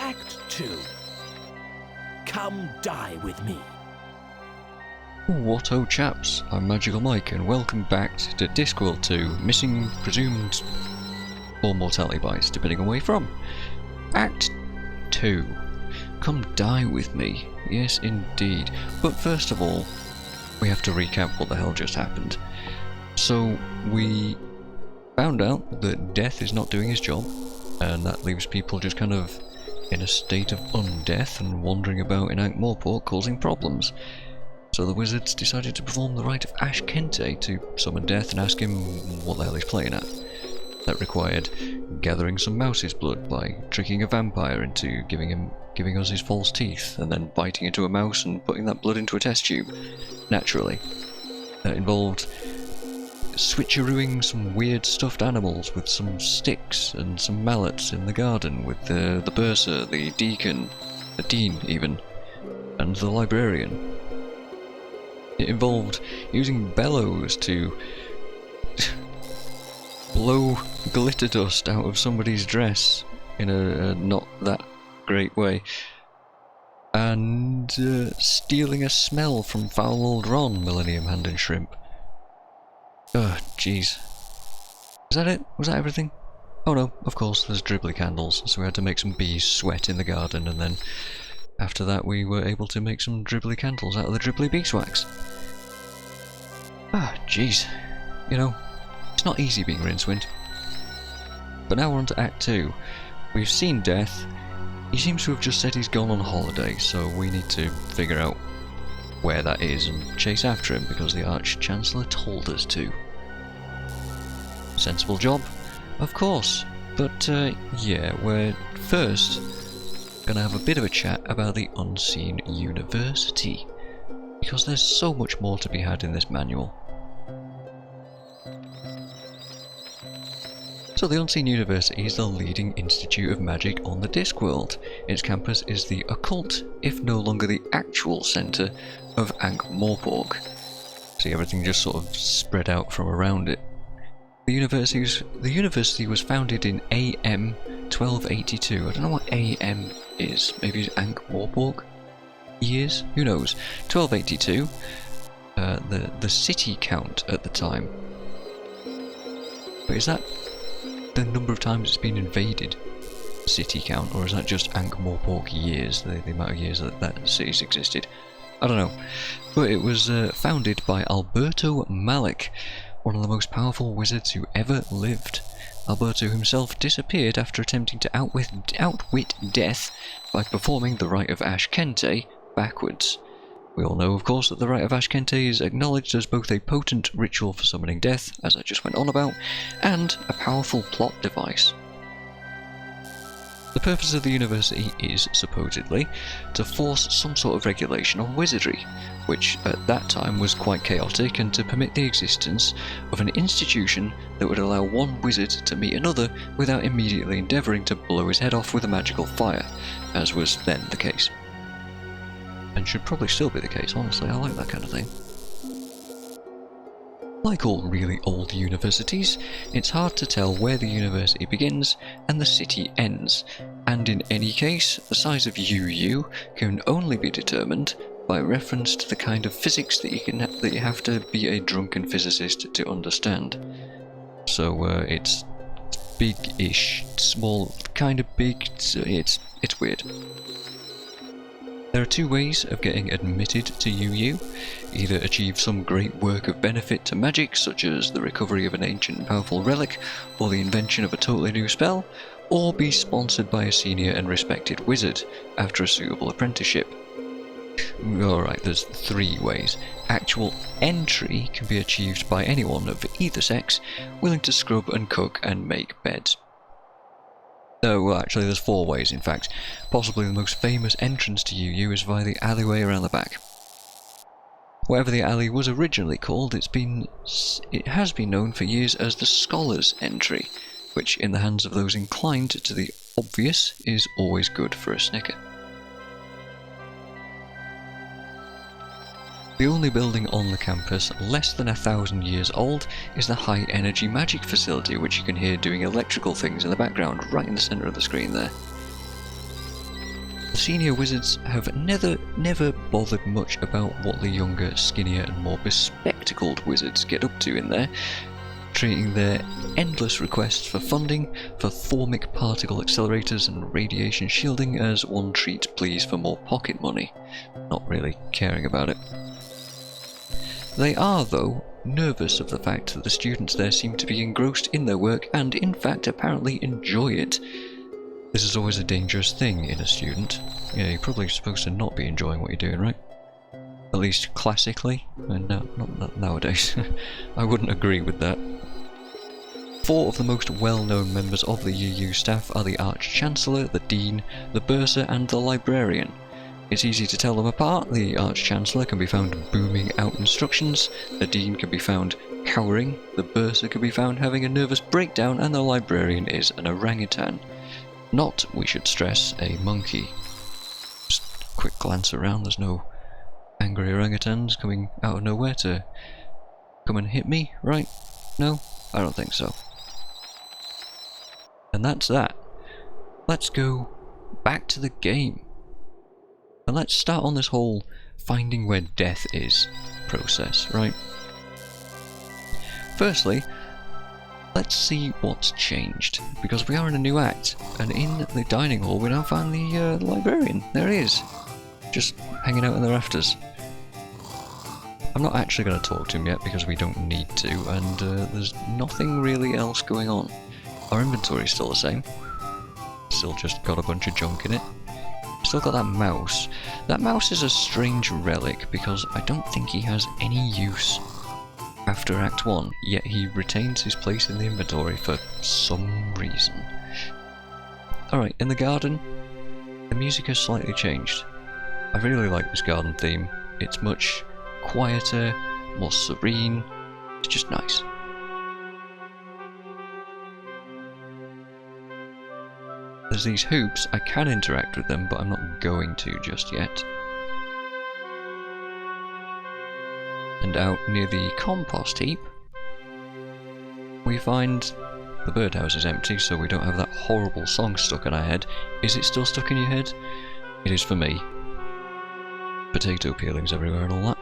Act 2. Come die with me. What ho chaps, I'm MagicalMike and welcome back to Discworld 2, missing presumed or mortality bites, depending on where you're from. Act 2. Come die with me. Yes indeed. But first of all, we have to recap what the hell just happened. So we found out that Death is not doing his job, and that leaves people just kind of in a state of undeath and wandering about in Ankh-Morpork causing problems. So the wizards decided to perform the rite of Ash Kente to summon Death and ask him what the hell he's playing at. That required gathering some mouse's blood by tricking a vampire into giving us his false teeth, and then biting into a mouse and putting that blood into a test tube. Naturally. That involved switcherooing some weird stuffed animals with some sticks and some mallets in the garden with the bursar, the deacon, the dean even, and the librarian. It involved using bellows to blow glitter dust out of somebody's dress in a not that great way, and stealing a smell from foul old Ron, Millennium Hand and Shrimp. Oh, jeez. Is that it? Was that everything? Oh no, of course, there's dribbly candles, so we had to make some bees sweat in the garden, and then after that we were able to make some dribbly candles out of the dribbly beeswax. Ah, jeez. You know, it's not easy being Rincewind. But now we're on to Act 2. We've seen Death. He seems to have just said he's gone on holiday, so we need to figure out where that is and chase after him because the Arch-Chancellor told us to. Sensible job? Of course. But, yeah, we're first gonna have a bit of a chat about the Unseen University, because there's so much more to be had in this manual. So the Unseen University is the leading institute of magic on the Discworld. Its campus is the occult, if no longer the actual centre, of Ankh-Morpork. See, everything just sort of spread out from around it. The university was founded in AM 1282. I don't know what AM is. Maybe it's Ankh-Morpork years? Who knows? 1282. The city count at the time. But is that the number of times it's been invaded? City count, or is that just Ankh-Morpork years, the amount of years that city's existed? I don't know. But it was founded by Alberto Malik, one of the most powerful wizards who ever lived. Alberto himself disappeared after attempting to outwit Death by performing the rite of Ash Kente backwards. We all know, of course, that the rite of Ash Kente is acknowledged as both a potent ritual for summoning Death, as I just went on about, and a powerful plot device. The purpose of the university is, supposedly, to force some sort of regulation on wizardry, which at that time was quite chaotic, and to permit the existence of an institution that would allow one wizard to meet another without immediately endeavouring to blow his head off with a magical fire, as was then the case. And should probably still be the case, honestly. I like that kind of thing. Like all really old universities, it's hard to tell where the university begins and the city ends, and in any case, the size of UU can only be determined by reference to the kind of physics that you have to be a drunken physicist to understand. So it's big-ish, small, kind of big. It's weird. There are two ways of getting admitted to UU. Either achieve some great work of benefit to magic, such as the recovery of an ancient and powerful relic, or the invention of a totally new spell, or be sponsored by a senior and respected wizard after a suitable apprenticeship. Alright, there's three ways. Actual entry can be achieved by anyone of either sex, willing to scrub and cook and make beds. Well, actually there's four ways in fact. Possibly the most famous entrance to UU is via the alleyway around the back. Whatever the alley was originally called, it has been known for years as the Scholar's Entry, which in the hands of those inclined to the obvious is always good for a snicker. The only building on the campus less than 1,000 years old is the High Energy Magic Facility, which you can hear doing electrical things in the background right in the centre of the screen there. The senior wizards have never bothered much about what the younger, skinnier and more bespectacled wizards get up to in there, treating their endless requests for funding for formic particle accelerators and radiation shielding as one treat please for more pocket money, not really caring about it. They are, though, nervous of the fact that the students there seem to be engrossed in their work and, in fact, apparently enjoy it. This is always a dangerous thing in a student. Yeah, you're probably supposed to not be enjoying what you're doing, right? At least classically, and not nowadays. I wouldn't agree with that. 4 of the most well-known members of the UU staff are the Arch-Chancellor, the Dean, the Bursar and the Librarian. It's easy to tell them apart. The Arch-Chancellor can be found booming out instructions, the Dean can be found cowering, the Bursar can be found having a nervous breakdown, and the Librarian is an orangutan. Not, we should stress, a monkey. Just a quick glance around, there's no angry orangutans coming out of nowhere to come and hit me, right? No? I don't think so. And that's that. Let's go back to the game. And let's start on this whole finding where death is process, right? Firstly, let's see what's changed, because we are in a new act, and in the dining hall we now find the librarian. There he is, just hanging out in the rafters. I'm not actually going to talk to him yet because we don't need to, and there's nothing really else going on. Our inventory's still the same. Still just got a bunch of junk in it. Still got that mouse. That mouse is a strange relic because I don't think he has any use after Act 1, yet he retains his place in the inventory for some reason. Alright, in the garden, the music has slightly changed. I really like this garden theme. It's much quieter, more serene. It's just nice. There's these hoops. I can interact with them, but I'm not going to just yet. And out near the compost heap, we find the birdhouse is empty, so we don't have that horrible song stuck in our head. Is it still stuck in your head? It is for me. Potato peelings everywhere and all that.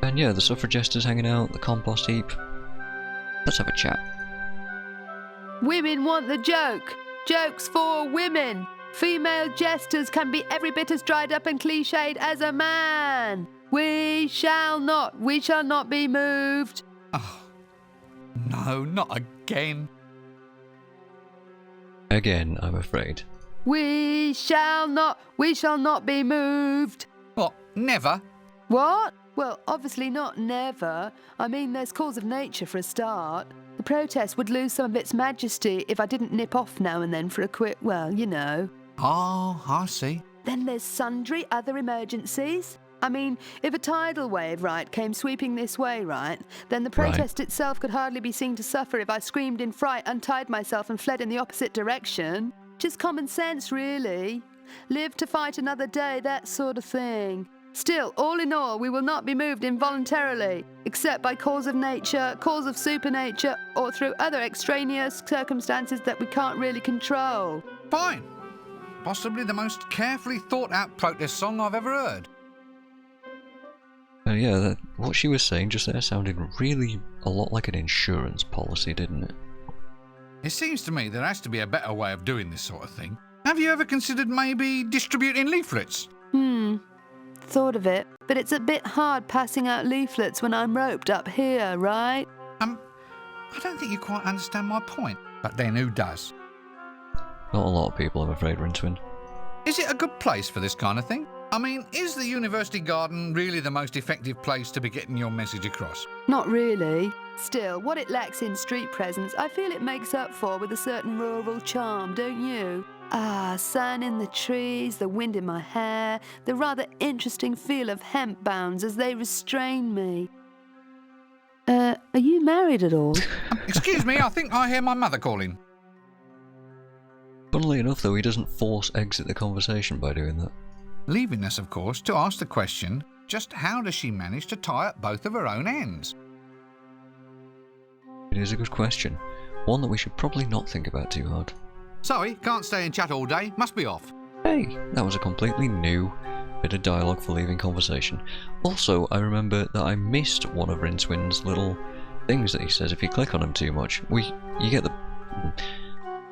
And yeah, the suffragist is hanging out, the compost heap. Let's have a chat. Women want the joke. Jokes for women. Female jesters can be every bit as dried up and cliched as a man. We shall not be moved. Oh, no, not again. Again, I'm afraid. We shall not be moved. What, never? What? Well, obviously not never. I mean, there's cause of nature for a start. The protest would lose some of its majesty if I didn't nip off now and then for a quick, well, you know. Oh, I see. Then there's sundry other emergencies. I mean, if a tidal wave, right, came sweeping this way, right, then the protest itself could hardly be seen to suffer if I screamed in fright, untied myself and fled in the opposite direction. Just common sense, really. Live to fight another day, that sort of thing. Still, all in all, we will not be moved involuntarily, except by cause of nature, cause of supernature, or through other extraneous circumstances that we can't really control. Fine. Possibly the most carefully thought out protest song I've ever heard. Yeah, what she was saying just there sounded really a lot like an insurance policy, didn't it? It seems to me there has to be a better way of doing this sort of thing. Have you ever considered maybe distributing leaflets? Thought of it, but it's a bit hard passing out leaflets when I'm roped up here, right? I don't think you quite understand my point. But then who does? Not a lot of people, I'm afraid, Rincewind. Is it a good place for this kind of thing? I mean, is the university garden really the most effective place to be getting your message across? Not really. Still, what it lacks in street presence, I feel it makes up for with a certain rural charm, don't you? Ah, sun in the trees, the wind in my hair, the rather interesting feel of hemp bounds as they restrain me. Are you married at all? Excuse me, I think I hear my mother calling. Funnily enough, though, he doesn't force exit the conversation by doing that. Leaving us, of course, to ask the question, just how does she manage to tie up both of her own ends? It is a good question. One that we should probably not think about too hard. Sorry, can't stay and chat all day. Must be off. Hey, that was a completely new bit of dialogue for leaving conversation. Also, I remember that I missed one of Rincewind's little things that he says if you click on them too much. You get the...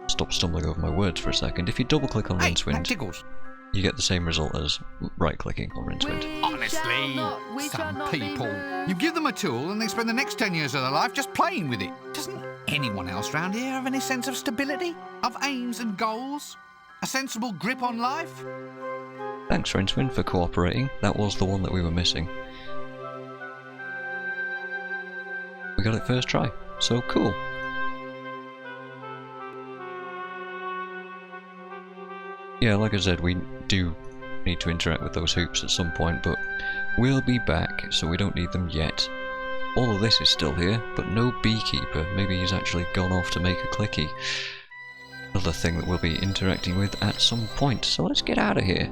Stop stumbling over my words for a second. If you double click on Rincewind, you get the same result as right clicking on Rincewind. Honestly, some people, you give them a tool and they spend the next 10 years of their life just playing with it. Doesn't anyone else round here have any sense of stability? Of aims and goals? A sensible grip on life? Thanks, Rincewind, for cooperating. That was the one that we were missing. We got it first try, so cool. Yeah, like I said, we do need to interact with those hoops at some point, but we'll be back, so we don't need them yet. All of this is still here, but no beekeeper. Maybe he's actually gone off to make a clicky. Another thing that we'll be interacting with at some point, so let's get out of here.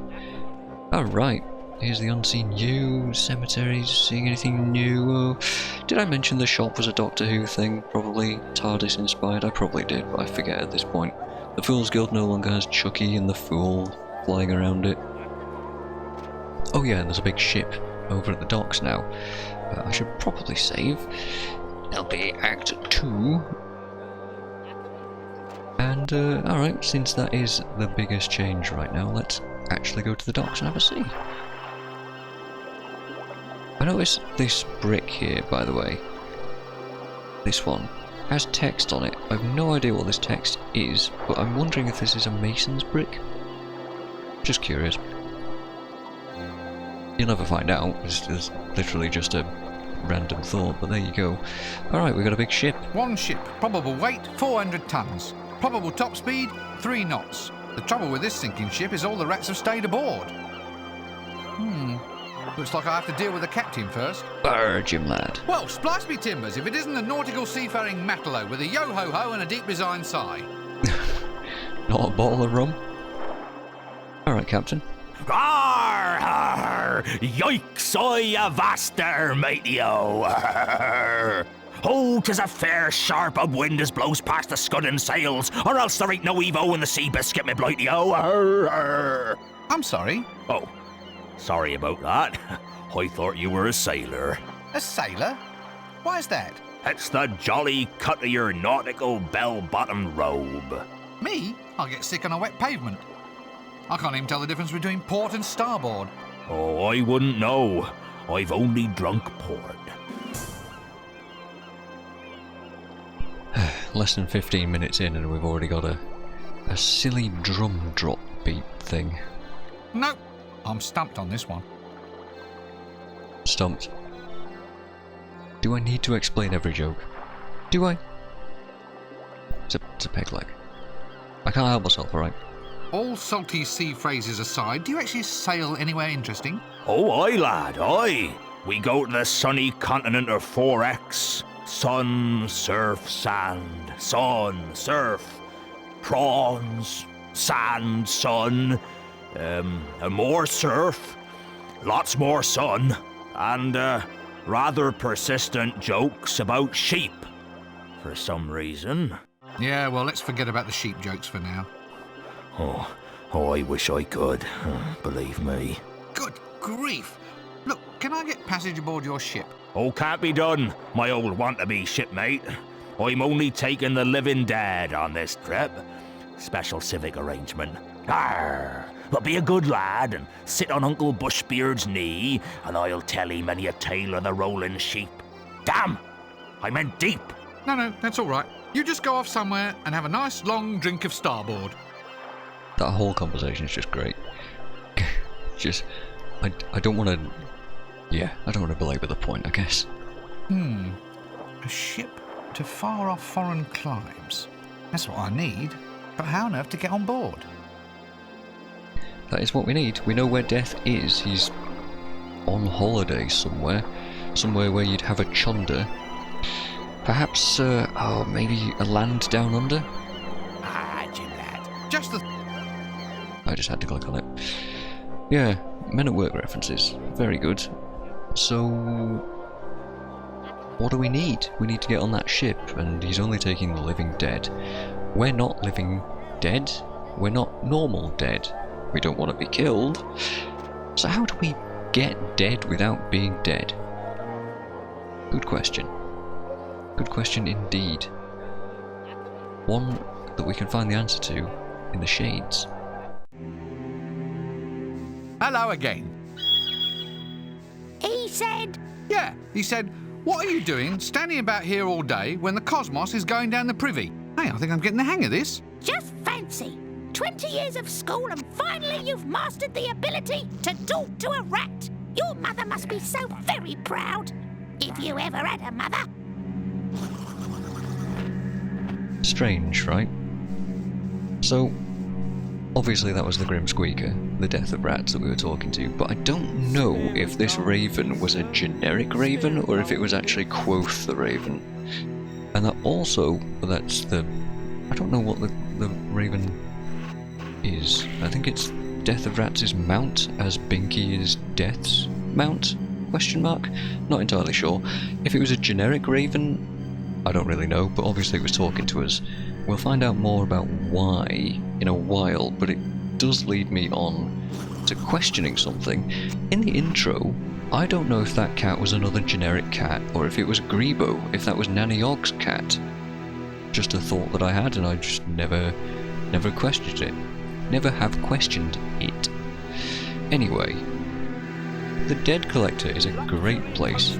Alright, here's the unseen you, cemeteries, seeing anything new? Did I mention the shop was a Doctor Who thing? Probably TARDIS inspired, I probably did, but I forget at this point. The Fool's Guild no longer has Chucky and the Fool flying around it. Oh yeah, and there's a big ship over at the docks now. I should probably save. It'll be Act 2. And, alright, since that is the biggest change right now, let's actually go to the docks and have a see. I noticed this brick here, by the way. This one has text on it. I have no idea what this text is, but I'm wondering if this is a mason's brick. Just curious. You'll never find out, it's literally just a random thought, but there you go. Alright, we got a big ship. One ship, probable weight 400 tons. Probable top speed 3 knots. The trouble with this sinking ship is all the rats have stayed aboard. Looks like I have to deal with the captain first. Arr, Jim lad. Well, splice me timbers if it isn't a nautical seafaring Matalo with a yo-ho-ho and a deep resigned sigh. Not a bottle of rum? Alright, Captain. Arr, arr, yikes, I avast there, matey-o. Arr. Oh, 'tis a fair sharp upwind as blows past the scudding sails, or else there ain't no Evo in the sea biscuit, me blighty-o. Arr, arr. I'm sorry. Oh, sorry about that. I thought you were a sailor. A sailor? Why is that? It's the jolly cut of your nautical bell-bottomed robe. Me? I'll get sick on a wet pavement. I can't even tell the difference between port and starboard. Oh, I wouldn't know. I've only drunk port. Less than 15 minutes in and we've already got a silly drum drop beat thing. Nope. I'm stumped on this one. Stumped. Do I need to explain every joke? Do I? It's a peg leg. I can't help myself, alright? All salty sea phrases aside, do you actually sail anywhere interesting? Oh, aye, lad, aye. We go to the sunny continent of 4X. Sun, surf, sand. Sun, surf. Prawns, sand, sun. More surf. Lots more sun. And, rather persistent jokes about sheep. For some reason. Yeah, well, let's forget about the sheep jokes for now. Oh, I wish I could. Believe me. Good grief. Look, can I get passage aboard your ship? Oh, can't be done, my old want-to-be shipmate. I'm only taking the living dead on this trip. Special civic arrangement. Arr! But be a good lad and sit on Uncle Bushbeard's knee, and I'll tell him many a tale of the rolling sheep. Damn! I meant deep. No, that's all right. You just go off somewhere and have a nice long drink of starboard. That whole conversation is just great. I don't want to... Yeah, I don't want to belabor the point, I guess. A ship to far-off foreign climes. That's what I need. But how on earth to get on board? That is what we need. We know where Death is. He's on holiday somewhere. Somewhere where you'd have a chunder. Perhaps, maybe a land down under? Ah, Jim lad. Just the... I just had to click on it. Yeah, Men at Work references. Very good. So... what do we need? We need to get on that ship, and he's only taking the living dead. We're not living dead. We're not normal dead. We don't want to be killed. So how do we get dead without being dead? Good question. Good question indeed. One that we can find the answer to in the shades. Hello again. He said... Yeah, he said, what are you doing standing about here all day when the cosmos is going down the privy? Hey, I think I'm getting the hang of this. Just fancy. 20 years of school and finally you've mastered the ability to talk to a rat. Your mother must be so very proud. If you ever had a mother. Strange, right? So, obviously that was the Grim Squeaker, the death of rats that we were talking to, but I don't know if this raven was a generic raven or if it was actually Quoth the Raven. And that also, that's the... I don't know what the raven is. I think it's Death of Rats' mount, as Binky is Death's mount? Question mark? Not entirely sure. If it was a generic raven, I don't really know, but obviously it was talking to us. We'll find out more about why in a while, but it does lead me on to questioning something. In the intro, I don't know if that cat was another generic cat, or if it was Grebo, if that was Nanny Ogg's cat. Just a thought that I had, and I just never questioned it. Never have questioned it. Anyway, the Dead Collector is a great place.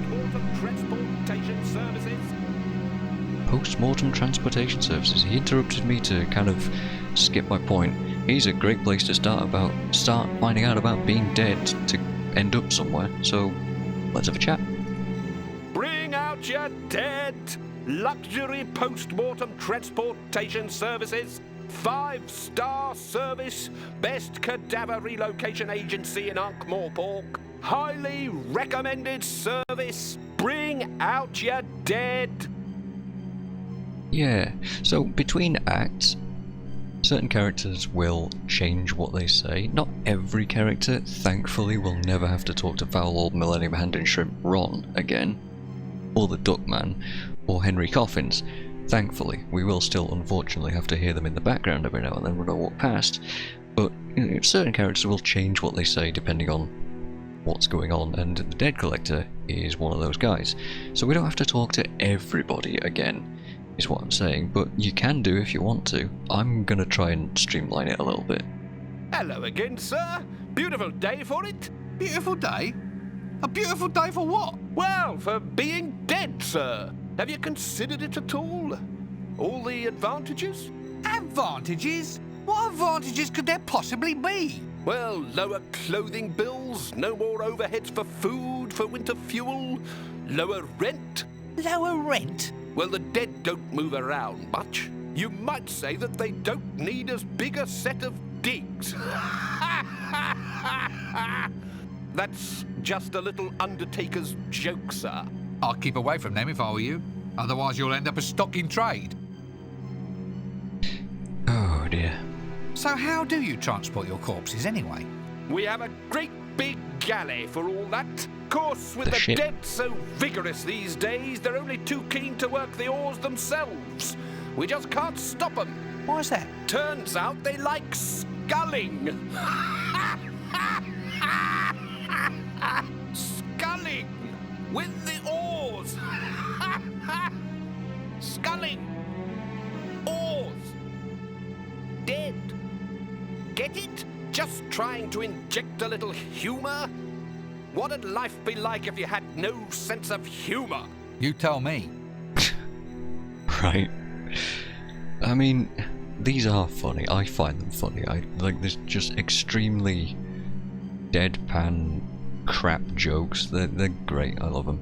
Post-mortem transportation services. He interrupted me to kind of skip my point. He's a great place to start finding out about being dead to end up somewhere. So let's have a chat. Bring out your dead! Luxury post-mortem transportation services. 5-star service. Best cadaver relocation agency in Ankh-Morpork. Highly recommended service. Bring out your dead. Yeah, so between acts, certain characters will change what they say. Not every character, thankfully, will never have to talk to foul old Millennium Hand and Shrimp Ron again, or the Duckman, or Henry Coffins. Thankfully, we will still unfortunately have to hear them in the background every now and then when I walk past, but certain characters will change what they say depending on what's going on, and the Dead Collector is one of those guys. So we don't have to talk to everybody again, is what I'm saying, but you can do if you want to. I'm gonna try and streamline it a little bit. Hello again, sir. Beautiful day for it. Beautiful day? A beautiful day for what? Well, for being dead, sir. Have you considered it at all? All the advantages? Advantages? What advantages could there possibly be? Well, lower clothing bills, no more overheads for food, for winter fuel, lower rent. Lower rent? Well, the dead don't move around much. You might say that they don't need as big a set of digs. That's just a little Undertaker's joke, sir. I'd keep away from them if I were you. Otherwise you'll end up as stock in trade. Oh dear. So how do you transport your corpses anyway? We have a great big galley for all that. Of course, with the ship. dead so vigorous these days, they're only too keen to work the oars themselves. We just can't stop them. Why's that? Turns out they like sculling. Sculling with the oars. Sculling. Oars. Dead. Get it? Just trying to inject a little humour? What'd life be like if you had no sense of humour? You tell me. Right. I mean, these are funny. I find them funny. I like this just extremely deadpan crap jokes. They're great. I love them.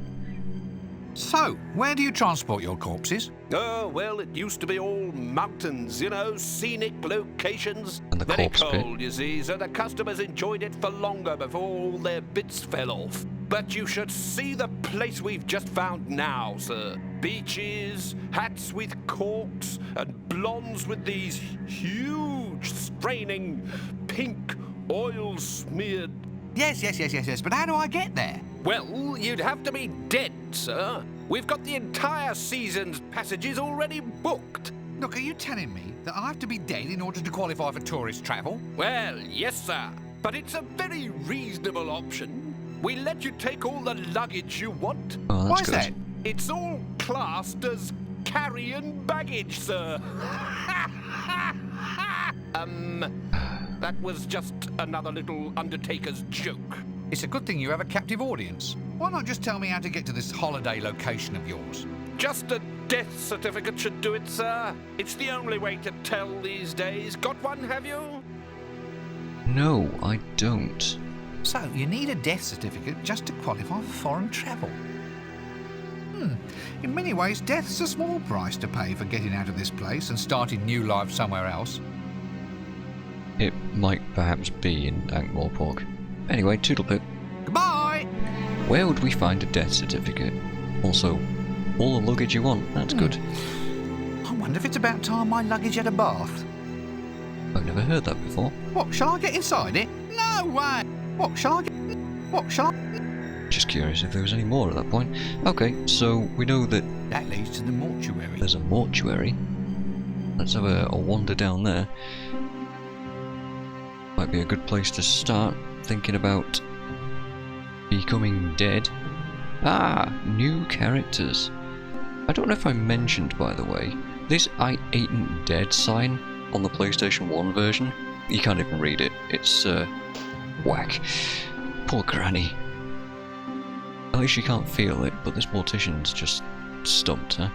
So, where do you transport your corpses? Oh, well, it used to be all mountains, you know, scenic locations. And the Very corpse pit. cold, you see, so the customers enjoyed it for longer before all their bits fell off. But you should see the place we've just found now, sir. Beaches, hats with corks, and blondes with these huge, straining, pink, oil-smeared... Yes, but how do I get there? Well, you'd have to be dead, sir. We've got the entire season's passages already booked. Look, are you telling me that I have to be dead in order to qualify for tourist travel? Well, yes, sir. But it's a very reasonable option. We let you take all the luggage you want. Oh, Why that's is good. that? It's all classed as carrying baggage, sir. That was just another little Undertaker's joke. It's a good thing you have a captive audience. Why not just tell me how to get to this holiday location of yours? Just a death certificate should do it, sir. It's the only way to tell these days. Got one, have you? No, I don't. So, you need a death certificate just to qualify for foreign travel. In many ways, death's a small price to pay for getting out of this place and starting new life somewhere else. It might perhaps be in Ankh-Morpork. Anyway, toodlepip. Goodbye! Where would we find a death certificate? Also, all the luggage you want, that's good. I wonder if it's about time my luggage had a bath. I've never heard that before. What, shall I get inside it? No way! What, shall I get... What, shall I... Just curious if there was any more at that point. Okay, so we know that That leads to the mortuary. there's a mortuary. Let's have a wander down there. Might be a good place to start thinking about becoming dead. Ah, new characters. I don't know if I mentioned, by the way, this I ain't dead sign on the PlayStation 1 version. You can't even read it. It's, whack. Poor Granny. At least she can't feel it, but this mortician's just stumped her.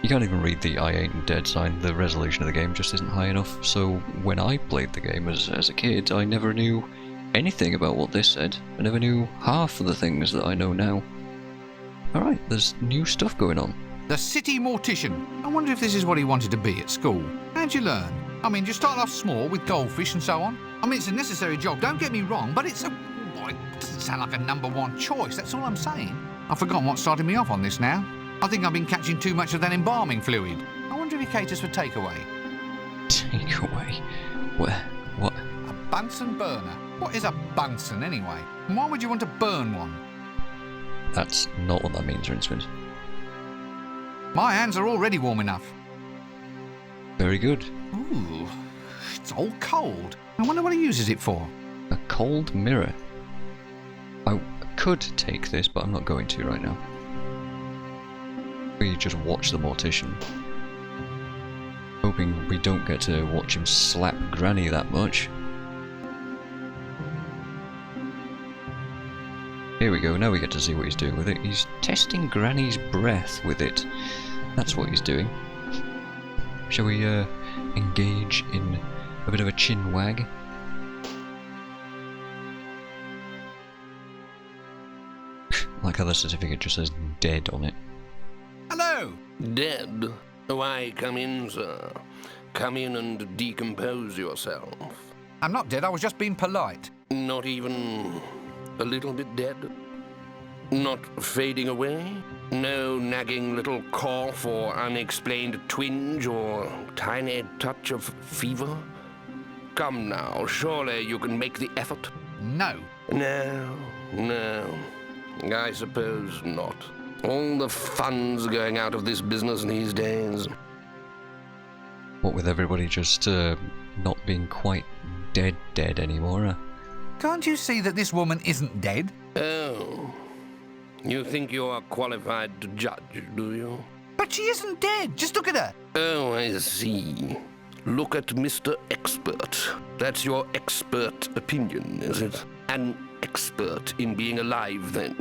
You can't even read the I ain't dead sign. The resolution of the game just isn't high enough, so when I played the game as a kid, I never knew anything about what this said. I never knew half of the things that I know now. Alright, there's new stuff going on. The city mortician. I wonder if this is what he wanted to be at school. How'd you learn? I mean, you start off small with goldfish and so on. I mean, it's a necessary job, don't get me wrong, but it's a... Well, it doesn't sound like a #1 choice, that's all I'm saying. I've forgotten what started me off on this now. I think I've been catching too much of that embalming fluid. I wonder if he caters for takeaway. Takeaway? Where? What? A Bunsen burner. What is a Bunsen anyway? And why would you want to burn one? That's not what that means, Rincewind. My hands are already warm enough. Very good. Ooh, it's all cold. I wonder what he uses it for. A cold mirror. I could take this, but I'm not going to right now. We just watch the mortician. Hoping we don't get to watch him slap Granny that much. Here we go, now we get to see what he's doing with it. He's testing Granny's breath with it. That's what he's doing. Shall we engage in a bit of a chin wag? Like how the certificate just says dead on it. Hello! Dead? Why, come in, sir. Come in and decompose yourself. I'm not dead, I was just being polite. Not even a little bit dead? Not fading away? No nagging little cough or unexplained twinge or tiny touch of fever? Come now, surely you can make the effort? No. No. I suppose not. All the fun's going out of this business these days. What with everybody just not being quite dead anymore, huh? Can't you see that this woman isn't dead? Oh. You think you are qualified to judge, do you? But she isn't dead, just look at her. Oh, I see. Look at Mr. Expert. That's your expert opinion, is it? An expert in being alive, then,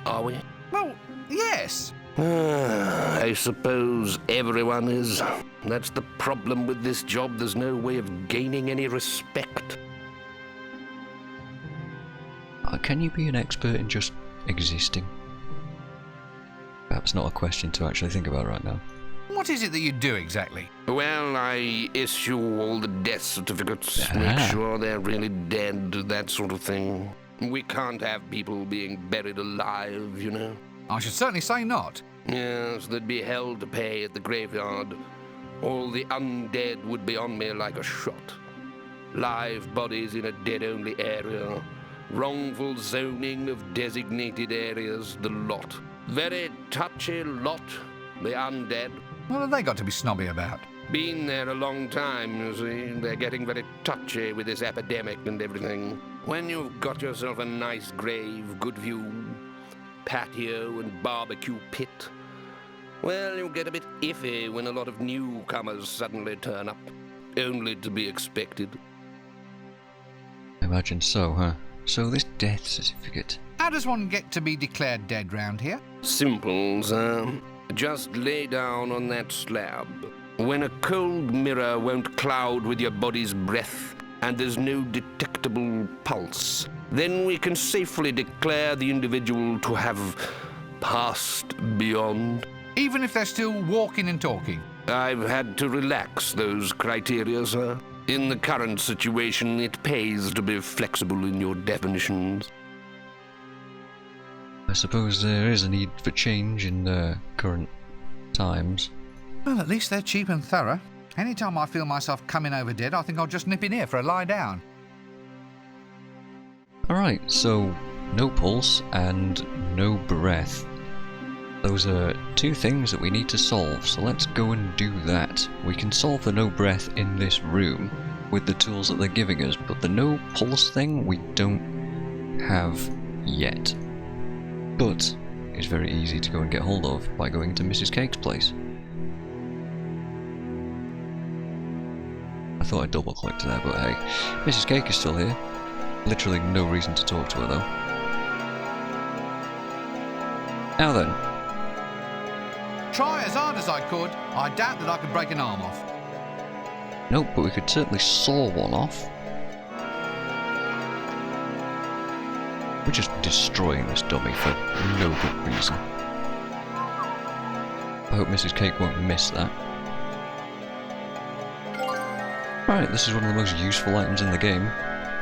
are we? Well, yes. I suppose everyone is. That's the problem with this job. There's no way of gaining any respect. Can you be an expert in just existing? Perhaps not a question to actually think about right now. What is it that you do exactly? Well, I issue all the death certificates, make sure they're really dead, that sort of thing. We can't have people being buried alive, you know. I should certainly say not. Yes, they'd be hell to pay at the graveyard. All the undead would be on me like a shot. Live bodies in a dead-only area. Wrongful zoning of designated areas, the lot. Very touchy lot, the undead. What have they got to be snobby about? Been there a long time, you see. They're getting very touchy with this epidemic and everything. When you've got yourself a nice grave, good view, patio and barbecue pit, well, you get a bit iffy when a lot of newcomers suddenly turn up, only to be expected. I imagine so, huh? So this death certificate. How does one get to be declared dead round here? Simple, sir. Just lay down on that slab. When a cold mirror won't cloud with your body's breath and there's no detectable pulse, then we can safely declare the individual to have passed beyond. Even if they're still walking and talking? I've had to relax those criteria, sir. In the current situation, it pays to be flexible in your definitions. I suppose there is a need for change in current times. Well, at least they're cheap and thorough. Anytime I feel myself coming over dead, I think I'll just nip in here for a lie down. Alright, so no pulse and no breath. Those are two things that we need to solve, so let's go and do that. We can solve the no breath in this room with the tools that they're giving us, but the no pulse thing we don't have yet. But it's very easy to go and get hold of by going to Mrs. Cake's place. I thought I double clicked there, but hey, Mrs. Cake is still here. Literally no reason to talk to her though. Now then. Try as hard as I could, I doubt that I could break an arm off. Nope, but we could certainly saw one off. We're just destroying this dummy for no good reason. I hope Mrs. Cake won't miss that. Right, this is one of the most useful items in the game.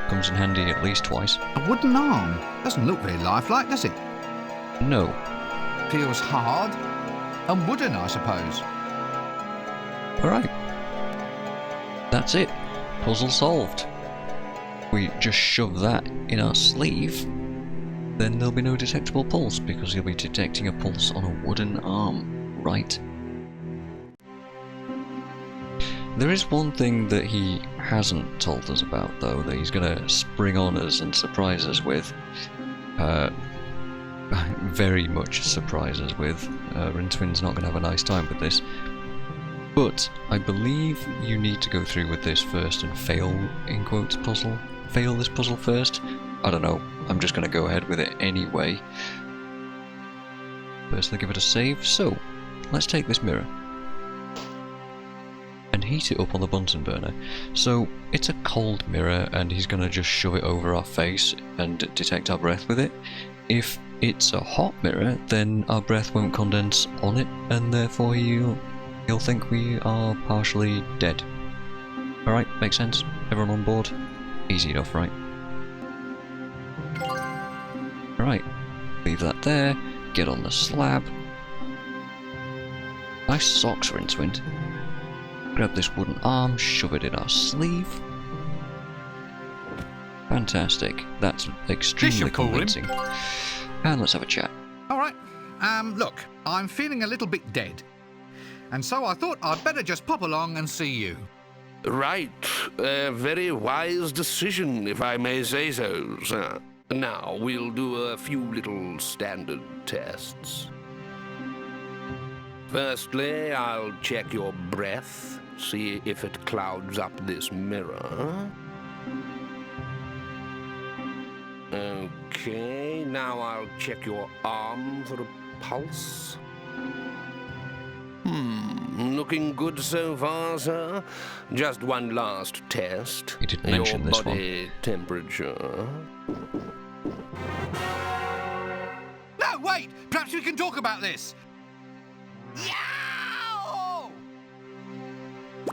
Comes in handy at least twice. A wooden arm? Doesn't look very lifelike, does it? No. Feels hard and wooden, I suppose. Alright. That's it. Puzzle solved. We just shove that in our sleeve, then there'll be no detectable pulse because you'll be detecting a pulse on a wooden arm, right? There is one thing that he hasn't told us about though, that he's gonna spring on us and surprise us with. Very much surprise us with. Rincewind's not gonna have a nice time with this. But I believe you need to go through with this first and fail, in quotes, puzzle. Fail this puzzle first? I don't know, I'm just going to go ahead with it anyway. First, give it a save. So, let's take this mirror and heat it up on the Bunsen burner. So, it's a cold mirror and he's going to just shove it over our face and detect our breath with it. If it's a hot mirror, then our breath won't condense on it and therefore he'll think we are partially dead. Alright, makes sense? Everyone on board? Easy enough, right? Right, leave that there, get on the slab. Nice socks, Rincewind. Grab this wooden arm, shove it in our sleeve. Fantastic, that's extremely convincing. And let's have a chat. Alright, look, I'm feeling a little bit dead. And so I thought I'd better just pop along and see you. Right. A very wise decision, if I may say so, sir. Now, we'll do a few little standard tests. Firstly, I'll check your breath, see if it clouds up this mirror. Okay, now I'll check your arm for a pulse. Looking good so far, sir. Just one last test. You didn't mention this one. Your body temperature. No, wait! Perhaps we can talk about this! Yow!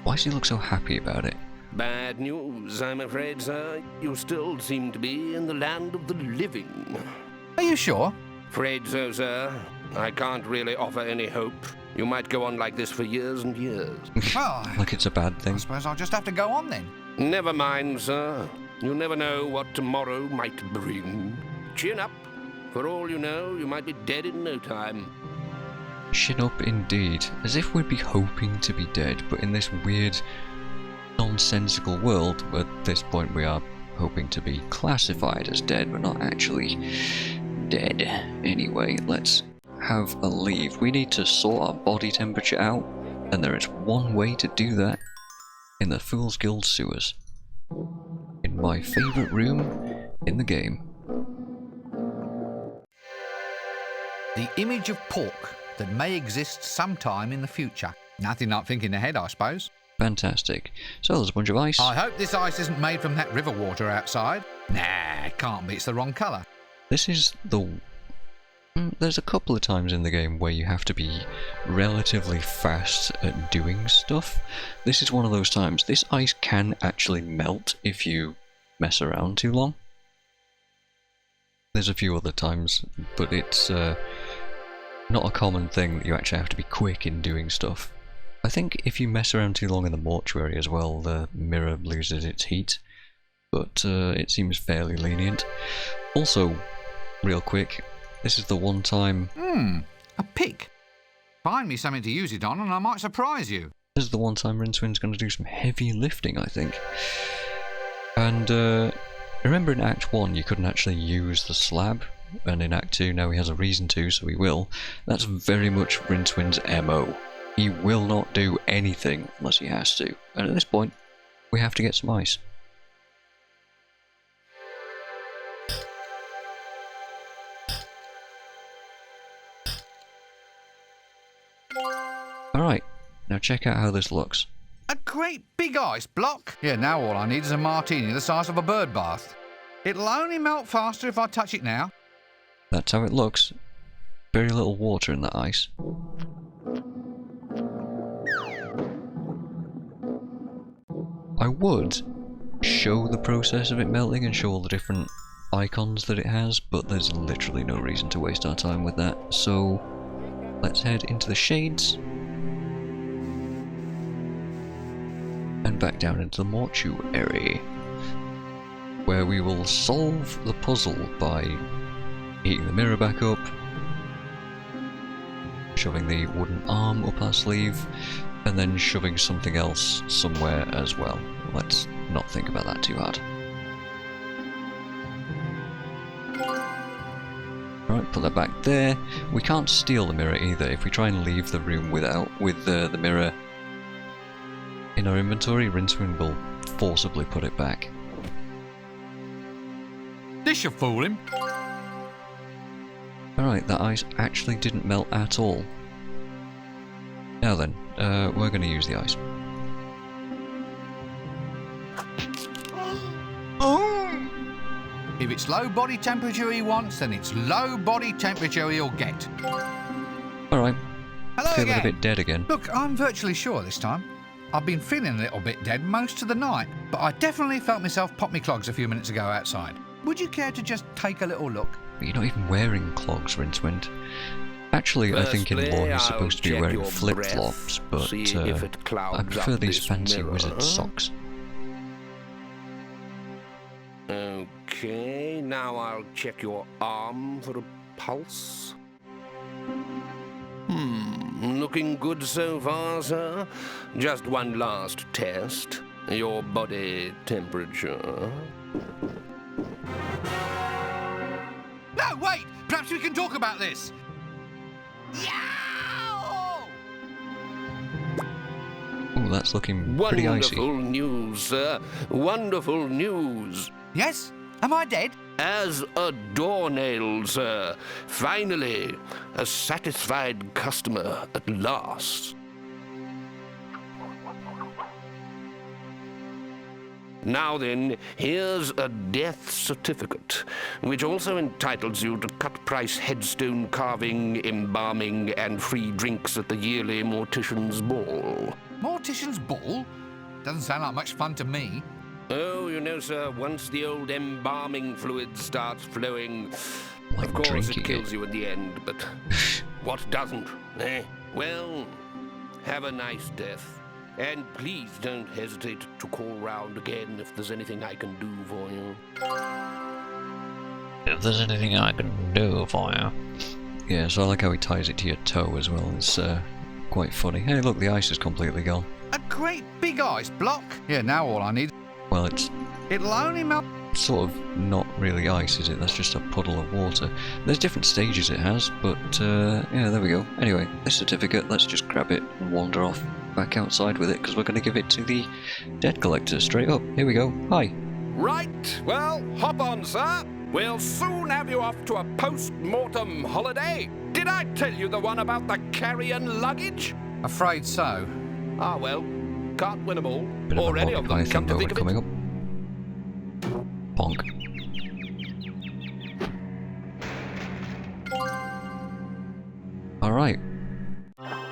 Why does he look so happy about it? Bad news, I'm afraid, sir. You still seem to be in the land of the living. Are you sure? Afraid so, sir. I can't really offer any hope. You might go on like this for years and years. Well, Like it's a bad thing. I suppose I'll just have to go on then. Never mind, sir. You never know what tomorrow might bring. Chin up. For all you know, you might be dead in no time. Shin up indeed, as if we'd be hoping to be dead, but in this weird, nonsensical world, at this point we are hoping to be classified as dead, but not actually dead. Anyway, let's have a leave. We need to sort our body temperature out, and there is one way to do that in the Fool's Guild sewers. In my favourite room in the game. The image of pork that may exist sometime in the future. Nothing like thinking ahead, I suppose. Fantastic. So there's a bunch of ice. I hope this ice isn't made from that river water outside. Nah, it can't be. It's the wrong colour. This is the... There's a couple of times in the game where you have to be relatively fast at doing stuff. This is one of those times. This ice can actually melt if you mess around too long. There's a few other times, but it's not a common thing that you actually have to be quick in doing stuff. I think if you mess around too long in the mortuary as well, the mirror loses its heat, but it seems fairly lenient. Also, real quick, this is the one time... a pick. Find me something to use it on and I might surprise you. This is the one time Rincewind's going to do some heavy lifting, I think. And remember in Act 1 you couldn't actually use the slab, and in Act 2 now he has a reason to, so he will. That's very much Rincewind's MO. He will not do anything unless he has to. And at this point, we have to get some ice. Alright, now check out how this looks. A great big ice block? Yeah, now all I need is a martini the size of a bird bath. It'll only melt faster if I touch it now. That's how it looks. Very little water in that ice. I would show the process of it melting and show all the different icons that it has, but there's literally no reason to waste our time with that. So let's head into the shades and back down into the mortuary, where we will solve the puzzle by heating the mirror back up, shoving the wooden arm up our sleeve, and then shoving something else somewhere as well. Let's not think about that too hard. Right, put that back there. We can't steal the mirror either. If we try and leave the room with the mirror in our inventory, Rincewind will forcibly put it back. This should fool him. Alright, that ice actually didn't melt at all. Now then, we're going to use the ice. If it's low body temperature he wants, then it's low body temperature he'll get. Alright. Hello Feeling again. a bit dead again. Look, I'm virtually sure this time. I've been feeling a little bit dead most of the night, but I definitely felt myself pop me clogs a few minutes ago outside. Would you care to just take a little look? But you're not even wearing clogs, Rincewind. Actually, I think in law he's supposed to be wearing flip-flops, but I prefer these fancy wizard socks. Okay, now I'll check your arm for a pulse. Looking good so far, sir. Just one last test. Your body temperature. No, wait! Perhaps we can talk about this! Yow! Ooh, that's looking pretty icy. Wonderful news, sir. Wonderful news. Yes? Am I dead? As a doornail, sir. Finally, a satisfied customer at last. Now then, here's a death certificate, which also entitles you to cut-price headstone carving, embalming, and free drinks at the yearly Mortician's Ball. Mortician's Ball? Doesn't sound like much fun to me. Oh, you know, sir, once the old embalming fluid starts flowing, Like of course drinking it kills you in the end, but what doesn't, eh? Well, have a nice death. And please don't hesitate to call round again if there's anything I can do for you. If there's anything I can do for you. Yeah, so I like how he ties it to your toe as well. It's quite funny. Hey, look, the ice is completely gone. A great big ice block? Yeah, now all I need... Well, it's It'll only melt... sort of not really ice, is it? That's just a puddle of water. There's different stages it has, but yeah, there we go. Anyway, this certificate, let's just grab it and wander off back outside with it, because we're going to give it to the debt collector straight up. Here we go. Hi. Right, well, hop on, sir. We'll soon have you off to a post-mortem holiday. Did I tell you the one about the carrion luggage? Afraid so. Ah, well, can't win them all. Bit Or of a any Monty of them, Python come to moment think of coming it. up. Bonk. Alright.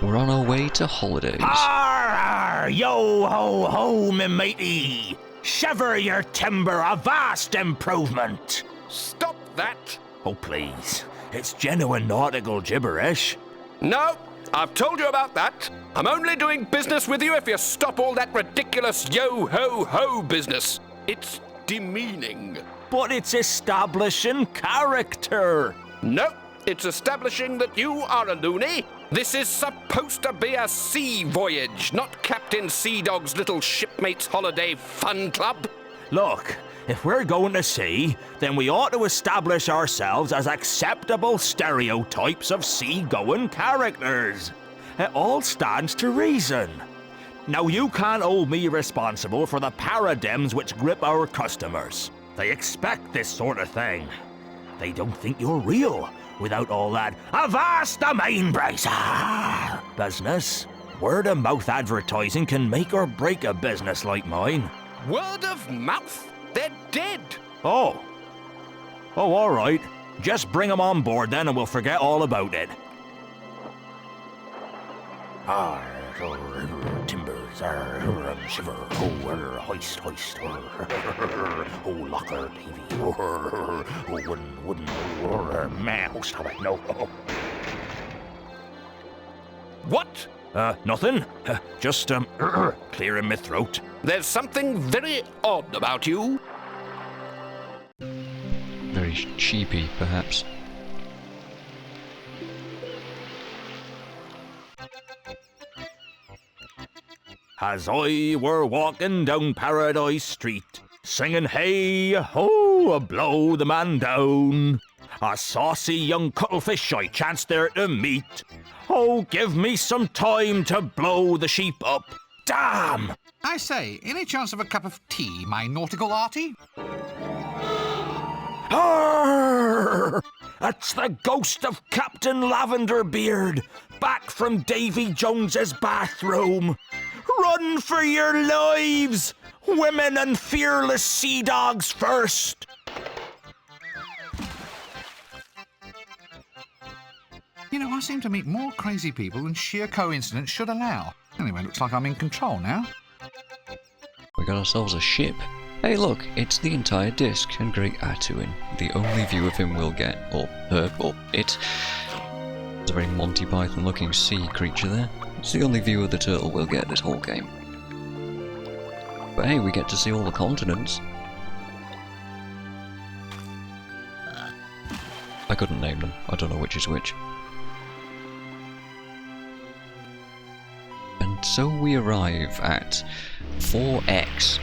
We're on our way to holidays. Arr, yo ho ho, me matey. Shiver your timber, a vast improvement. Stop that. Oh, please. It's genuine nautical gibberish. No, I've told you about that. I'm only doing business with you if you stop all that ridiculous yo-ho-ho business. It's demeaning. But it's establishing character. No, it's establishing that you are a loony. This is supposed to be a sea voyage, not Captain Sea Dog's little shipmates holiday fun club. Look, if we're going to sea, then we ought to establish ourselves as acceptable stereotypes of sea-going characters. It all stands to reason. Now, you can't hold me responsible for the paradigms which grip our customers. They expect this sort of thing. They don't think you're real without all that avast the main brace business. Word-of-mouth advertising can make or break a business like mine. Word of mouth? They're dead. Oh, all right. Just bring them on board then and we'll forget all about it. Timbers, shiver, hoist, oh, locker, davy, wooden, man, oh, stop it, no. What? Nothing. Just, clearing my throat. There's something very odd about you. Very cheapy, perhaps. As I were walking down Paradise Street, singing hey ho, blow the man down, a saucy young cuttlefish I chanced there to meet. Oh, give me some time to blow the sheep up. Damn! I say, any chance of a cup of tea, my nautical arty? Arr! That's the ghost of Captain Lavenderbeard, back from Davy Jones's bathroom. Run for your lives! Women and fearless sea dogs first! You know, I seem to meet more crazy people than sheer coincidence should allow. Anyway, looks like I'm in control now. We got ourselves a ship. Hey look, it's the entire disc and Great Atuin. The only view of him we'll get, or her, or it. There's a very Monty Python looking sea creature there. It's the only view of the turtle we'll get this whole game. But hey, we get to see all the continents. I couldn't name them, I don't know which is which. And so we arrive at 4X,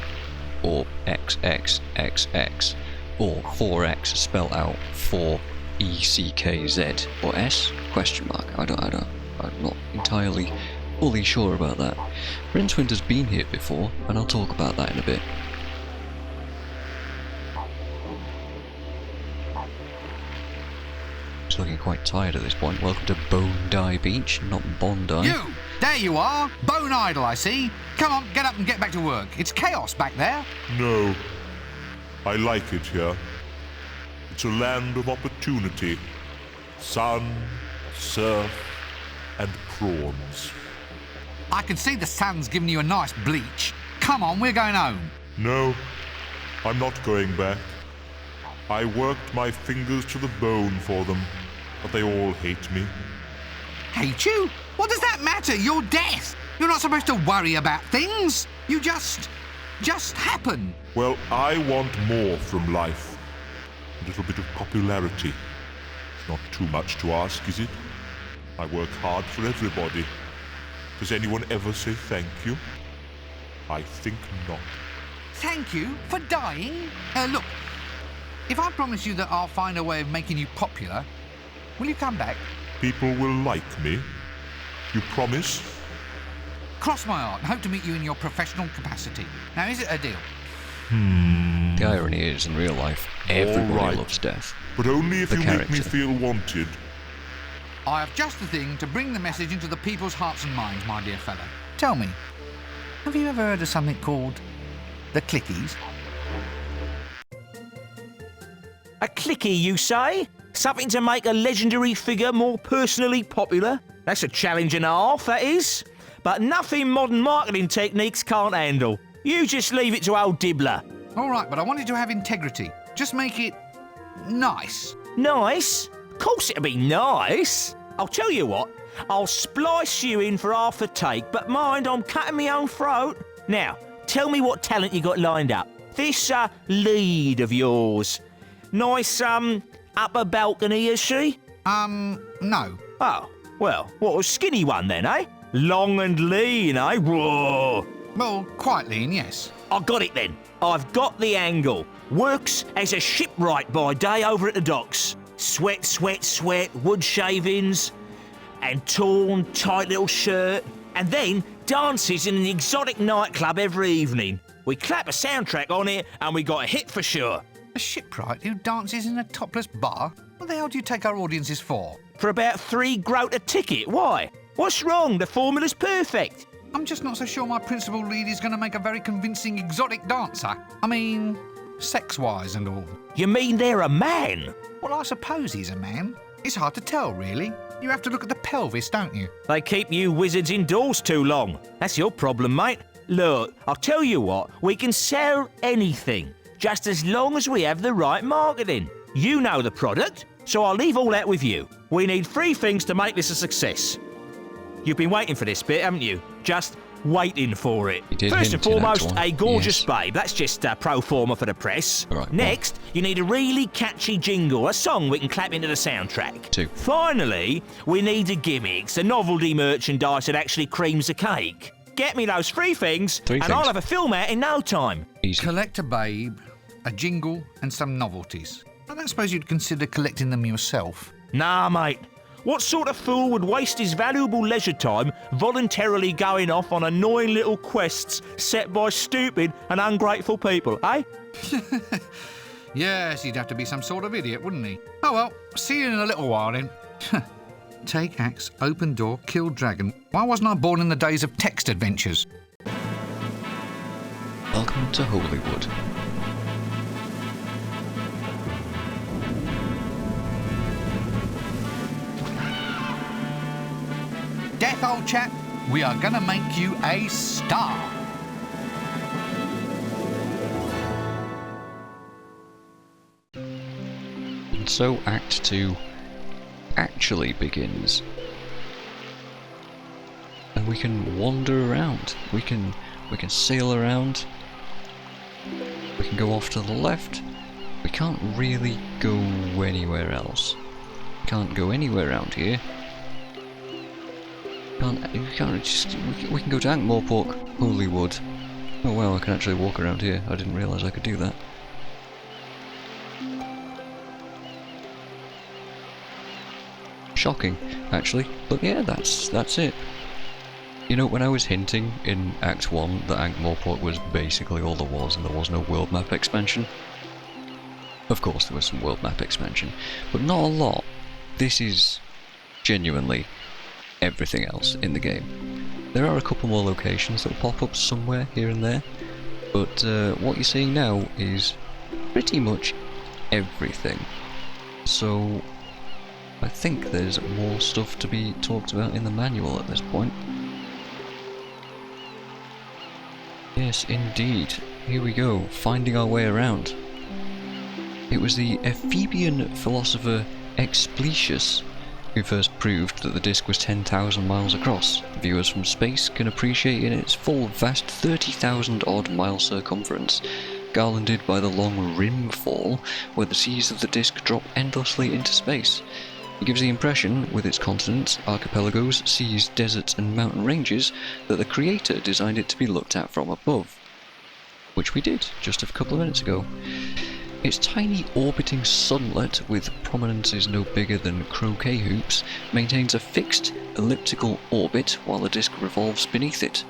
or XXXX, or 4X spelled out 4ECKZ, or S? Question mark. I'm not entirely fully sure about that. Rincewind has been here before, and I'll talk about that in a bit. He's looking quite tired at this point. Welcome to Bondi Beach, not Bondi. You! There you are! Bone idle, I see. Come on, get up and get back to work. It's chaos back there. No. I like it here. It's a land of opportunity. Sun, surf, and prawns. I can see the sun's giving you a nice bleach. Come on, we're going home. No, I'm not going back. I worked my fingers to the bone for them, but they all hate me. Hate you? What does that matter? You're death. You're not supposed to worry about things. You just happen. Well, I want more from life. A little bit of popularity. not too much to ask, is it? I work hard for everybody. Does anyone ever say thank you? I think not. Thank you for dying? Look, if I promise you that I'll find a way of making you popular, will you come back? People will like me. You promise? Cross my heart and hope to meet you in your professional capacity. Now, is it a deal? The irony is, in real life, everybody right. loves death. But only if The you character. make me feel wanted. I have just the thing to bring the message into the people's hearts and minds, my dear fellow. Tell me, have you ever heard of something called the Clickies? A clicky, you say? Something to make a legendary figure more personally popular? That's a challenge and a half, that is. But nothing modern marketing techniques can't handle. You just leave it to old Dibbler. All right, but I wanted to have integrity. Just make it nice. Nice? Of course it'll be nice. I'll tell you what, I'll splice you in for half the take, but mind, I'm cutting my own throat. Now, tell me what talent you got lined up. This, lead of yours. Nice, upper balcony, is she? No. Oh, well, what a skinny one then, eh? Long and lean, eh? Whoa! Well, quite lean, yes. I got it then. I've got the angle. Works as a shipwright by day over at the docks. Sweat, sweat, sweat, wood shavings, and torn, tight little shirt. And then dances in an exotic nightclub every evening. We clap a soundtrack on it, and we got a hit for sure. A shipwright who dances in a topless bar? What the hell do you take our audiences for? For about 3 groat a ticket. Why? What's wrong? The formula's perfect. I'm just not so sure my principal lead is going to make a very convincing exotic dancer. I mean, sex-wise and all. You mean they're a man? Well, I suppose he's a man. It's hard to tell, really. You have to look at the pelvis, don't you? They keep you wizards indoors too long. That's your problem, mate. Look, I'll tell you what, we can sell anything, just as long as we have the right marketing. You know the product, so I'll leave all that with you. We need 3 things to make this a success. You've been waiting for this bit, haven't you? Just waiting for it. First and foremost, a gorgeous babe. That's just pro forma for the press. Right, Next, you need a really catchy jingle, a song we can clap into the soundtrack. 2. Finally, we need a gimmick, a novelty merchandise that actually creams the cake. Get me those 3 things, 3 and things. I'll have a film out in no time. Easy. Collect a babe, a jingle, and some novelties. I don't suppose you'd consider collecting them yourself. Nah, mate. What sort of fool would waste his valuable leisure time voluntarily going off on annoying little quests set by stupid and ungrateful people, eh? Yes, he'd have to be some sort of idiot, wouldn't he? Oh well, see you in a little while then. Take axe, open door, kill dragon. Why wasn't I born in the days of text adventures? Welcome to Holywood. Death, old chap, we are gonna make you a star. And so Act 2 actually begins. And we can wander around. We can sail around. We can go off to the left. We can't really go anywhere else. Can't go anywhere around here. We can go to Ankh-Morpork, Holywood. Oh wow, I can actually walk around here. I didn't realise I could do that. Shocking, actually, but yeah, that's it. You know, when I was hinting in Act 1 that Ankh-Morpork was basically all there was and there was no world map expansion, of course there was some world map expansion, but not a lot. This is genuinely everything else in the game. There are a couple more locations that will pop up somewhere here and there, but what you're seeing now is pretty much everything. So I think there's more stuff to be talked about in the manual at this point. Yes, indeed. Here we go, finding our way around. It was the Ephebian philosopher Expletius who first proved that the disk was 10,000 miles across. Viewers from space can appreciate it in its full, vast 30,000 odd mile circumference, garlanded by the long rim fall, where the seas of the disk drop endlessly into space. It gives the impression, with its continents, archipelagos, seas, deserts and mountain ranges, that the creator designed it to be looked at from above. Which we did, just a couple of minutes ago. Its tiny orbiting sunlet, with prominences no bigger than croquet hoops, maintains a fixed, elliptical orbit while the disk revolves beneath it.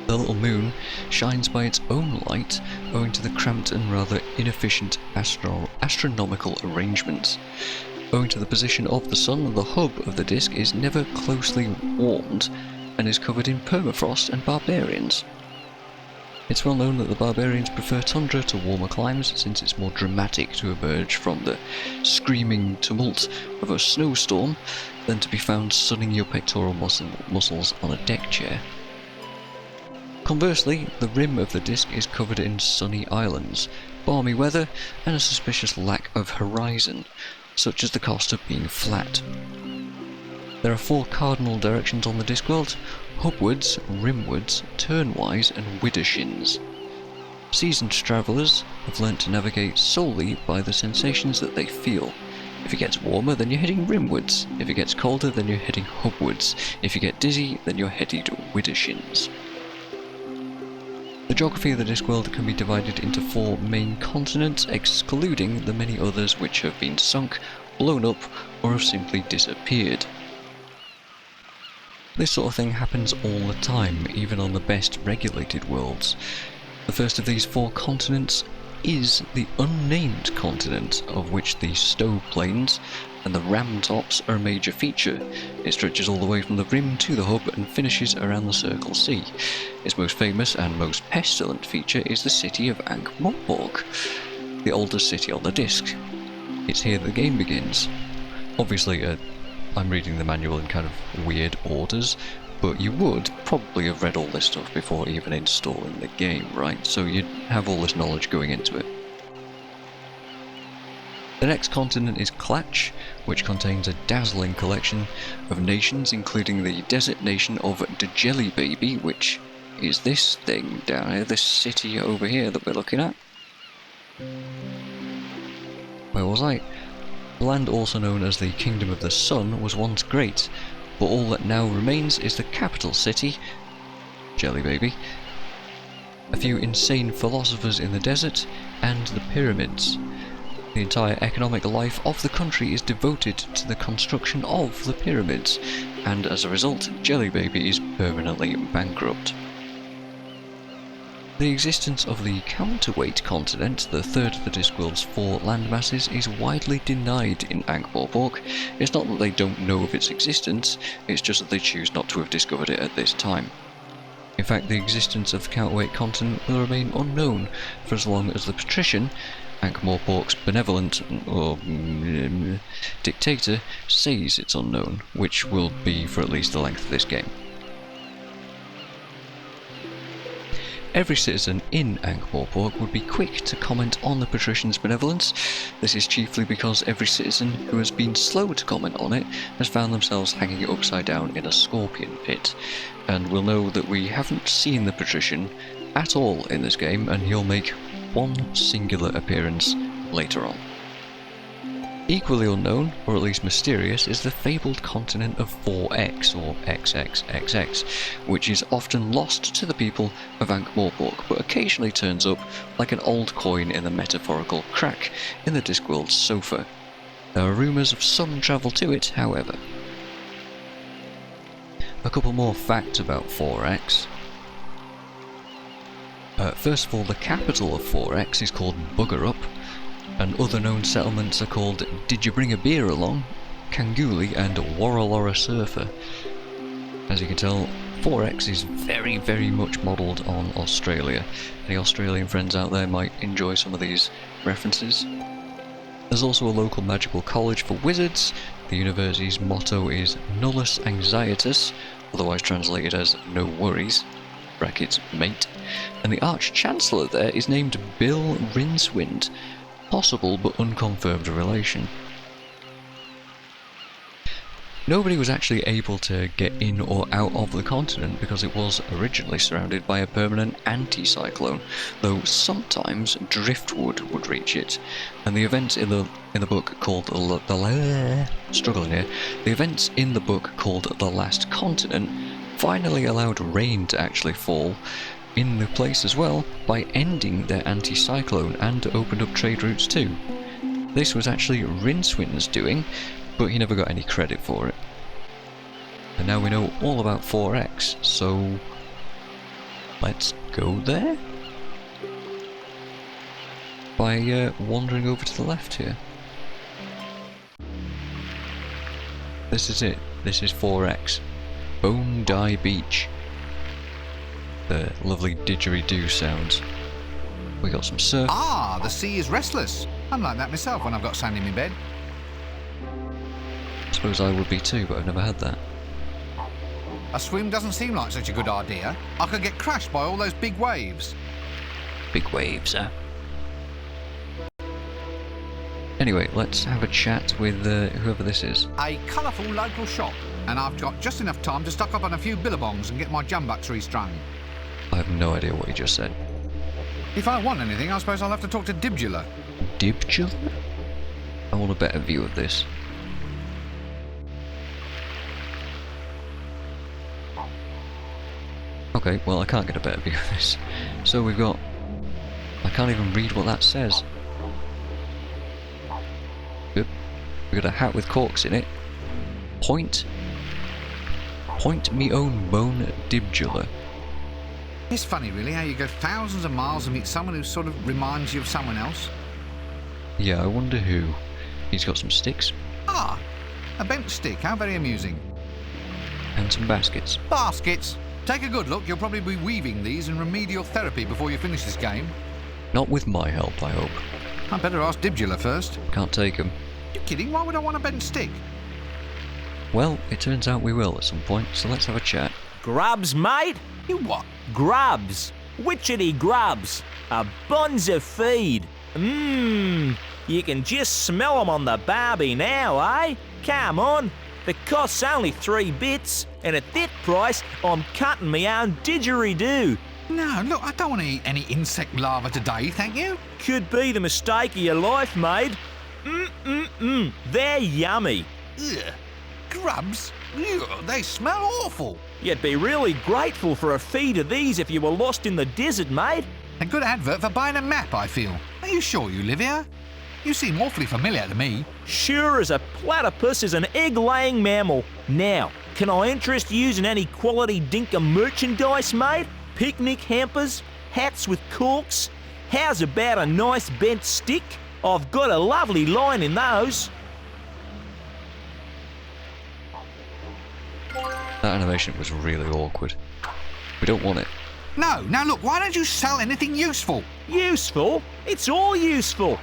The little moon shines by its own light, owing to the cramped and rather inefficient astronomical arrangements. Owing to the position of the sun, the hub of the disk is never closely warmed and is covered in permafrost and barbarians. It's well known that the barbarians prefer tundra to warmer climes, since it's more dramatic to emerge from the screaming tumult of a snowstorm than to be found sunning your pectoral muscles on a deck chair. Conversely, the rim of the disk is covered in sunny islands, balmy weather, and a suspicious lack of horizon, such as the cost of being flat. There are 4 cardinal directions on the Discworld: hubwards, rimwards, turnwise, and widdershins. Seasoned travellers have learnt to navigate solely by the sensations that they feel. If it gets warmer, then you're heading rimwards. If it gets colder, then you're heading hubwards. If you get dizzy, then you're headed widdershins. The geography of the Discworld can be divided into 4 main continents, excluding the many others which have been sunk, blown up, or have simply disappeared. This sort of thing happens all the time, even on the best regulated worlds. The first of these 4 continents is the unnamed continent, of which the Stowe Plains and the Ram Tops are a major feature. It stretches all the way from the rim to the hub and finishes around the Circle Sea. Its most famous and most pestilent feature is the city of Ankh-Morpork, the oldest city on the disc. It's here the game begins. Obviously, I'm reading the manual in kind of weird orders, but you would probably have read all this stuff before even installing the game, right? So you'd have all this knowledge going into it. The next continent is Klatch, which contains a dazzling collection of nations, including the desert nation of the Jelly Baby, which is this thing down here, this city over here that we're looking at. Where was I? The land, also known as the Kingdom of the Sun, was once great, but all that now remains is the capital city, Jelly Baby, a few insane philosophers in the desert, and the pyramids. The entire economic life of the country is devoted to the construction of the pyramids, and as a result, Jelly Baby is permanently bankrupt. The existence of the counterweight continent, the third of the Discworld's 4 landmasses, is widely denied in Ankh-Morpork. It's not that they don't know of its existence, it's just that they choose not to have discovered it at this time. In fact, the existence of the counterweight continent will remain unknown for as long as the patrician, Ankh-Morpork's benevolent dictator, says it's unknown, which will be for at least the length of this game. Every citizen in Ankh-Morpork would be quick to comment on the patrician's benevolence. This is chiefly because every citizen who has been slow to comment on it has found themselves hanging upside down in a scorpion pit, and will know that we haven't seen the patrician at all in this game, and he'll make one singular appearance later on. Equally unknown, or at least mysterious, is the fabled continent of 4X, or XXXX, which is often lost to the people of Ankh-Morpork, but occasionally turns up like an old coin in the metaphorical crack in the Discworld's sofa. There are rumours of some travel to it, however. A couple more facts about 4X. First of all, the capital of 4X is called Buggerup, and other known settlements are called Did You Bring a Beer Along, Kanguli, and Warralora Surfer. As you can tell, 4X is very, very much modelled on Australia. Any Australian friends out there might enjoy some of these references. There's also a local magical college for wizards. The university's motto is Nullus Anxietus, otherwise translated as No Worries, brackets mate, and the Arch-Chancellor there is named Bill Rincewind, possible but unconfirmed relation. Nobody was actually able to get in or out of the continent because it was originally surrounded by a permanent anticyclone, though sometimes driftwood would reach it. And the events in the book called the events in the book called The Last Continent finally allowed rain to actually fall in the place as well by ending their anticyclone and opened up trade routes too. This was actually Rincewind's doing, but he never got any credit for it. And now we know all about 4X, so let's go there? By wandering over to the left here. This is it. This is 4X. Bone Die Beach. The lovely didgeridoo sounds. We got some surf. Ah, the sea is restless. I'm like that myself when I've got sand in my bed. I suppose I would be too, but I've never had that. A swim doesn't seem like such a good idea. I could get crushed by all those big waves. Big waves, huh? Anyway, let's have a chat with whoever this is. A colourful local shop, and I've got just enough time to stock up on a few billabongs and get my jumbucks restrung. I have no idea what you just said. If I want anything, I suppose I'll have to talk to Dibjula. Dibjula? I want a better view of this. Okay, well I can't get a better view of this. So we've got... I can't even read what that says. Good. We've got a hat with corks in it. Point me own bone Dibjula. It's funny really how you go thousands of miles and meet someone who sort of reminds you of someone else. Yeah, I wonder who. He's got some sticks. Ah, a bent stick, how very amusing. And some baskets. Baskets! Take a good look, you'll probably be weaving these in remedial therapy before you finish this game. Not with my help, I hope. I'd better ask Dibjula first. Can't take them. You kidding? Why would I want a bent stick? Well, it turns out we will at some point, so let's have a chat. Grubs, mate? You what? Grubs. Witchetty grubs. A bonza feed. You can just smell 'em on the barbie now, eh? Come on. The cost's only 3 bits, and at that price, I'm cutting me own didgeridoo. No, look, I don't want to eat any insect larvae today, thank you. Could be the mistake of your life, mate. They're yummy. Ugh. Grubs? Ugh, they smell awful. You'd be really grateful for a feed of these if you were lost in the desert, mate. A good advert for buying a map, I feel. Are you sure you live here? You seem awfully familiar to me. Sure as a platypus is an egg-laying mammal. Now, can I interest you in any quality dinker merchandise, mate? Picnic hampers? Hats with corks? How's about a nice bent stick? I've got a lovely line in those. That animation was really awkward. We don't want it. No, now look, why don't you sell anything useful? Useful? It's all useful.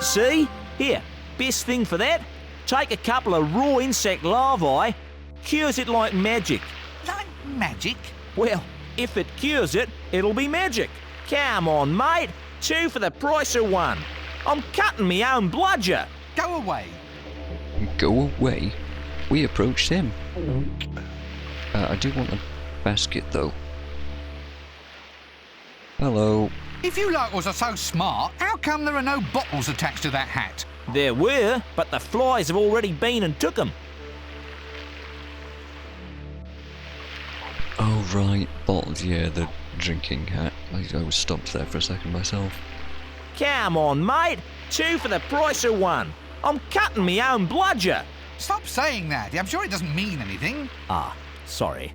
See? Here, best thing for that? Take a couple of raw insect larvae, cures it like magic. Like magic? Well, if it cures it, it'll be magic. Come on, mate. 2 for the price of 1. I'm cutting me own bludger. Go away. Go away? We approached him. I do want a basket, though. Hello. If you locals are so smart, how come there are no bottles attached to that hat? There were, but the flies have already been and took them. Oh, right. Bottles, yeah, the drinking hat. I was stopped there for a second myself. Come on, mate. 2 for the price of 1. I'm cutting me own bludger. Stop saying that. I'm sure it doesn't mean anything. Ah, sorry.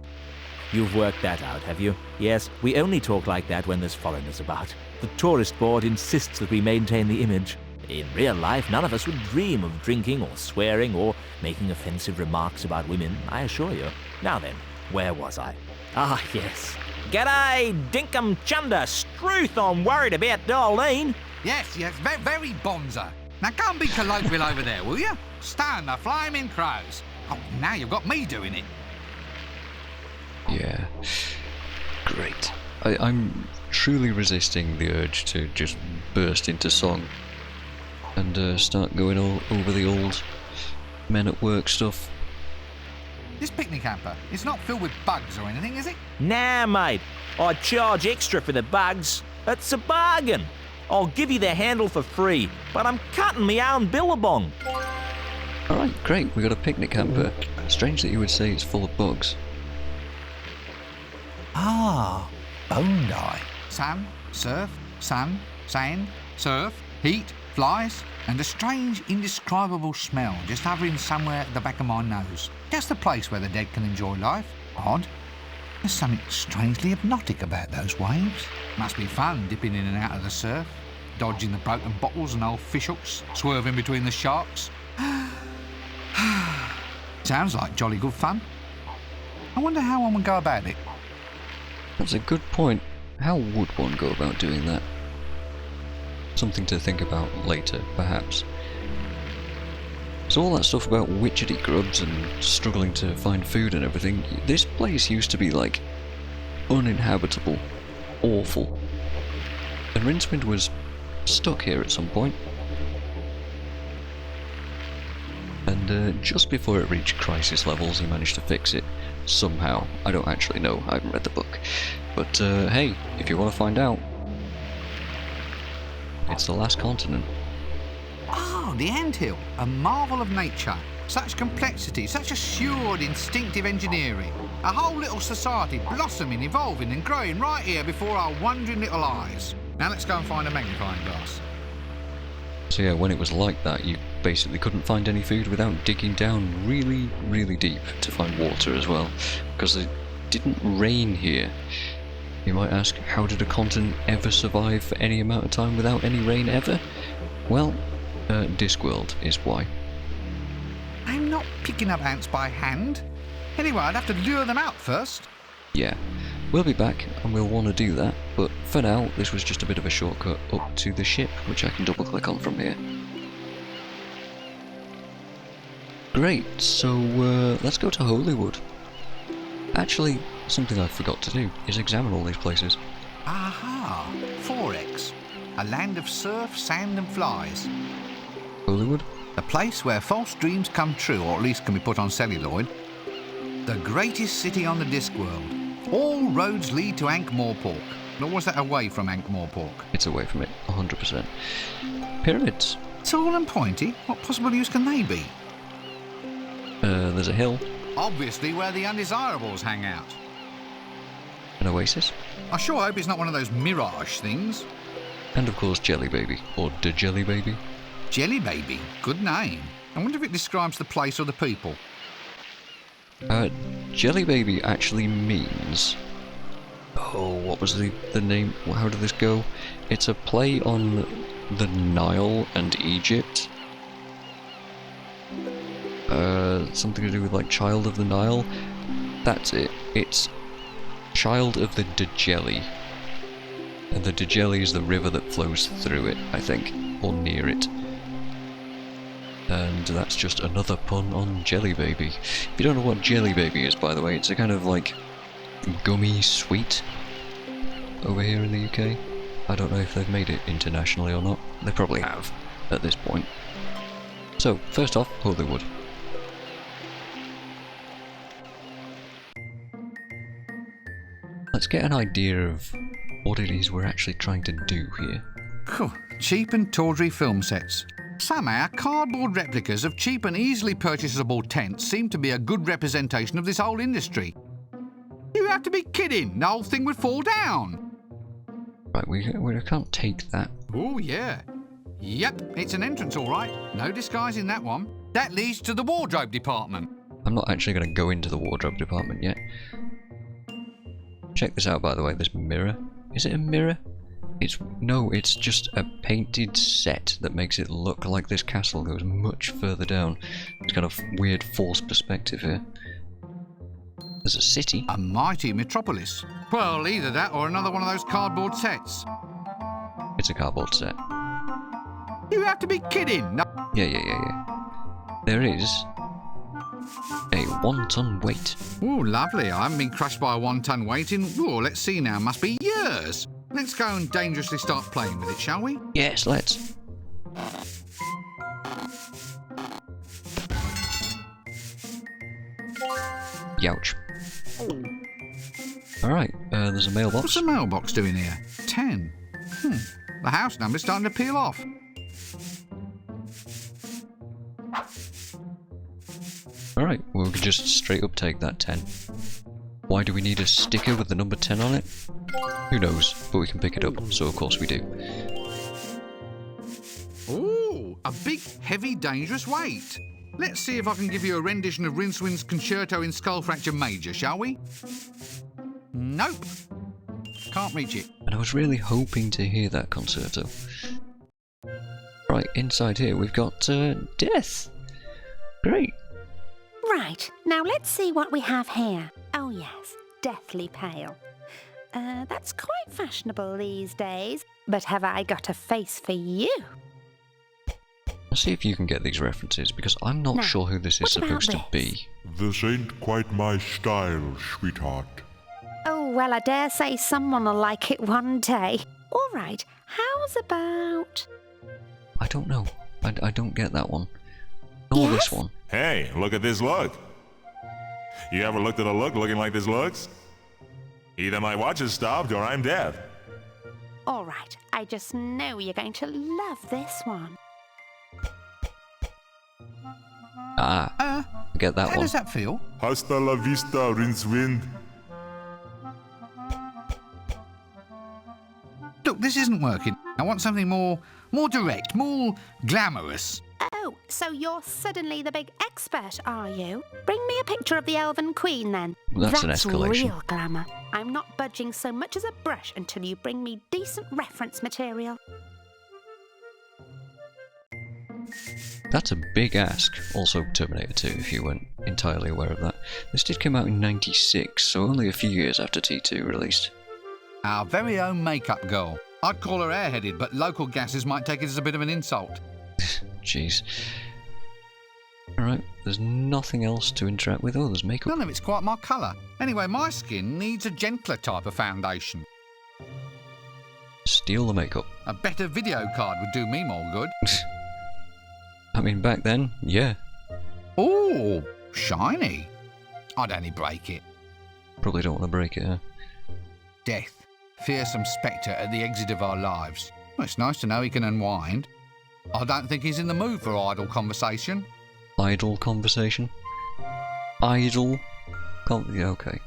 You've worked that out, have you? Yes, we only talk like that when there's foreigners about. The tourist board insists that we maintain the image. In real life, none of us would dream of drinking or swearing or making offensive remarks about women, I assure you. Now then, where was I? Ah, yes. G'day, Dinkum Chunder. Struth, I'm worried about Darlene. Yes, very bonza. Now go and be colloquial over there, will you? Stand the flaming crows. Oh, now you've got me doing it. Yeah. Great. I'm truly resisting the urge to just burst into song. and start going all over the old men at work stuff. This picnic hamper, it's not filled with bugs or anything, is it? Nah, mate. I'd charge extra for the bugs. It's a bargain. I'll give you the handle for free, but I'm cutting my own billabong. Alright, great, we got a picnic hamper. Strange that you would say it's full of bugs. Ah, bone dye. Sun, surf, sun, sand, surf, heat, flies, and a strange, indescribable smell just hovering somewhere at the back of my nose. Just the place where the dead can enjoy life. Odd. There's something strangely hypnotic about those waves. Must be fun dipping in and out of the surf, dodging the broken bottles and old fish hooks, swerving between the sharks. Sounds like jolly good fun. I wonder how one would go about it. That's a good point. How would one go about doing that? Something to think about later, perhaps. So all that stuff about witchetty grubs and struggling to find food and everything, this place used to be like uninhabitable, awful. And Rincewind was stuck here at some point. And just before it reached crisis levels, he managed to fix it somehow. I don't actually know, I haven't read the book. But hey, if you want to find out, it's the last continent. Oh, the anthill, a marvel of nature. Such complexity, such assured, instinctive engineering. A whole little society blossoming, evolving and growing right here before our wondering little eyes. Now let's go and find a magnifying glass. So yeah, when it was like that, you basically couldn't find any food without digging down really, really deep to find water as well, because it didn't rain here. You might ask, how did a continent ever survive for any amount of time without any rain ever? Well, Discworld is why. I'm not picking up ants by hand. Anyway, I'd have to lure them out first. Yeah, we'll be back and we'll want to do that, but for now, this was just a bit of a shortcut up to the ship, which I can double click on from here. Great, so let's go to Holywood. Actually, something I forgot to do is examine all these places. Aha! 4X. A land of surf, sand and flies. Holywood? A place where false dreams come true, or at least can be put on celluloid. The greatest city on the Discworld. All roads lead to Ankh-Morpork. Or was that away from Ankh-Morpork? It's away from it, 100%. Pyramids? Tall and pointy? What possible use can they be? There's a hill. Obviously where the undesirables hang out. An oasis. I sure hope it's not one of those mirage things. And of course Jelly Baby, or the Jelly Baby. Jelly Baby, good name. I wonder if it describes the place or the people. Jelly Baby actually means... Oh, what was the name? How did this go? It's a play on the Nile and Egypt. Something to do with like Child of the Nile. That's it. It's Child of the Djeli. And the Djeli is the river that flows through it, I think, or near it. And that's just another pun on Jelly Baby. If you don't know what Jelly Baby is, by the way, it's a kind of like gummy sweet over here in the UK. I don't know if they've made it internationally or not. They probably have at this point. So, first off, Holywood. Let's get an idea of what it is we're actually trying to do here. Cheap and tawdry film sets. Somehow, cardboard replicas of cheap and easily purchasable tents seem to be a good representation of this whole industry. You have to be kidding! The whole thing would fall down! Right, we can't take that. Oh, yeah. Yep, it's an entrance, all right. No disguising that one. That leads to the wardrobe department. I'm not actually going to go into the wardrobe department yet. Check this out, by the way, this mirror. Is it a mirror? No, it's just a painted set that makes it look like this castle goes much further down. It's kind of weird forced perspective here. There's a city. A mighty metropolis. Well, either that or another one of those cardboard sets. It's a cardboard set. You have to be kidding! No. Yeah. There is a 1 ton weight. Oh, lovely. I haven't been crushed by a 1 ton weight in, let's see now, must be years. Let's go and dangerously start playing with it, shall we? Yes, let's. Youch. Alright, there's a mailbox. What's the mailbox doing here? 10. The house number's starting to peel off. Alright, we'll just straight up take that 10. Why do we need a sticker with the number 10 on it? Who knows, but we can pick it up, so of course we do. Ooh, a big, heavy, dangerous weight. Let's see if I can give you a rendition of Rincewind's Concerto in Skull Fracture Major, shall we? Nope. Can't reach it. And I was really hoping to hear that concerto. Right, inside here we've got death. Great. Right, now let's see what we have here. Oh yes, deathly pale. That's quite fashionable these days. But have I got a face for you? I'll see if you can get these references, because I'm not sure who this is supposed to be. This ain't quite my style, sweetheart. Oh, well, I dare say someone will like it one day. All right, how's about... I don't know. I don't get that one. Nor this one. Hey, look at this look. You ever looked at a look looking like this looks? Either my watch has stopped or I'm dead. All right, I just know you're going to love this one. I get that How one. does that feel? Hasta la vista, Rincewind. Look, this isn't working. I want something more direct, more glamorous. Oh, so you're suddenly the big expert, are you? Bring me a picture of the Elven Queen, then. That's an escalation. Real glamour. I'm not budging so much as a brush until you bring me decent reference material. That's a big ask. Also Terminator 2, if you weren't entirely aware of that. This did come out in '96, so only a few years after T2 released. Our very own makeup girl. I'd call her airheaded, but local gases might take it as a bit of an insult. Jeez. Alright, there's nothing else to interact with. Oh, there's makeup. None of it's quite my colour. Anyway, my skin needs a gentler type of foundation. Steal the makeup. A better video card would do me more good. I mean, back then, yeah. Ooh, shiny. I'd only break it. Probably don't want to break it, huh? Death, fearsome spectre at the exit of our lives. Well, it's nice to know he can unwind. I don't think he's in the mood for idle conversation. Idle conversation? Idle? Yeah, okay.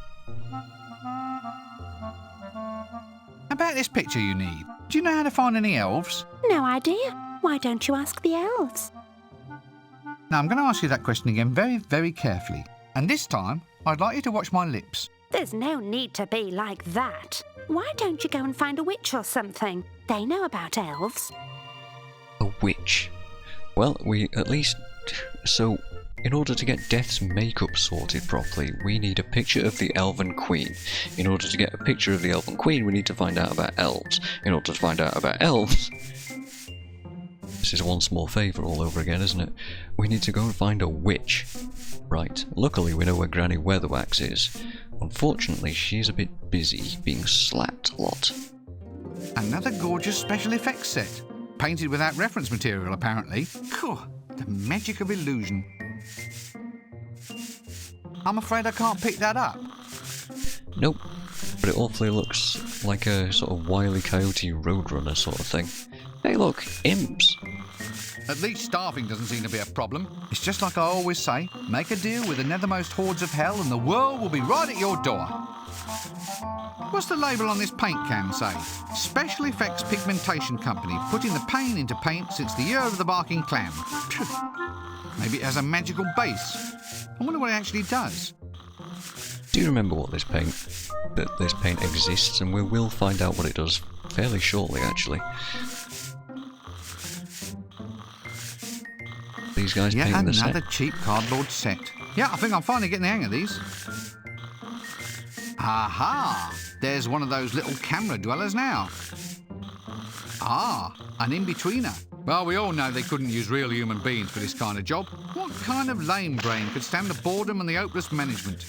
How about this picture you need? Do you know how to find any elves? No idea. Why don't you ask the elves? Now, I'm going to ask you that question again very, very carefully. And this time, I'd like you to watch my lips. There's no need to be like that. Why don't you go and find a witch or something? They know about elves. A witch. Well, we at least... So, in order to get Death's makeup sorted properly, we need a picture of the Elven Queen. In order to get a picture of the Elven Queen, we need to find out about elves. In order to find out about elves... This is one small favour all over again, isn't it? We need to go and find a witch. Right, luckily we know where Granny Weatherwax is. Unfortunately, she's a bit busy being slapped a lot. Another gorgeous special effects set. Painted without reference material, apparently. Cool. The magic of illusion. I'm afraid I can't pick that up. Nope. But it awfully looks like a sort of Wile E. Coyote Roadrunner sort of thing. Hey look, imps! At least staffing doesn't seem to be a problem. It's just like I always say, make a deal with the nethermost hordes of hell and the world will be right at your door. What's the label on this paint can say? Special Effects Pigmentation Company, putting the pain into paint since the year of the barking clam. Maybe it has a magical base. I wonder what it actually does. Do you remember what this paint... that this paint exists, and we will find out what it does fairly shortly, actually. These guys painting the set. Another cheap cardboard set. Yeah, I think I'm finally getting the hang of these. Aha! There's one of those little camera dwellers now. Ah, an in-betweener. Well, we all know they couldn't use real human beings for this kind of job. What kind of lame brain could stand the boredom and the hopeless management?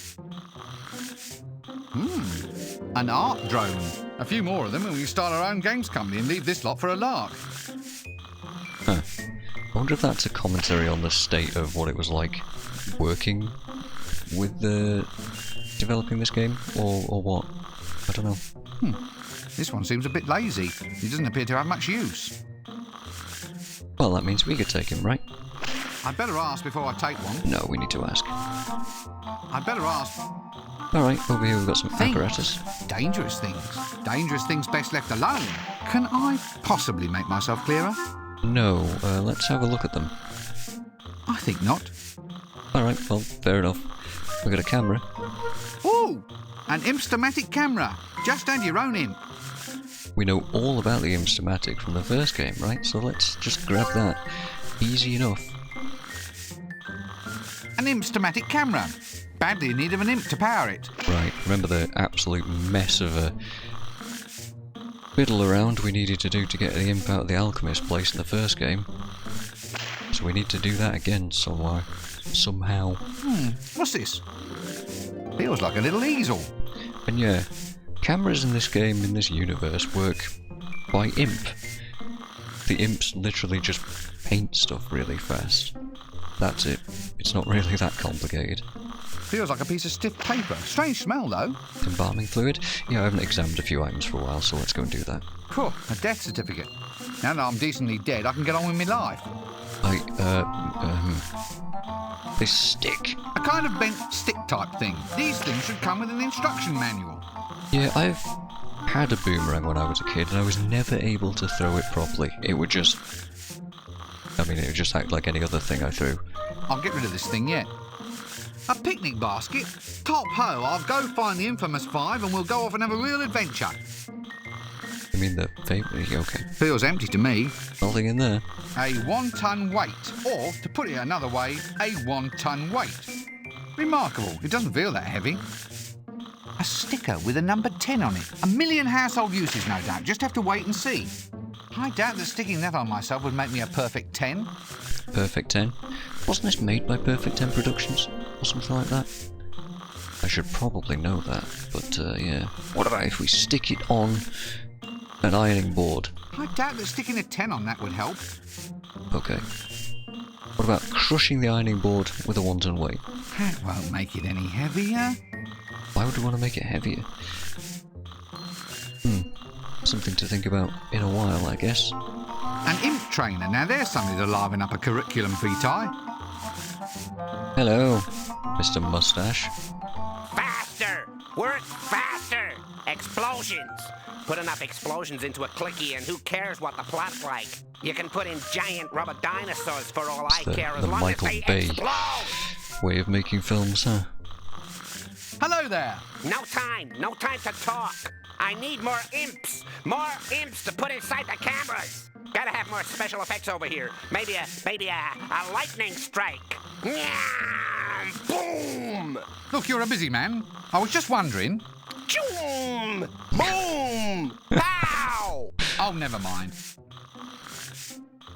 An art drone. A few more of them and we can start our own games company and leave this lot for a lark. Huh. I wonder if that's a commentary on the state of what it was like working with developing this game, or what? I don't know. This one seems a bit lazy. He doesn't appear to have much use. Well, that means we could take him, right? I'd better ask before I take one. No, we need to ask. I'd better ask. Alright, over here we've got some Things. apparatus. Dangerous things. Dangerous things best left alone. Can I possibly make myself clearer? No, let's have a look at them. I think not. Alright, well, fair enough. We've got a camera. Ooh! An Imp-Stomatic camera. Just add your own imp. We know all about the Imp-Stomatic from the first game, right? So let's just grab that. Easy enough. An Imp-Stomatic camera. Badly in need of an imp to power it. Right, remember the absolute mess of a fiddle around we needed to do to get the imp out of the alchemist place in the first game. So we need to do that again somewhere. Somehow. What's this? Feels like a little easel. And yeah, cameras in this game, in this universe, work by imp. The imps literally just paint stuff really fast. That's it. It's not really that complicated. Feels like a piece of stiff paper. Strange smell, though. Embalming fluid? Yeah, I haven't examined a few items for a while, so let's go and do that. Cool. A death certificate. Now that I'm decently dead, I can get on with my life. This stick. A kind of bent stick type thing. These things should come with an instruction manual. Yeah, I've had a boomerang when I was a kid, and I was never able to throw it properly. It would just... it would just act like any other thing I threw. I'll get rid of this thing yet. A picnic basket? Top ho, I'll go find the infamous 5 and we'll go off and have a real adventure. You mean the favourite? Okay. Feels empty to me. Nothing in there. A 1 ton weight, or, to put it another way, a 1 ton weight. Remarkable, it doesn't feel that heavy. A sticker with a number 10 on it. A million household uses, no doubt. Just have to wait and see. I doubt that sticking that on myself would make me a perfect 10. Perfect 10? Wasn't this made by Perfect 10 Productions? Or something like that? I should probably know that, but yeah. What about if we stick it on an ironing board? I doubt that sticking a 10 on that would help. Okay. What about crushing the ironing board with a 1 ton weight? That won't make it any heavier. Why would we want to make it heavier? Something to think about in a while, I guess. An imp trainer. Now there's something to liven up a curriculum vitae. Hello, Mr. Mustache. Faster! Work faster! Explosions! Put enough explosions into a clicky and who cares what the plot's like? You can put in giant rubber dinosaurs for all I care as the long Michael as they Bay explode! way of making films, huh? Hello there. No time to talk. I need more imps to put inside the cameras. Gotta have more special effects over here. Maybe a lightning strike. Nyam! Boom! Look, you're a busy man. I was just wondering. Choom! Boom! Pow! Oh, never mind.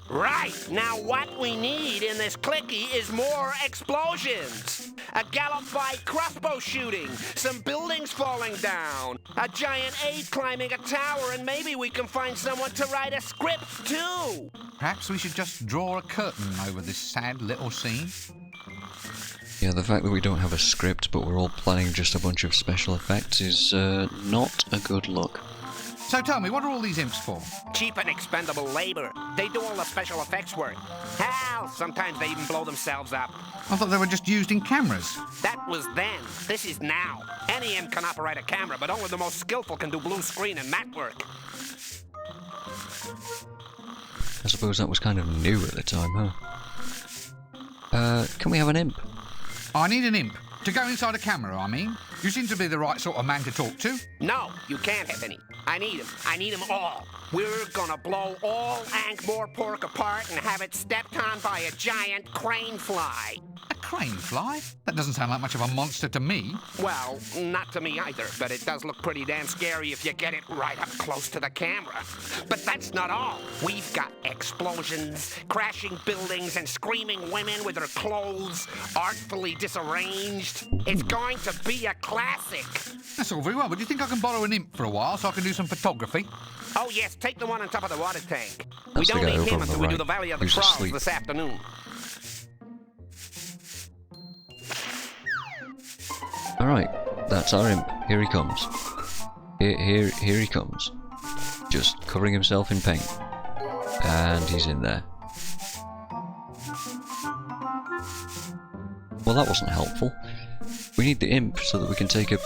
Right, now what we need in this clicky is more explosions. A gallop-by crossbow shooting, some buildings falling down, a giant ape climbing a tower, and maybe we can find someone to write a script too. Perhaps we should just draw a curtain over this sad little scene. Yeah, the fact that we don't have a script but we're all planning just a bunch of special effects is not a good look. So tell me, what are all these imps for? Cheap and expendable labor. They do all the special effects work. Hell, sometimes they even blow themselves up. I thought they were just used in cameras. That was then. This is now. Any imp can operate a camera, but only the most skillful can do blue screen and matte work. I suppose that was kind of new at the time, huh? Can we have an imp? I need an imp. To go inside a camera, I mean. You seem to be the right sort of man to talk to. No, you can't have any. I need them. I need them all. We're gonna blow all Ankh-Morpork apart and have it stepped on by a giant crane fly. A crane fly? That doesn't sound like much of a monster to me. Well, not to me either, but it does look pretty damn scary if you get it right up close to the camera. But that's not all. We've got explosions, crashing buildings, and screaming women with their clothes artfully disarranged. It's going to be a classic. That's all very well, but do you think I can borrow an imp for a while so I can do some photography? Oh, yes, take the one on top of the water tank. That's We don't the guy need over him on the until we do right, the Valley of the who's Crawls asleep. this afternoon. Alright, that's our imp. Here he comes. Here he comes. Just covering himself in paint. And he's in there. Well, that wasn't helpful. We need the imp so that we can take a...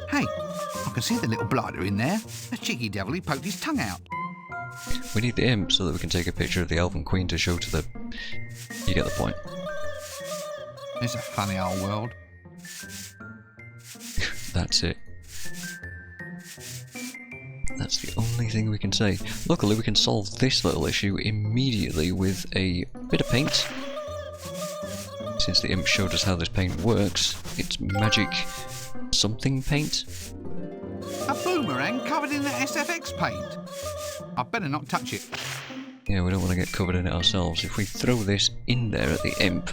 Hey, I can see the little blighter in there. The cheeky devil, he poked his tongue out. We need the imp so that we can take a picture of the Elven Queen to show to the... You get the point. It's a funny old world. That's it. That's the only thing we can say. Luckily, we can solve this little issue immediately with a bit of paint. Since the imp showed us how this paint works, it's magic something paint. A boomerang covered in the SFX paint. I better not touch it. Yeah, we don't want to get covered in it ourselves. If we throw this in there at the imp,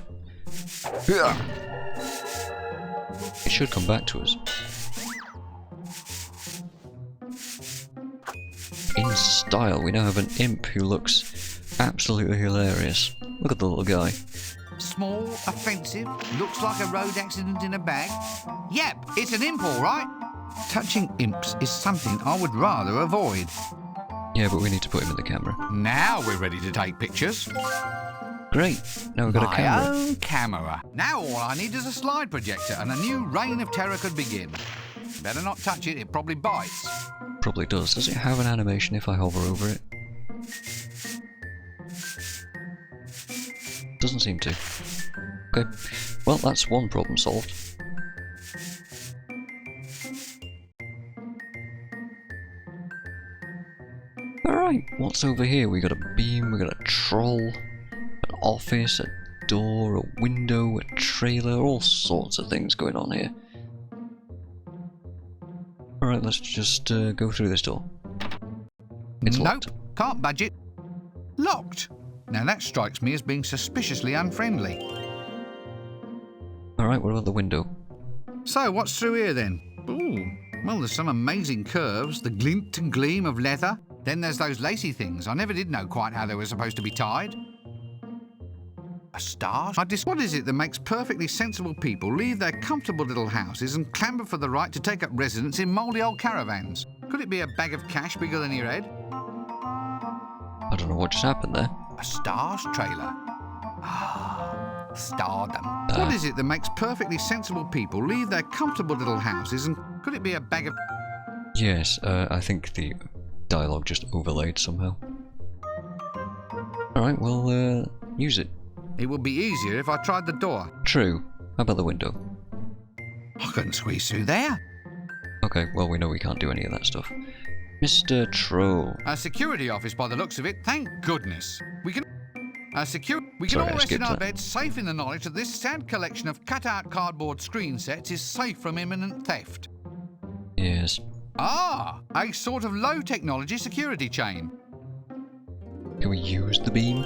it should come back to us. In style, we now have an imp who looks absolutely hilarious. Look at the little guy. Small, offensive, looks like a road accident in a bag. Yep, it's an imp, all right. Touching imps is something I would rather avoid. Yeah, but we need to put him in the camera. Now we're ready to take pictures. Great, now we've got a camera. My own camera. Now all I need is a slide projector and a new reign of terror could begin. Better not touch it, it probably bites. Probably does. Does it have an animation if I hover over it? Doesn't seem to. Okay, well that's one problem solved. Alright, what's over here? We got a beam, we got a troll, an office, a door, a window, a trailer, all sorts of things going on here. Alright, let's just go through this door. It's locked. Nope, can't budge it. Locked. Now that strikes me as being suspiciously unfriendly. Alright, what about the window? So, what's through here then? Ooh, well, there's some amazing curves, the glint and gleam of leather. Then there's those lacy things. I never did know quite how they were supposed to be tied. A star? What is it that makes perfectly sensible people leave their comfortable little houses and clamber for the right to take up residence in mouldy old caravans? Could it be a bag of cash bigger than your head? I don't know what just happened there. A Stars trailer. Ah, stardom. What is it that makes perfectly sensible people leave their comfortable little houses and could it be a bag of... Yes, I think the dialogue just overlaid somehow. Alright, well, use it. It would be easier if I tried the door. True. How about the window? I couldn't squeeze through there. Okay, well we know we can't do any of that stuff. Mr. Troll. A security office by the looks of it, thank goodness. We can all I rest in skipped our that. beds safe in the knowledge that this sad collection of cut-out cardboard screen sets is safe from imminent theft. Yes. Ah, a sort of low-technology security chain. Can we use the beam?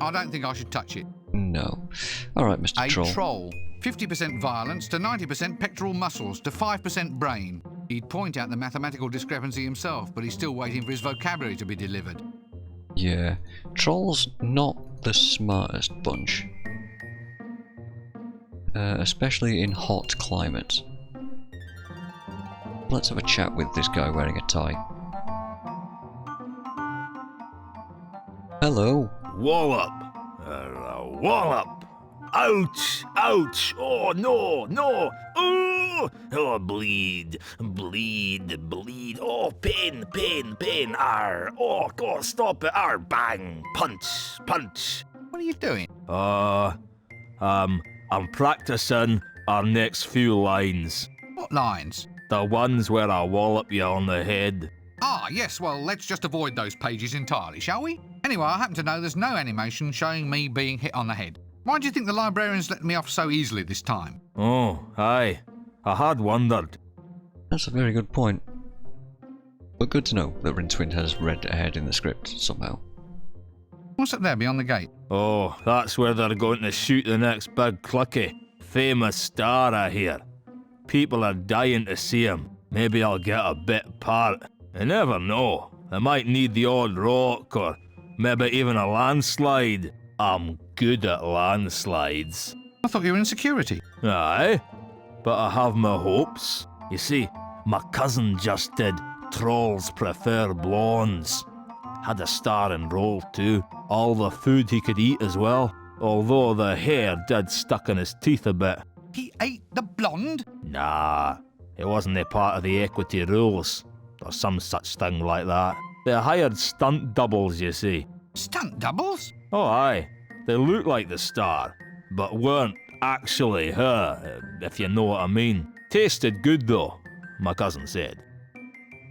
I don't think I should touch it. No. Alright, Mr. A Troll. troll. 50% violence to 90% pectoral muscles to 5% brain. He'd point out the mathematical discrepancy himself, but he's still waiting for his vocabulary to be delivered. Yeah. Troll's not the smartest bunch. Especially in hot climates. Let's have a chat with this guy wearing a tie. Hello. Wallop! Wallop! Ouch! Ouch! Oh, no! No! Oh, bleed! Bleed! Bleed! Oh, pain! Pain! Pain! Arr! Oh, God, stop it! Arr! Bang! Punch! Punch! What are you doing? I'm practicing our next few lines. What lines? The ones where I wallop you on the head. Ah, yes, well, let's just avoid those pages entirely, shall we? Anyway, I happen to know there's no animation showing me being hit on the head. Why do you think the librarians let me off so easily this time? Oh, aye. I had wondered. That's a very good point. But good to know that Rincewind has read ahead in the script somehow. What's up there beyond the gate? Oh, that's where they're going to shoot the next big clicky. Famous star, I hear. People are dying to see him. Maybe I'll get a bit part. I never know. I might need the odd rock or maybe even a landslide. I'm good at landslides. I thought you were in security. Aye. but I have my hopes. You see, my cousin just did Trolls Prefer Blondes. Had a starring role too. All the food he could eat as well. Although the hair did stuck in his teeth a bit. He ate the blonde? Nah, it wasn't a part of the equity rules. Or some such thing like that. They hired stunt doubles, you see. Stunt doubles? Oh aye, they looked like the star, but weren't actually her, if you know what I mean. Tasted good though, my cousin said.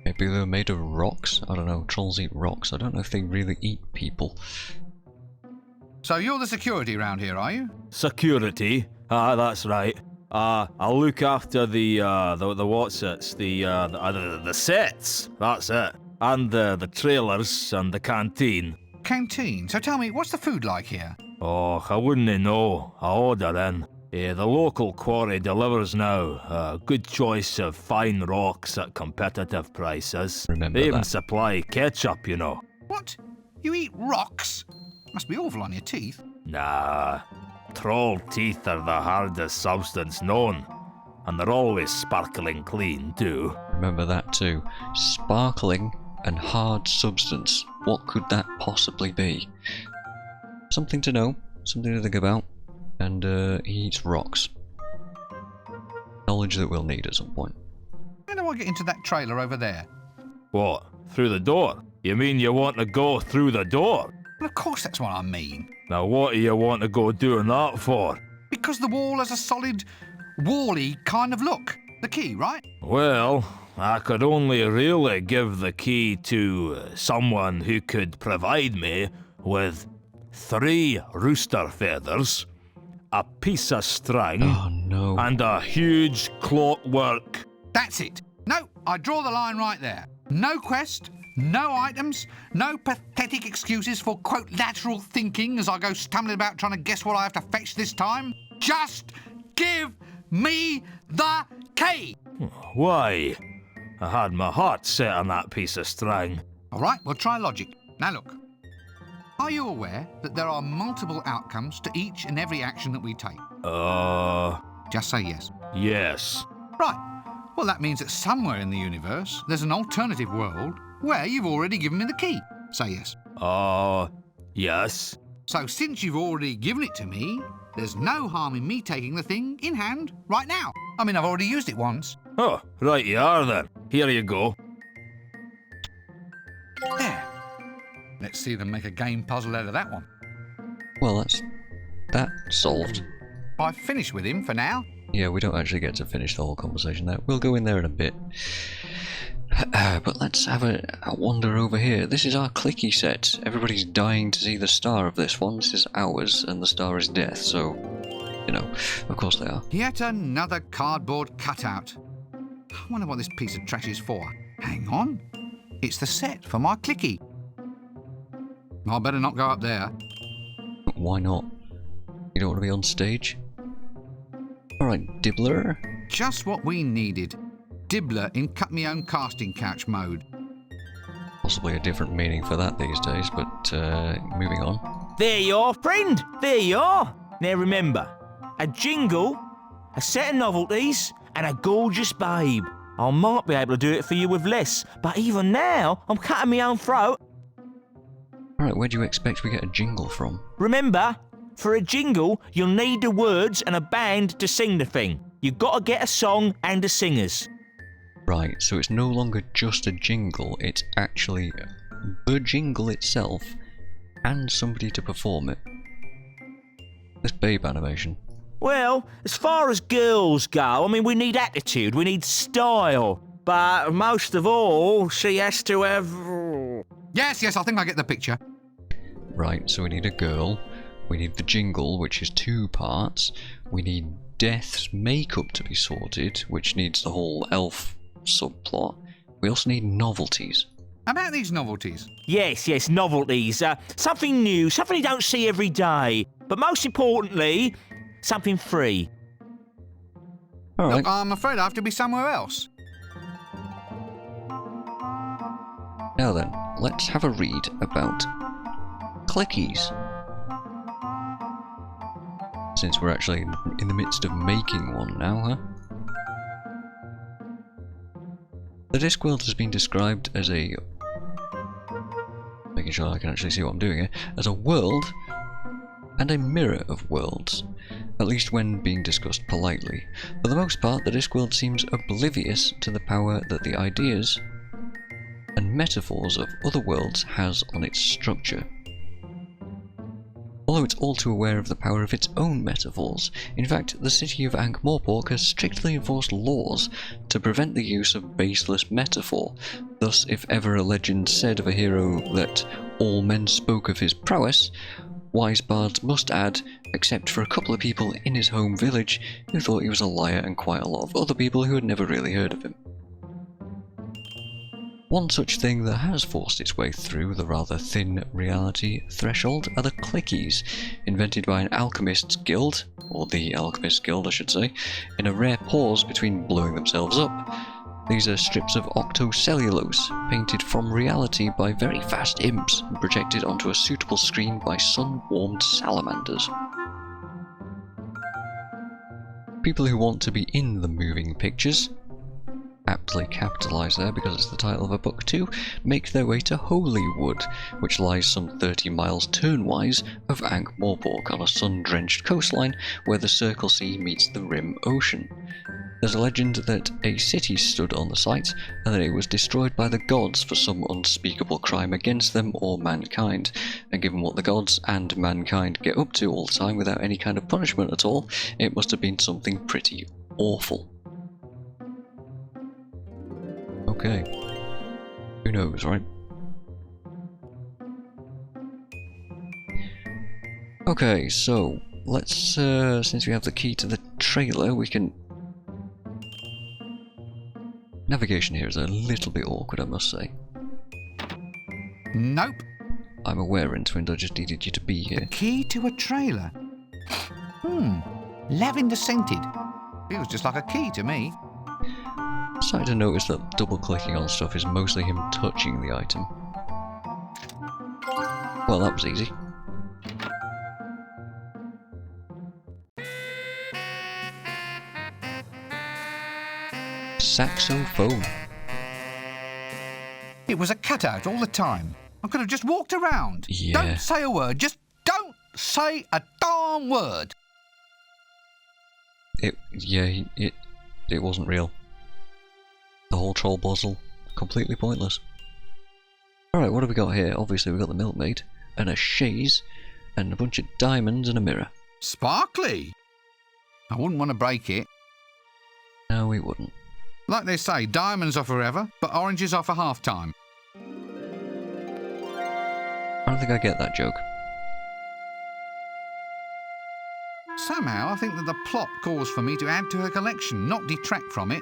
Maybe they were made of rocks? I don't know, trolls eat rocks. I don't know if they really eat people. So you're the security around here, are you? Security? Ah, that's right. I'll look after the what's-its, the sets, that's it. And the trailers and the canteen. Canteen? So tell me, what's the food like here? Oh, I wouldn't know. I order in. The local quarry delivers now. A good choice of fine rocks at competitive prices. Remember They even that. supply ketchup, you know. What? You eat rocks? Must be awful on your teeth. Nah, troll teeth are the hardest substance known. And they're always sparkling clean, too. Remember that too. Sparkling and hard substance. What could that possibly be? Something to know, something to think about. And he eats rocks. Knowledge that we'll need at some point. How do I get into that trailer over there? What? Through the door? You mean you want to go through the door? Well, of course that's what I mean. Now what do you want to go doing that for? Because the wall has a solid, wall-y kind of look. The key, right? Well, I could only really give the key to someone who could provide me with 3 rooster feathers, a piece of string, Oh no. and a huge clockwork. That's it. No, I draw the line right there. No quest, no items, no pathetic excuses for, quote, lateral thinking as I go stumbling about trying to guess what I have to fetch this time. Just give me the key. Why? I had my heart set on that piece of string. All right, we'll try logic. Now look. Are you aware that there are multiple outcomes to each and every action that we take? Just say yes. Yes. Right. Well, that means that somewhere in the universe, there's an alternative world where you've already given me the key. Say yes. Yes. So since you've already given it to me, there's no harm in me taking the thing in hand right now. I mean, I've already used it once. Oh, right you are then. Here you go. There. Let's see them make a game puzzle out of that one. Well, that's solved. I've finished with him for now. Yeah, we don't actually get to finish the whole conversation there. We'll go in there in a bit. But let's have a wander over here. This is our clicky set. Everybody's dying to see the star of this one. This is ours, and the star is death, so, you know, of course they are. Yet another cardboard cutout. I wonder what this piece of trash is for. Hang on. It's the set for my clicky. I better not go up there. Why not? You don't want to be on stage? Alright, Dibbler. Just what we needed. Dibbler in cut-me-own casting couch mode. Possibly a different meaning for that these days, but moving on. There you are, friend. There you are. Now remember, a jingle, a set of novelties, and a gorgeous babe. I might be able to do it for you with less, but even now, I'm cutting my own throat. Alright, where do you expect we get a jingle from? Remember, for a jingle, you'll need the words and a band to sing the thing. You've got to get a song and the singers. Right, so it's no longer just a jingle, it's actually the jingle itself and somebody to perform it. This babe animation. Well, as far as girls go, I mean, we need attitude, we need style. But most of all, she has to have... Yes, I think I get the picture. Right, so we need a girl, we need the jingle, which is 2 parts, we need Death's makeup to be sorted, which needs the whole elf subplot. We also need novelties. About these novelties? Yes, novelties. Something new, something you don't see every day. But most importantly, something free. Alright. Look, I'm afraid I have to be somewhere else. Now then, let's have a read about clickies. Since we're actually in the midst of making one now, huh? The Discworld has been described as a... making sure I can actually see what I'm doing here, as a world and a mirror of worlds, at least when being discussed politely. For the most part, the Discworld seems oblivious to the power that the ideas and metaphors of other worlds has on its structure. Although it's all too aware of the power of its own metaphors. In fact, the city of Ankh-Morpork has strictly enforced laws to prevent the use of baseless metaphor. Thus, if ever a legend said of a hero that all men spoke of his prowess, wise bards must add, except for a couple of people in his home village who thought he was a liar and quite a lot of other people who had never really heard of him. One such thing that has forced its way through the rather thin reality threshold are the clickies, invented by an alchemist's guild, or the alchemist's guild I should say, in a rare pause between blowing themselves up. These are strips of octocellulose, painted from reality by very fast imps and projected onto a suitable screen by sun-warmed salamanders. People who want to be in the moving pictures, aptly capitalised there because it's the title of a book too, make their way to Holywood, which lies some 30 miles turnwise of Ankh-Morpork on a sun-drenched coastline where the Circle Sea meets the Rim Ocean. There's a legend that a city stood on the site and that it was destroyed by the gods for some unspeakable crime against them or mankind, and given what the gods and mankind get up to all the time without any kind of punishment at all, it must have been something pretty awful. Okay. Who knows, right? Okay, so let's, since we have the key to the trailer, we can... Navigation here is a little bit awkward, I must say. Nope. I'm aware, Rincewind, I just needed you to be here. Key to a trailer? Lavender scented. Feels just like a key to me. Started to notice that double-clicking on stuff is mostly him touching the item. Well, that was easy. Saxophone. It was a cutout all the time. I could have just walked around. Yeah. Don't say a word. Just don't say a darn word. It wasn't real. The whole troll puzzle, completely pointless. Alright, what have we got here? Obviously we've got the milkmaid, and a chaise, and a bunch of diamonds and a mirror. Sparkly. I wouldn't want to break it. No, we wouldn't. Like they say, diamonds are forever, but oranges are for half-time. I don't think I get that joke. Somehow, I think that the plot calls for me to add to her collection, not detract from it.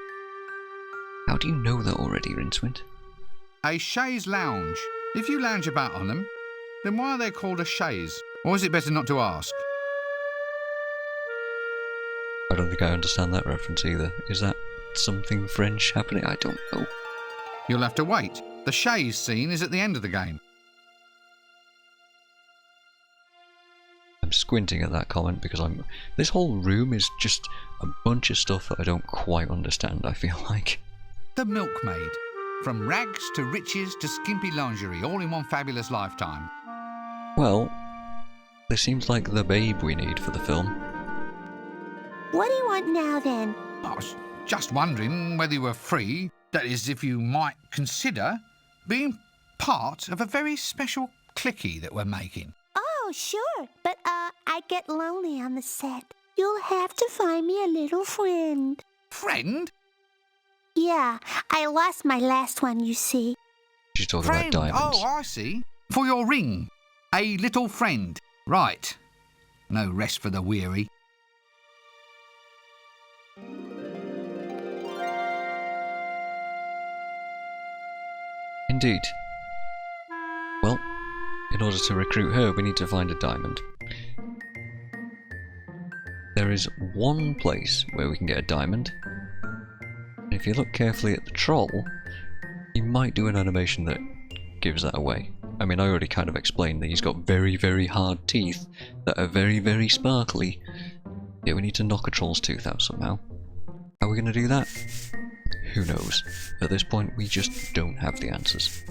How do you know that already, Rincewind? A chaise lounge. If you lounge about on them, then why are they called a chaise? Or is it better not to ask? I don't think I understand that reference either. Is that something French happening? I don't know. You'll have to wait. The chaise scene is at the end of the game. I'm squinting at that comment because this whole room is just a bunch of stuff that I don't quite understand, I feel like. The milkmaid. From rags to riches to skimpy lingerie, all in one fabulous lifetime. Well, this seems like the babe we need for the film. What do you want now, then? I was just wondering whether you were free, that is, if you might consider being part of a very special clicky that we're making. Oh, sure. But, I get lonely on the set. You'll have to find me a little friend. Friend? Yeah, I lost my last one, you see. She's talking Friend? about diamonds. Oh, I see. For your ring. A little friend. Right. No rest for the weary. Indeed. Well, in order to recruit her, we need to find a diamond. There is one place where we can get a diamond. And if you look carefully at the troll, he might do an animation that gives that away. I mean, I already kind of explained that he's got very, very hard teeth that are very, very sparkly. Yeah, we need to knock a troll's tooth out somehow. How are we going to do that? who knows? At this point, we just don't have the answers.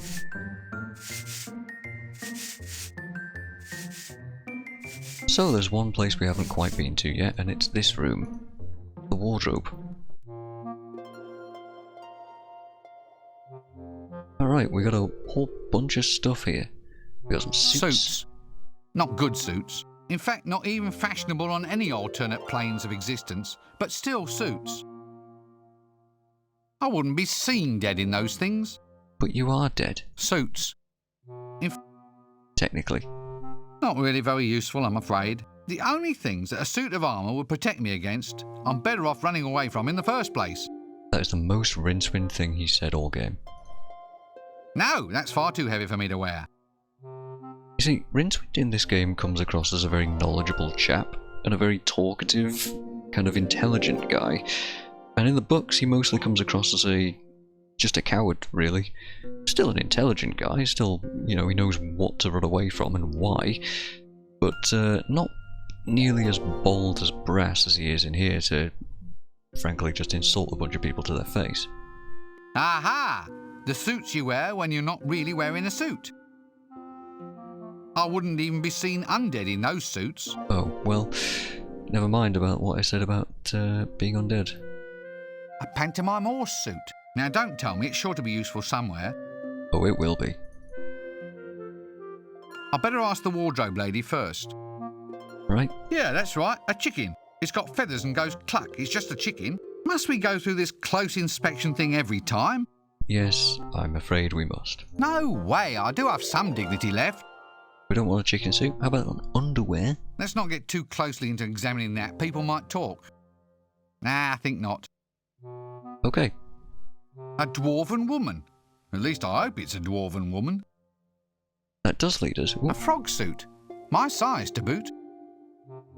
So there's one place we haven't quite been to yet, and it's this room. The wardrobe. Alright, we got a whole bunch of stuff here. We got some suits. Not good suits. In fact, not even fashionable on any alternate planes of existence, but still suits. I wouldn't be seen dead in those things. But you are dead. Suits. Technically. Not really very useful, I'm afraid. The only things that a suit of armour would protect me against, I'm better off running away from in the first place. That is the most Rincewind thing he said all game. No, that's far too heavy for me to wear. You see, Rincewind in this game comes across as a very knowledgeable chap, and a very talkative, kind of intelligent guy. And in the books he mostly comes across as just a coward, really. Still an intelligent guy, still, you know, he knows what to run away from and why, but not nearly as bold as brass as he is in here to, frankly, just insult a bunch of people to their face. Aha! The suits you wear when you're not really wearing a suit. I wouldn't even be seen undead in those suits. Oh, well, never mind about what I said about being undead. A pantomime horse suit. Now don't tell me, it's sure to be useful somewhere. Oh, it will be. I better ask the wardrobe lady first. Right? Yeah, that's right, a chicken. It's got feathers and goes cluck, it's just a chicken. Must we go through this close inspection thing every time? Yes, I'm afraid we must. No way, I do have some dignity left. We don't want a chicken suit. How about an underwear? Let's not get too closely into examining that. People might talk. Nah, I think not. Okay. A dwarven woman. At least I hope it's a dwarven woman. That does lead us. Ooh. A frog suit. My size to boot.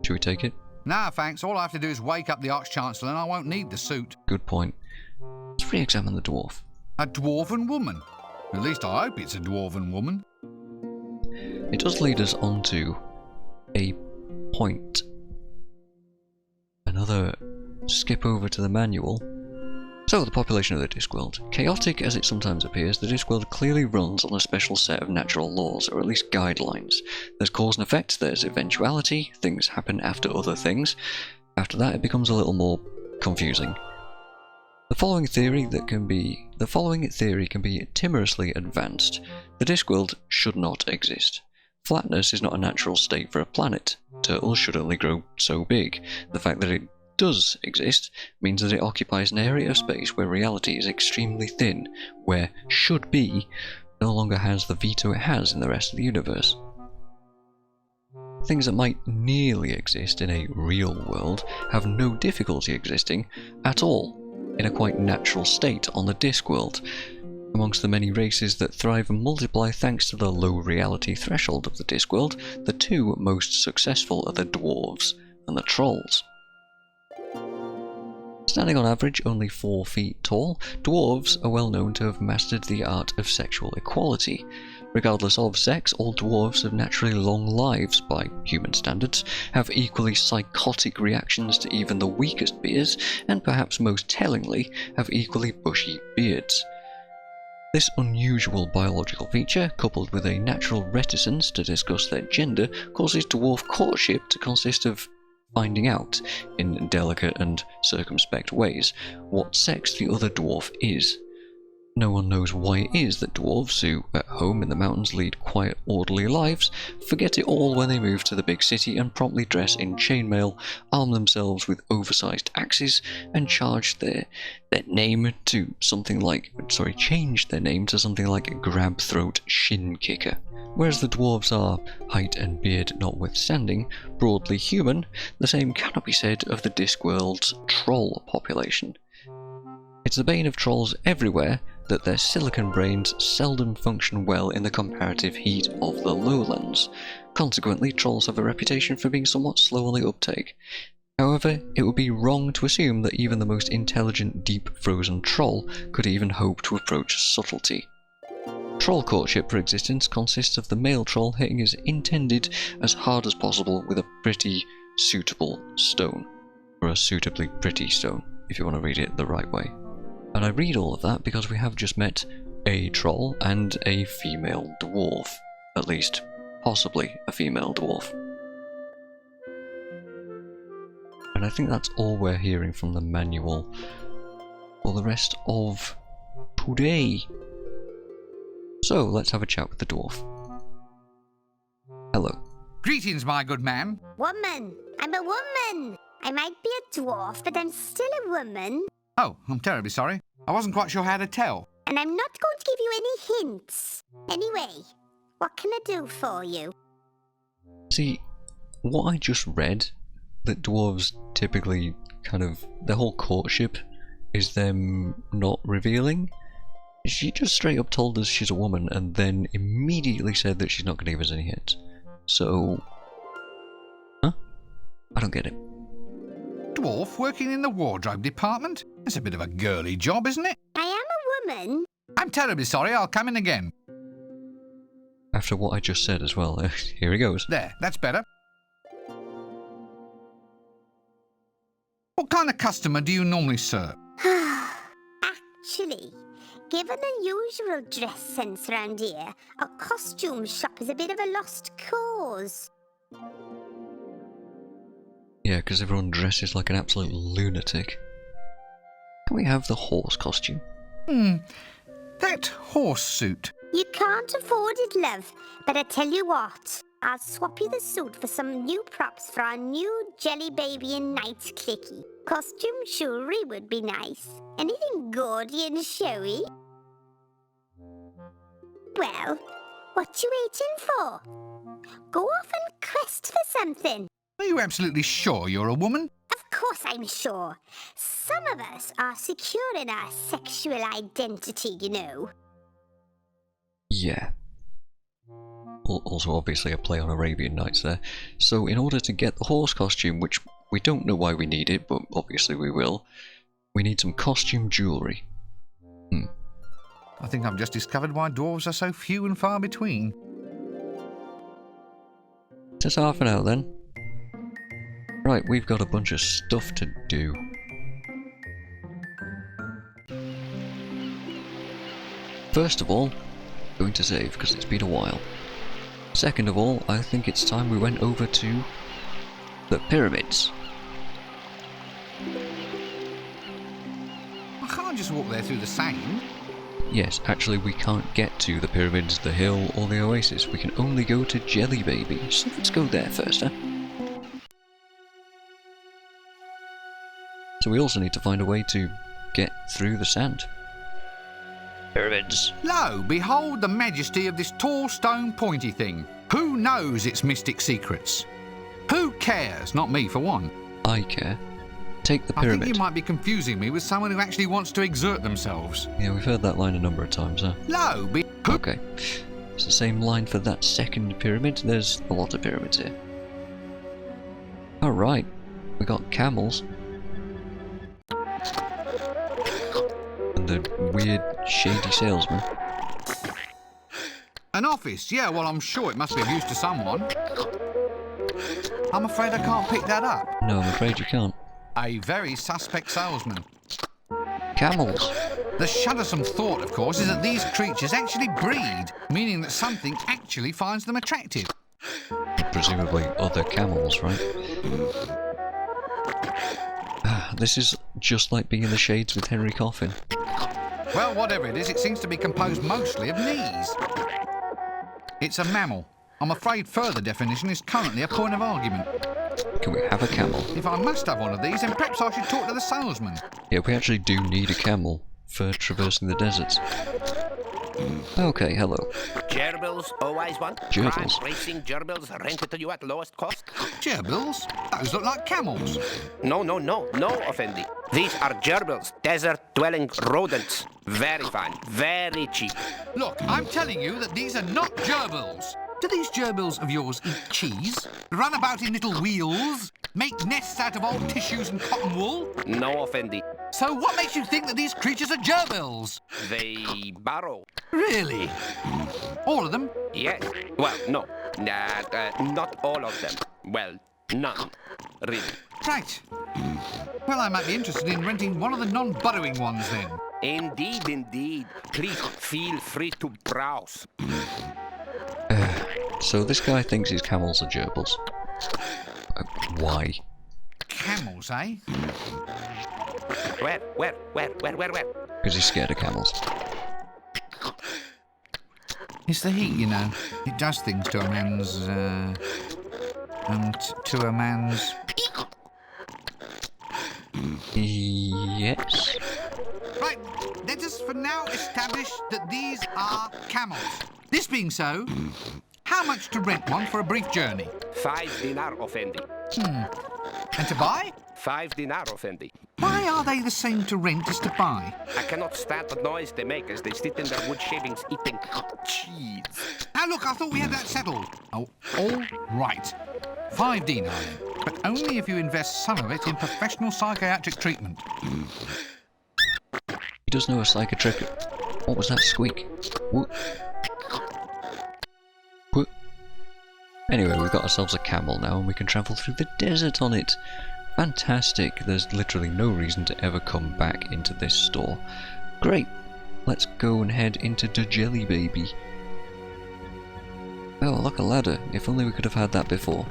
Should we take it? Nah, thanks. All I have to do is wake up the Arch-Chancellor and I won't need the suit. Good point. Let's re-examine the dwarf. A dwarven woman. At least I hope it's a dwarven woman. It does lead us on to a point. Another skip over to the manual. So, the population of the Discworld. Chaotic as it sometimes appears, the Discworld clearly runs on a special set of natural laws, or at least guidelines. There's cause and effect, there's eventuality, things happen after other things. After that, it becomes a little more confusing. The following theory can be timorously advanced. The Discworld should not exist. Flatness is not a natural state for a planet. Turtles should only grow so big. The fact that it does exist means that it occupies an area of space where reality is extremely thin, where should be no longer has the veto it has in the rest of the universe. Things that might nearly exist in a real world have no difficulty existing at all in a quite natural state on the Discworld. Amongst the many races that thrive and multiply thanks to the low reality threshold of the Discworld, the two most successful are the dwarves and the trolls. Standing on average only 4 feet tall, dwarves are well known to have mastered the art of sexual equality. Regardless of sex, all dwarves have naturally long lives by human standards, have equally psychotic reactions to even the weakest beers, and perhaps most tellingly, have equally bushy beards. This unusual biological feature, coupled with a natural reticence to discuss their gender, causes dwarf courtship to consist of finding out, in delicate and circumspect ways, what sex the other dwarf is. No one knows why it is that dwarves who, at home in the mountains, lead quiet, orderly lives, forget it all when they move to the big city and promptly dress in chainmail, arm themselves with oversized axes, and change their name to something like grab throat shin kicker. Whereas the dwarves are, height and beard notwithstanding, broadly human, the same cannot be said of the Discworld's troll population. It's the bane of trolls everywhere that their silicon brains seldom function well in the comparative heat of the lowlands. Consequently, trolls have a reputation for being somewhat slow on the uptake. However, it would be wrong to assume that even the most intelligent deep-frozen troll could even hope to approach subtlety. Troll courtship for existence consists of the male troll hitting his intended as hard as possible with a pretty suitable stone. Or a suitably pretty stone, if you want to read it the right way. And I read all of that because we have just met a troll and a female dwarf. At least, possibly a female dwarf. And I think that's all we're hearing from the manual for the rest of today. So, let's have a chat with the dwarf. Hello. Greetings, my good man. Woman. I'm a woman. I might be a dwarf, but I'm still a woman. Oh, I'm terribly sorry. I wasn't quite sure how to tell. And I'm not going to give you any hints. Anyway, what can I do for you? See, what I just read, that dwarves typically kind of, their whole courtship is them not revealing. She just straight up told us she's a woman and then immediately said that she's not going to give us any hints. So... Huh? I don't get it. Dwarf working in the wardrobe department? That's a bit of a girly job, isn't it? I am a woman. I'm terribly sorry, I'll come in again. After what I just said as well, here he goes. There, that's better. What kind of customer do you normally serve? Actually, given the usual dress sense around here, a costume shop is a bit of a lost cause. Yeah, because everyone dresses like an absolute lunatic. Can we have the horse costume? That horse suit. You can't afford it, love, but I tell you what, I'll swap you the suit for some new props for our new jelly baby and night clicky. Costume jewellery would be nice. Anything gaudy and showy? Well, what you waiting for? Go off and quest for something. Are you absolutely sure you're a woman? Of course I'm sure. Some of us are secure in our sexual identity, you know. Yeah. Also, obviously, a play on Arabian Nights there. So, in order to get the horse costume, which we don't know why we need it, but obviously we will, we need some costume jewellery. I think I've just discovered why dwarves are so few and far between. Just half an hour then. Right, we've got a bunch of stuff to do. First of all, going to save because it's been a while. Second of all, I think it's time we went over to the pyramids. I can't just walk there through the sand. Yes, actually we can't get to the pyramids, the hill, or the oasis. We can only go to Jelly Baby. So let's go there first, huh? So we also need to find a way to get through the sand. Pyramids. Lo, behold the majesty of this tall stone pointy thing. Who knows its mystic secrets? Who cares? Not me, for one. I care. Take the I pyramid. think you might be confusing me with someone who actually wants to exert themselves. Yeah, we've heard that line a number of times, huh? Lo, Okay. It's the same line for that second pyramid. There's a lot of pyramids here. Alright. We got camels. And the weird, shady salesman. An office? Yeah, well, I'm sure it must be of use to someone. I'm afraid I can't pick that up. No, I'm afraid you can't. A very suspect salesman. Camels. The shuddersome thought, of course, is that these creatures actually breed, meaning that something actually finds them attractive. Presumably other camels, right? This is just like being in the shades with Henry Coffin. Well, whatever it is, it seems to be composed mostly of knees. It's a mammal. I'm afraid further definition is currently a point of argument. Can we have a camel? If I must have one of these, then perhaps I should talk to the salesman. Yeah, we actually do need a camel for traversing the deserts. Okay, hello. Gerbils, always want. Gerbils. Prime racing gerbils rented to you at lowest cost. Gerbils? Those look like camels. No, Effendi. These are gerbils, desert-dwelling rodents. Very fine, very cheap. Look, I'm telling you that these are not gerbils. Do these gerbils of yours eat cheese, run about in little wheels, make nests out of old tissues and cotton wool? No, Effendi. So what makes you think that these creatures are gerbils? They burrow. Really? All of them? Yes. Well, no. Not all of them. Well, none. Really. Right. Well, I might be interested in renting one of the non-burrowing ones then. Indeed, indeed. Please feel free to browse. So this guy thinks his camels are gerbils. Why? Camels, eh? Where? Because he's scared of camels. It's the heat, you know. It does things to a man's, to a man's... Yes. Right, let us for now establish that these are camels. This being so, how much to rent one for a brief journey? 5 dinar, Effendi. And to buy? 5 dinar, Effendi. Why are they the same to rent as to buy? I cannot stand the noise they make as they sit in their wood shavings eating cheese. Now look, I thought we had that settled. Oh, all right. 5 dinar then, but only if you invest some of it in professional psychiatric treatment. He does know a psychiatric... What was that squeak? Whoop. Whoop. Anyway, we've got ourselves a camel now and we can travel through the desert on it. Fantastic. There's literally no reason to ever come back into this store. Great. Let's go and head into the Jelly Baby. Oh, look, a ladder. If only we could have had that before.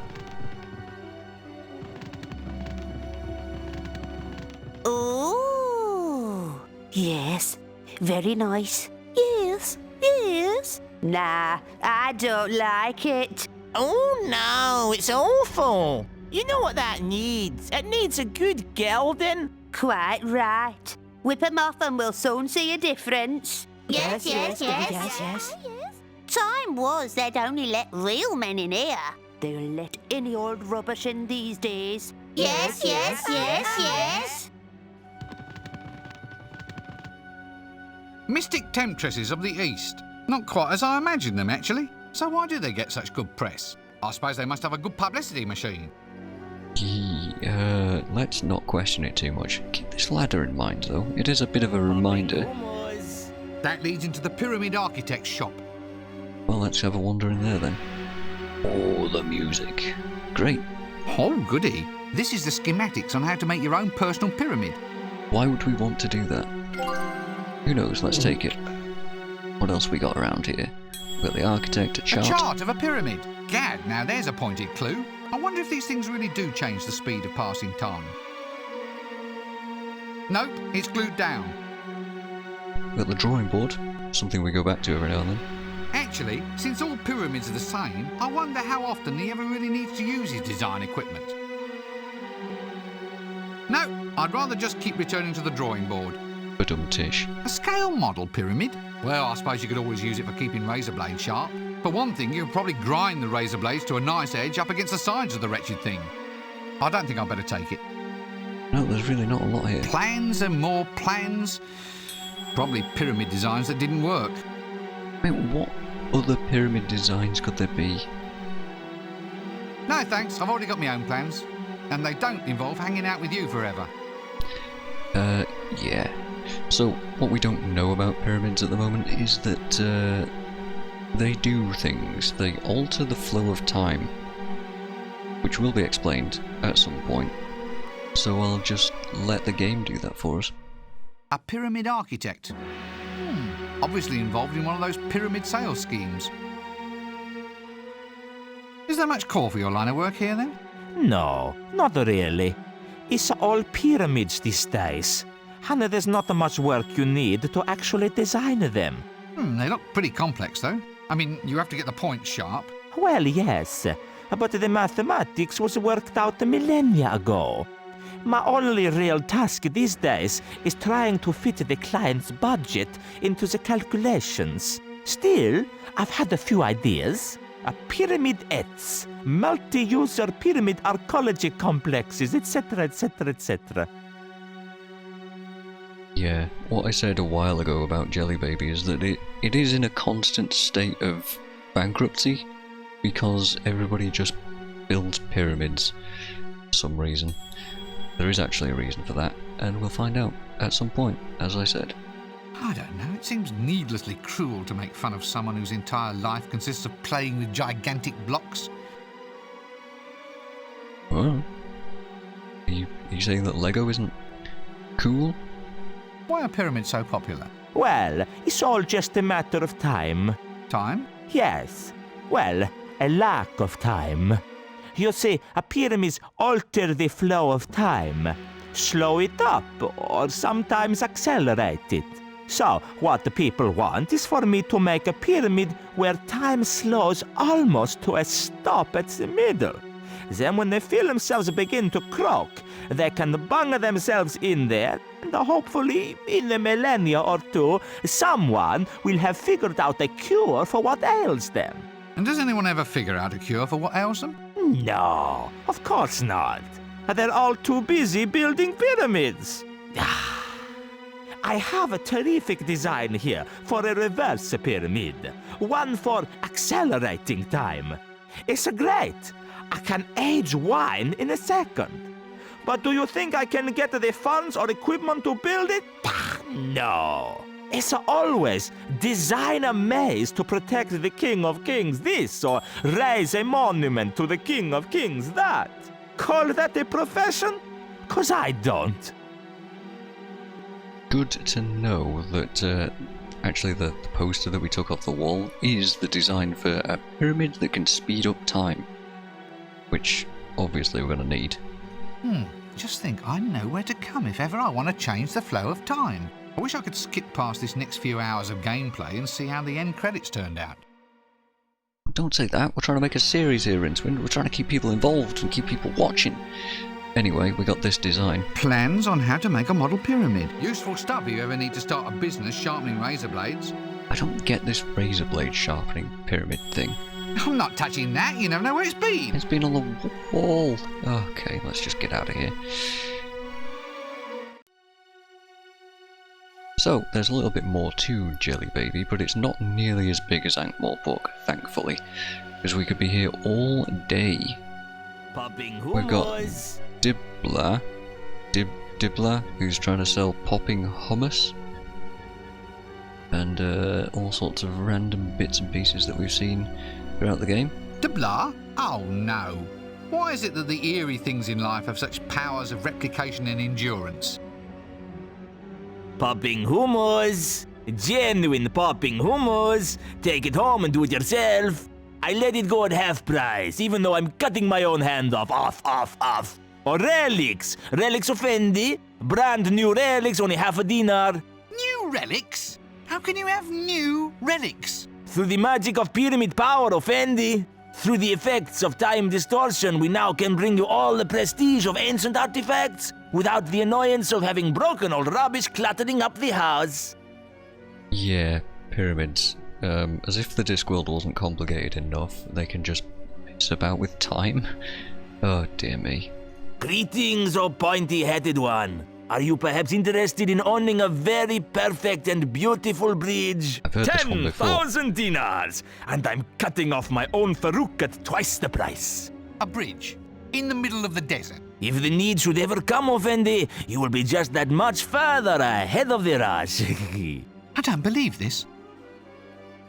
Oh, yes. Very nice. Yes, yes. Nah, I don't like it. Oh no, it's awful. You know what that needs? It needs a good gelding. Quite right. Whip 'em off and we'll soon see a difference. Yes. Time was they'd only let real men in here. They'll let any old rubbish in these days. Yes. Mystic temptresses of the East. Not quite as I imagined them, actually. So why do they get such good press? I suppose they must have a good publicity machine. Let's not question it too much. Keep this ladder in mind, though. It is a bit of a reminder. That leads into the pyramid architect's shop. Well, let's have a wander in there, then. Oh, the music. Great. Oh, goody. This is the schematics on how to make your own personal pyramid. Why would we want to do that? Who knows? Let's take it. What else we got around here? We've got the architect, a chart. A chart of a pyramid. Gad, now there's a pointed clue. I wonder if these things really do change the speed of passing time. Nope, it's glued down. We've got the drawing board. Something we go back to every now and then. Actually, since all pyramids are the same, I wonder how often he ever really needs to use his design equipment. No, I'd rather just keep returning to the drawing board. Tish. A scale model pyramid? Well, I suppose you could always use it for keeping razor blades sharp. For one thing, you could probably grind the razor blades to a nice edge up against the sides of the wretched thing. I don't think I'd better take it. No, there's really not a lot here. Plans and more plans. Probably pyramid designs that didn't work. Wait, what other pyramid designs could there be? No thanks, I've already got my own plans. And they don't involve hanging out with you forever. Yeah. So, what we don't know about pyramids at the moment is that, they do things. They alter the flow of time. Which will be explained at some point. So I'll just let the game do that for us. A pyramid architect. Obviously involved in one of those pyramid sales schemes. Is there much call for your line of work here, then? No, not really. It's all pyramids these days. And there's not much work you need to actually design them. They look pretty complex, though. I mean, you have to get the points sharp. Well, yes, but the mathematics was worked out millennia ago. My only real task these days is trying to fit the client's budget into the calculations. Still, I've had a few ideas. Pyramid-ettes, multi-user pyramid archaeology complexes, etc., etc., etc. Yeah, what I said a while ago about Jelly Baby is that it is in a constant state of bankruptcy because everybody just builds pyramids for some reason. There is actually a reason for that, and we'll find out at some point, as I said. I don't know, it seems needlessly cruel to make fun of someone whose entire life consists of playing with gigantic blocks. Well, are you saying that Lego isn't cool? Why are pyramids so popular? Well, it's all just a matter of time. Time? Yes. Well, a lack of time. You see, pyramids alter the flow of time, slow it up, or sometimes accelerate it. So, what the people want is for me to make a pyramid where time slows almost to a stop at the middle. Then when they feel themselves begin to croak, they can bung themselves in there, and hopefully, in a millennia or two, someone will have figured out a cure for what ails them. And does anyone ever figure out a cure for what ails them? No, of course not. They're all too busy building pyramids. I have a terrific design here for a reverse pyramid. One for accelerating time. It's great. I can age wine in a second. But do you think I can get the funds or equipment to build it? No. It's always design a maze to protect the King of Kings this, or raise a monument to the King of Kings that. Call that a profession? 'Cause I don't. Good to know that actually the poster that we took off the wall is the design for a pyramid that can speed up time. Which, obviously, we're going to need. Just think, I know where to come if ever I want to change the flow of time. I wish I could skip past this next few hours of gameplay and see how the end credits turned out. Don't say that, we're trying to make a series here, Rincewind. We're trying to keep people involved and keep people watching. Anyway, we got this design. Plans on how to make a model pyramid. Useful stuff if you ever need to start a business sharpening razor blades. I don't get this razor blade sharpening pyramid thing. I'm not touching that, you never know where it's been. It's been on the wall. Okay, let's just get out of here. So, there's a little bit more to Jelly Baby, but it's not nearly as big as Ankh-Morpork, thankfully, because we could be here all day. We've got Dibbler, who's trying to sell popping hummus, and all sorts of random bits and pieces that we've seen throughout the game. Dibbler? Oh no. Why is it that the eerie things in life have such powers of replication and endurance? Popping hummus. Genuine popping hummus. Take it home and do it yourself. I let it go at half price, even though I'm cutting my own hand off. Off. Or relics. Relics of Fendi. Brand new relics, only half a dinar. New relics? How can you have new relics? Through the magic of pyramid power of Fendi. Through the effects of time distortion, we now can bring you all the prestige of ancient artifacts without the annoyance of having broken old rubbish cluttering up the house. Yeah, pyramids. As if the Discworld wasn't complicated enough, they can just mess about with time. Oh dear me. Greetings, O pointy-headed one. Are you perhaps interested in owning a very perfect and beautiful bridge? I've heard this one before. 10,000 dinars! And I'm cutting off my own Farouk at twice the price. A bridge? In the middle of the desert? If the need should ever come, Effendi, you will be just that much further ahead of the rush. I don't believe this.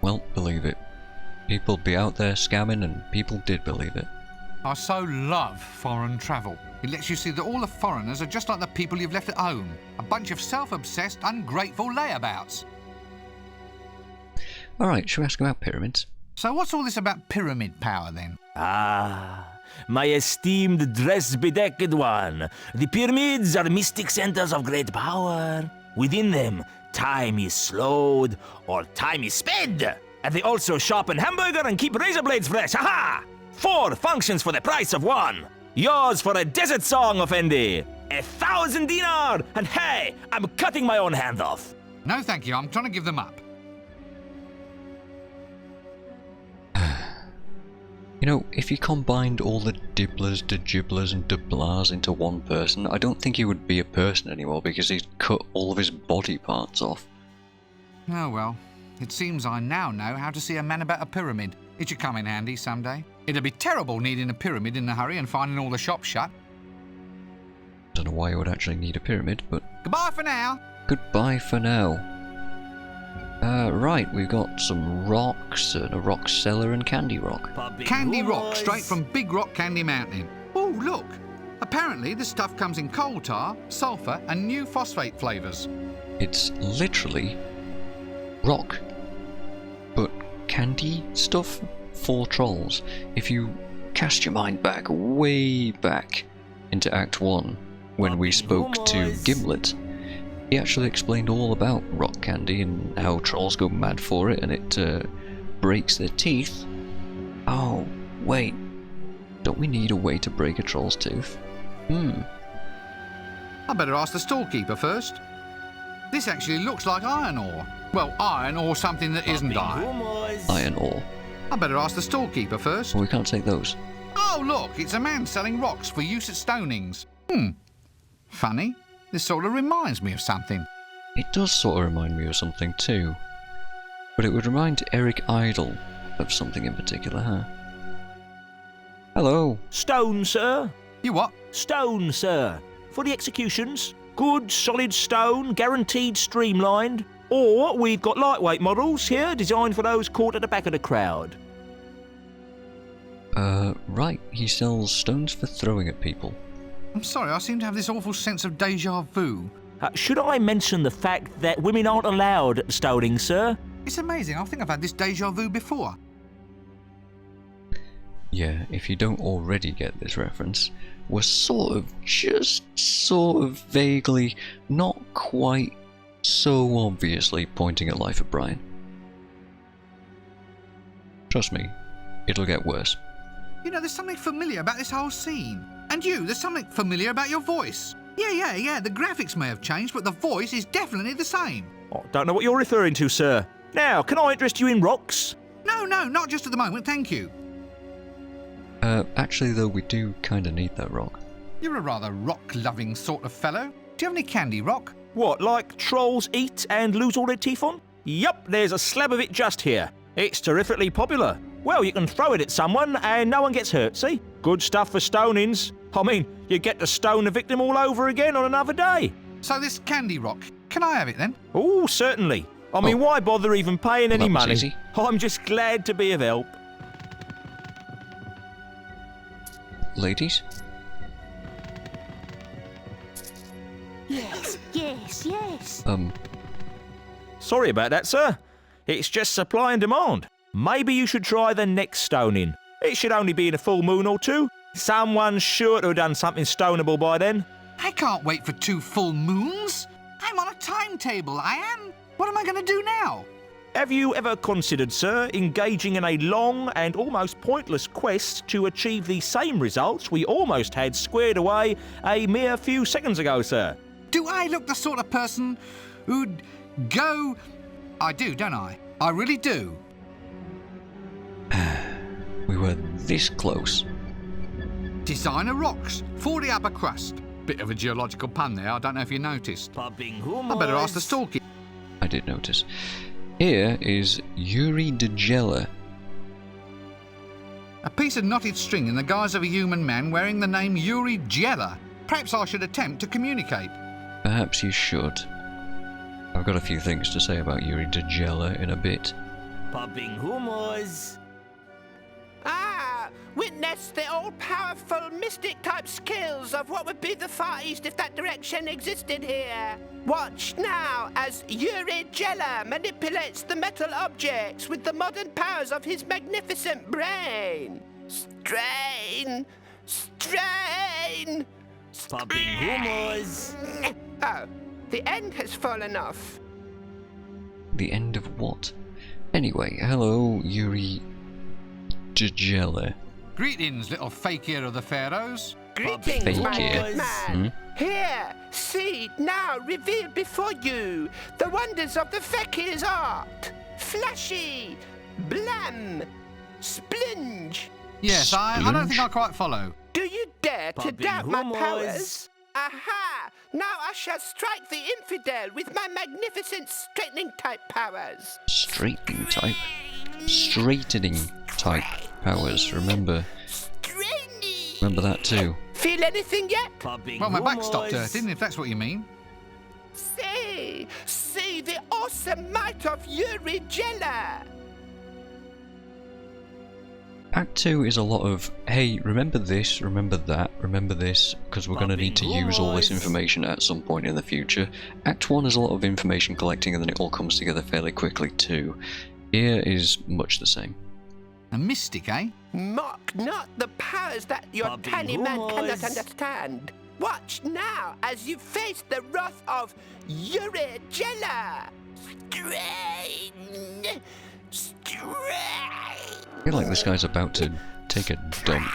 Well, believe it. People be out there scamming, and people did believe it. I so love foreign travel. It lets you see that all the foreigners are just like the people you've left at home. A bunch of self-obsessed, ungrateful layabouts. Alright, shall we ask about pyramids? So what's all this about pyramid power then? My esteemed dress-bedecked one. The pyramids are mystic centers of great power. Within them, time is slowed or time is sped. And they also sharpen hamburger and keep razor blades fresh. Ha-ha! 4 functions for the price of 1. Yours for a desert song, Effendi. 1,000 dinar! And hey, I'm cutting my own hand off. No, thank you. I'm trying to give them up. You know, if you combined all the Dibblers, Dejibblers and Dubblars into one person, I don't think he would be a person anymore because he's cut all of his body parts off. Oh well. It seems I now know how to see a man about a pyramid. It should come in handy someday. It'd be terrible needing a pyramid in a hurry and finding all the shops shut. Don't know why you would actually need a pyramid, but... Goodbye for now! Goodbye for now. Right, we've got some rocks, and a rock cellar and candy rock. Candy rock, straight from Big Rock Candy Mountain. Oh, look! Apparently this stuff comes in coal tar, sulphur and new phosphate flavours. It's literally rock, but candy stuff for trolls. If you cast your mind back, way back into Act 1, when we spoke to Gimlet, he actually explained all about rock candy and how trolls go mad for it and it breaks their teeth. Oh, wait. Don't we need a way to break a troll's tooth? I better ask the storekeeper first. This actually looks like iron ore. Well, iron or something that isn't iron. Iron ore. I better ask the storekeeper first. Well, we can't take those. Oh, look, it's a man selling rocks for use at stonings. Funny. This sort of reminds me of something. It does sort of remind me of something too. But it would remind Eric Idle of something in particular, huh? Hello. Stone, sir. You what? Stone, sir. For the executions. Good, solid stone, guaranteed streamlined. Or we've got lightweight models here, designed for those caught at the back of the crowd. Right. He sells stones for throwing at people. I'm sorry, I seem to have this awful sense of deja vu. Should I mention the fact that women aren't allowed at stoning, sir? It's amazing, I think I've had this deja vu before. Yeah, if you don't already get this reference, we're just sort of vaguely, not quite so obviously pointing at Life of Brian. Trust me, it'll get worse. You know, there's something familiar about this whole scene. And you, there's something familiar about your voice. Yeah, the graphics may have changed, but the voice is definitely the same. Oh, don't know what you're referring to, sir. Now, can I interest you in rocks? No, not just at the moment, thank you. Actually though, we do kinda need that rock. You're a rather rock-loving sort of fellow. Do you have any candy rock? What, like trolls eat and lose all their teeth on? Yup, there's a slab of it just here. It's terrifically popular. Well, you can throw it at someone and no one gets hurt, see? Good stuff for stonings. I mean, you get to stone the victim all over again on another day. So this candy rock, can I have it then? Oh, certainly. I mean, why bother even paying any money? Easy. I'm just glad to be of help. Ladies? Yes. Sorry about that, sir. It's just supply and demand. Maybe you should try the next stoning. It should only be in a full moon or two. Someone's sure to have done something stonable by then. I can't wait for 2 full moons. I'm on a timetable, I am. What am I going to do now? Have you ever considered, sir, engaging in a long and almost pointless quest to achieve the same results we almost had squared away a mere few seconds ago, sir? Do I look the sort of person who'd go... I do, don't I? I really do. We were this close. Designer rocks for the upper crust. Bit of a geological pun there, I don't know if you noticed. I better ask the storekeeper. I did notice. Here is Yuri Degella. A piece of knotted string in the guise of a human man wearing the name Yuri Jella. Perhaps I should attempt to communicate. Perhaps you should. I've got a few things to say about Yuri Degella in a bit. Popping humors. Witness the all-powerful mystic-type skills of what would be the Far East if that direction existed here. Watch now as Yuri Jella manipulates the metal objects with the modern powers of his magnificent brain. Strain! Popping humors. Oh, the end has fallen off. The end of what? Anyway, hello, Yuri Degella. Greetings, little fakir of the pharaohs. Greetings, my Fakir. good man. Here, see, now revealed before you, the wonders of the fakir's art. Flashy, blam, splunge. Yes, I don't think I quite follow. Do you dare to Popping doubt my humors. powers? Aha! Now I shall strike the infidel with my magnificent straightening type powers. Straightening type? Straightening type powers, remember that too. Feel anything yet? Popping Well, my back stopped humors. hurting, if that's what you mean. See the awesome might of Yuri Jella. Act 2 is a lot of, hey, remember this, remember that, remember this, because we're going to need to use all this information at some point in the future. Act 1 is a lot of information collecting and then it all comes together fairly quickly too. Here is much the same. A mystic, eh? Mock not the powers that your tiny man cannot understand. Watch now as you face the wrath of Yuri Jella. Strain! I feel like this guy's about to take a dump.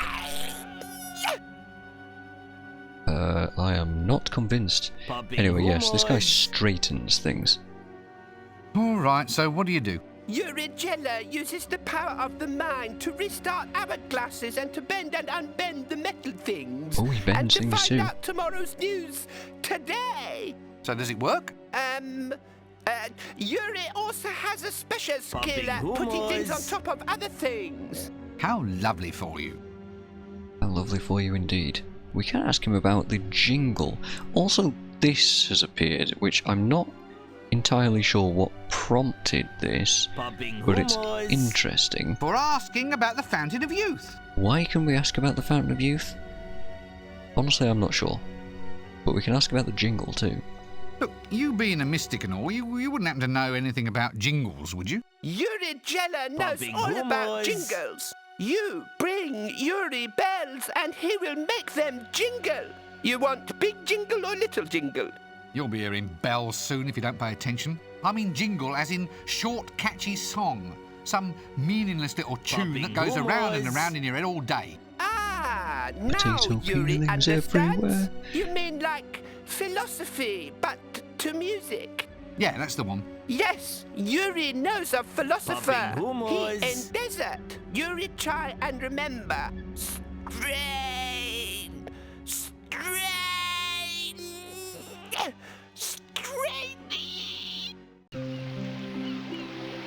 I am not convinced. Anyway, yes, this guy straightens things. Alright, so what do you do? Yuri Jella uses the power of the mind to restart hourglasses and to bend and unbend the metal things. Oh, he bends and to things find too. out tomorrow's news today. So does it work? Yuri also has a special skill at putting things on top of other things. How lovely for you. How lovely for you indeed. We can ask him about the jingle. Also, this has appeared, which I'm not entirely sure what prompted this, but it's interesting. For asking about the Fountain of Youth. Why can we ask about the Fountain of Youth? Honestly, I'm not sure. But we can ask about the jingle too. Look, you being a mystic and all, you wouldn't happen to know anything about jingles, would you? Yuri Jella knows all about jingles. You bring Yuri bells and he will make them jingle. You want big jingle or little jingle? You'll be hearing bells soon if you don't pay attention. I mean jingle as in short, catchy song. Some meaningless little tune that goes around and around in your head all day. Ah, now Potato Yuri peelings understands. everywhere. You mean like philosophy, but to music? Yeah, that's the one. Yes, Yuri knows a philosopher. He in desert. Yuri, try and remember. Strain, strain, strain.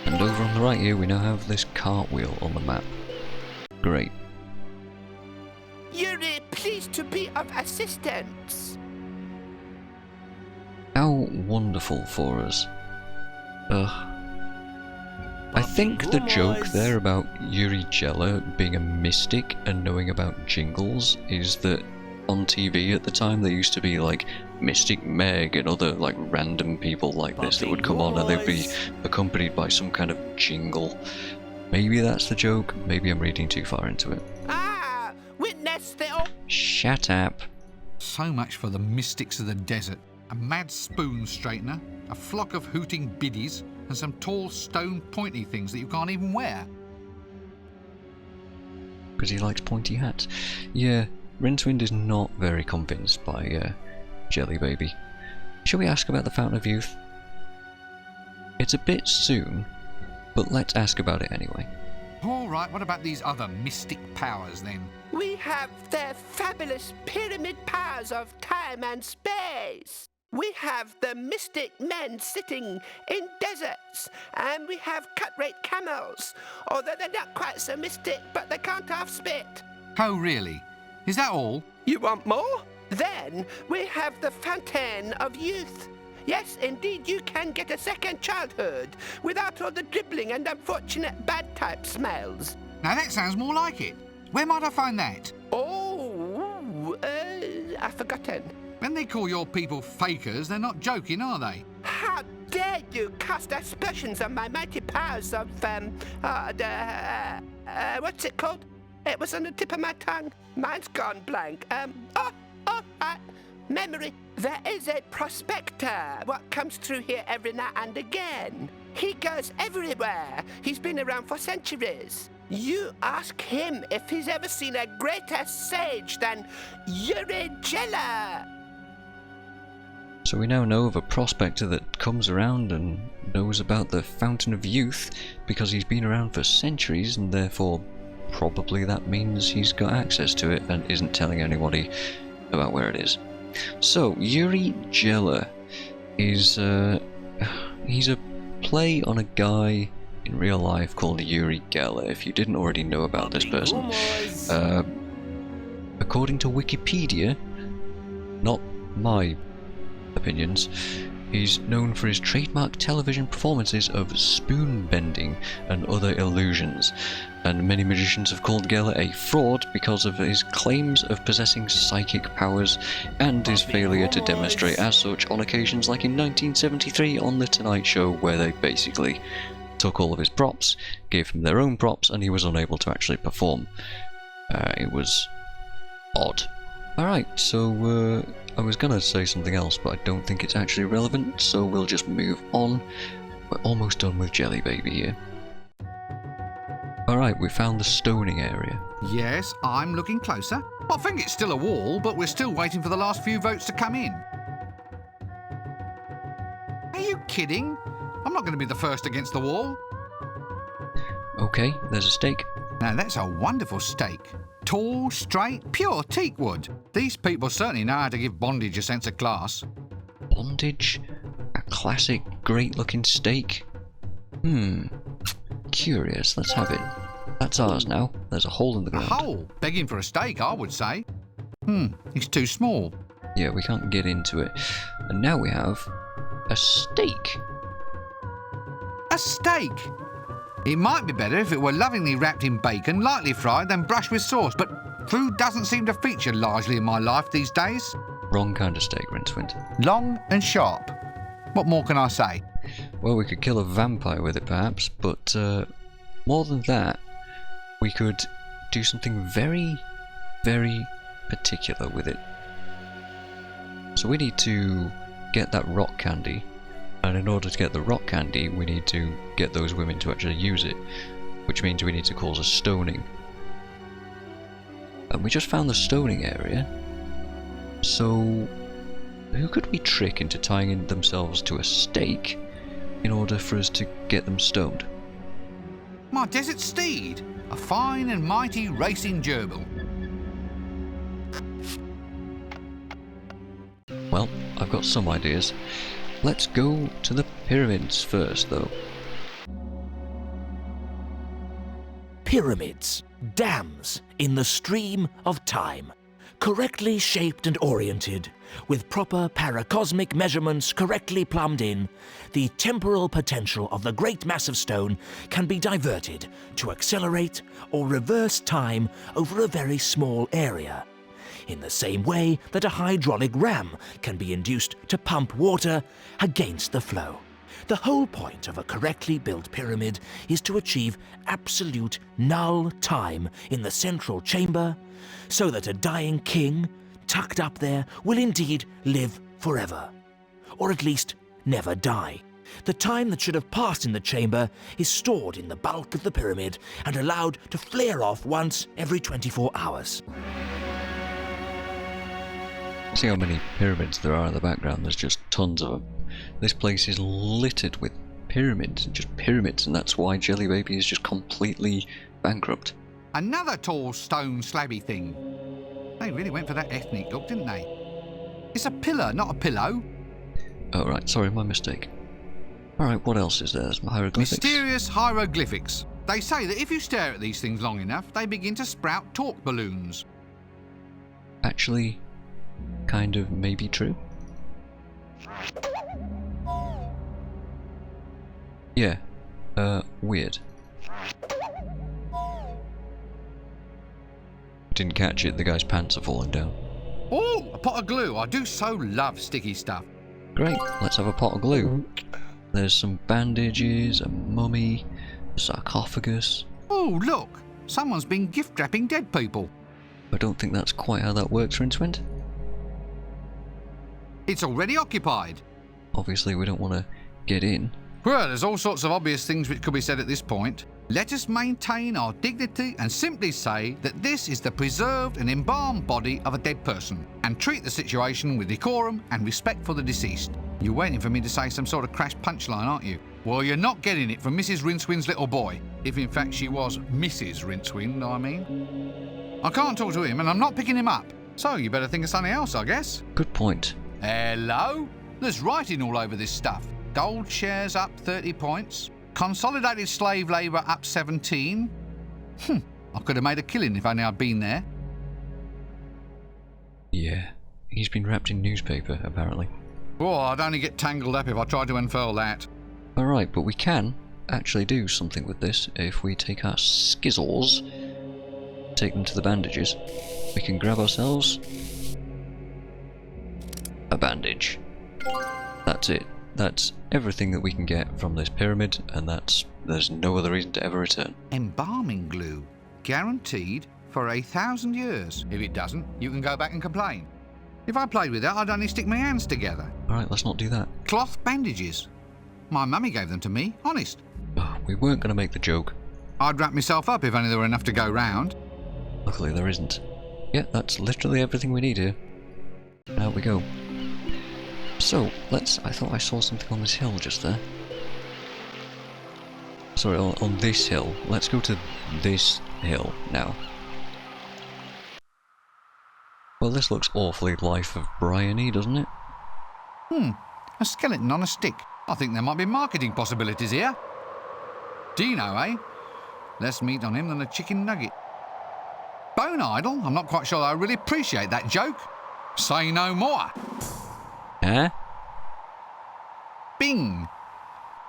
And over on the right here we now have this cartwheel on the map. Great. Yuri, pleased to be of assistance. How wonderful for us. Ugh. I think the joke there about Yuri Jella being a mystic and knowing about jingles is that on TV at the time there used to be like Mystic Meg and other like random people like this that would come on and they'd be accompanied by some kind of jingle. Maybe that's the joke, maybe I'm reading too far into it. Ah, witness the... Shut up. So much for the mystics of the desert. A mad spoon straightener, a flock of hooting biddies, and some tall stone pointy things that you can't even wear. Because he likes pointy hats. Yeah, Rincewind is not very convinced by Jelly Baby. Shall we ask about the Fountain of Youth? It's a bit soon, but let's ask about it anyway. Alright, what about these other mystic powers then? We have their fabulous pyramid powers of time and space. We have the mystic men sitting in deserts, and we have cut-rate camels, although they're not quite so mystic, but they can't half-spit. Oh, really? Is that all? You want more? Then we have the Fountain of Youth. Yes, indeed, you can get a second childhood without all the dribbling and unfortunate bad type smells. Now that sounds more like it. Where might I find that? Oh, I've forgotten. When they call your people fakers, they're not joking, are they? How dare you cast aspersions on my mighty powers of, what's it called? It was on the tip of my tongue. Mine's gone blank. Memory. There is a prospector what comes through here every now and again. He goes everywhere. He's been around for centuries. You ask him if he's ever seen a greater sage than Yuri Jella. So we now know of a prospector that comes around and knows about the Fountain of Youth because he's been around for centuries and therefore probably that means he's got access to it and isn't telling anybody about where it is. So, Yuri Jella is, he's a play on a guy in real life called Yuri Geller, if you didn't already know about this person. According to Wikipedia, not my opinions, He's known for his trademark television performances of spoon bending and other illusions, and many magicians have called Geller a fraud because of his claims of possessing psychic powers and his failure to demonstrate as such on occasions like in 1973 on The Tonight Show, where they basically took all of his props, gave him their own props, and he was unable to actually perform. It was odd. Alright, so I was gonna say something else, but I don't think it's actually relevant, so we'll just move on. We're almost done with Jelly Baby here. Alright, we found the stoning area. Yes, I'm looking closer. I think it's still a wall, but we're still waiting for the last few votes to come in. Are you kidding? I'm not going to be the first against the wall. Okay, there's a stake. Now that's a wonderful stake. Tall, straight, pure teak wood. These people certainly know how to give bondage a sense of class. Bondage? A classic, great-looking stake? Curious, let's have it. That's ours now. There's a hole in the ground. A hole? Begging for a stake, I would say. It's too small. Yeah, we can't get into it. And now we have a stake. A steak! It might be better if it were lovingly wrapped in bacon, lightly fried, then brushed with sauce, but food doesn't seem to feature largely in my life these days. Wrong kind of steak, Rincewind. Long and sharp. What more can I say? Well, we could kill a vampire with it perhaps, but more than that, we could do something very, very particular with it. So we need to get that rock candy, and in order to get the rock candy, we need to get those women to actually use it, which means we need to cause a stoning. And we just found the stoning area, so who could we trick into tying in themselves to a stake in order for us to get them stoned? My desert steed, a fine and mighty racing gerbil. Well, I've got some ideas. Let's go to the pyramids first, though. Pyramids, dams in the stream of time, correctly shaped and oriented, with proper paracosmic measurements correctly plumbed in, the temporal potential of the great mass of stone can be diverted to accelerate or reverse time over a very small area, in the same way that a hydraulic ram can be induced to pump water against the flow. The whole point of a correctly built pyramid is to achieve absolute null time in the central chamber, so that a dying king, tucked up there, will indeed live forever, or at least never die. The time that should have passed in the chamber is stored in the bulk of the pyramid and allowed to flare off once every 24 hours. See how many pyramids there are in the background, there's just tons of them. This place is littered with pyramids, and just pyramids, and that's why Jelly Baby is just completely bankrupt. Another tall stone slabby thing. They really went for that ethnic look, didn't they? It's a pillar, not a pillow. Oh right, sorry, my mistake. Alright, what else is there? There's hieroglyphics. Mysterious hieroglyphics. They say that if you stare at these things long enough, they begin to sprout talk balloons. Actually, kind of maybe true. Yeah, weird. Didn't catch it, the guy's pants are falling down. Oh, a pot of glue. I do so love sticky stuff. Great, let's have a pot of glue. There's some bandages, a mummy, a sarcophagus. Oh, look, someone's been gift wrapping dead people. I don't think that's quite how that works, Rincewind. It's already occupied. Obviously, we don't want to get in. Well, there's all sorts of obvious things which could be said at this point. Let us maintain our dignity and simply say that this is the preserved and embalmed body of a dead person, and treat the situation with decorum and respect for the deceased. You're waiting for me to say some sort of crash punchline, aren't you? Well, you're not getting it from Mrs. Rincewind's little boy. If in fact she was Mrs. Rincewind, I mean. I can't talk to him and I'm not picking him up. So you better think of something else, I guess. Good point. Hello? There's writing all over this stuff. Gold shares up 30 points. Consolidated slave labour up 17. I could have made a killing if only I'd been there. Yeah, he's been wrapped in newspaper, apparently. Oh, I'd only get tangled up if I tried to unfurl that. Alright, but we can actually do something with this if we take our skizzles, take them to the bandages. We can grab ourselves a bandage. That's it. That's everything that we can get from this pyramid, and there's no other reason to ever return. Embalming glue. Guaranteed for 1,000 years. If it doesn't, you can go back and complain. If I played with it, I'd only stick my hands together. Alright, let's not do that. Cloth bandages. My mummy gave them to me, honest. Oh, we weren't going to make the joke. I'd wrap myself up if only there were enough to go round. Luckily there isn't. Yeah, that's literally everything we need here. Out we go. So, I thought I saw something on this hill just there. Sorry, on this hill. Let's go to this hill now. Well, this looks awfully Life of Brian-y, doesn't it? A skeleton on a stick. I think there might be marketing possibilities here. Dino, eh? Less meat on him than a chicken nugget. Bone idol? I'm not quite sure I really appreciate that joke. Say no more. Eh? Bing.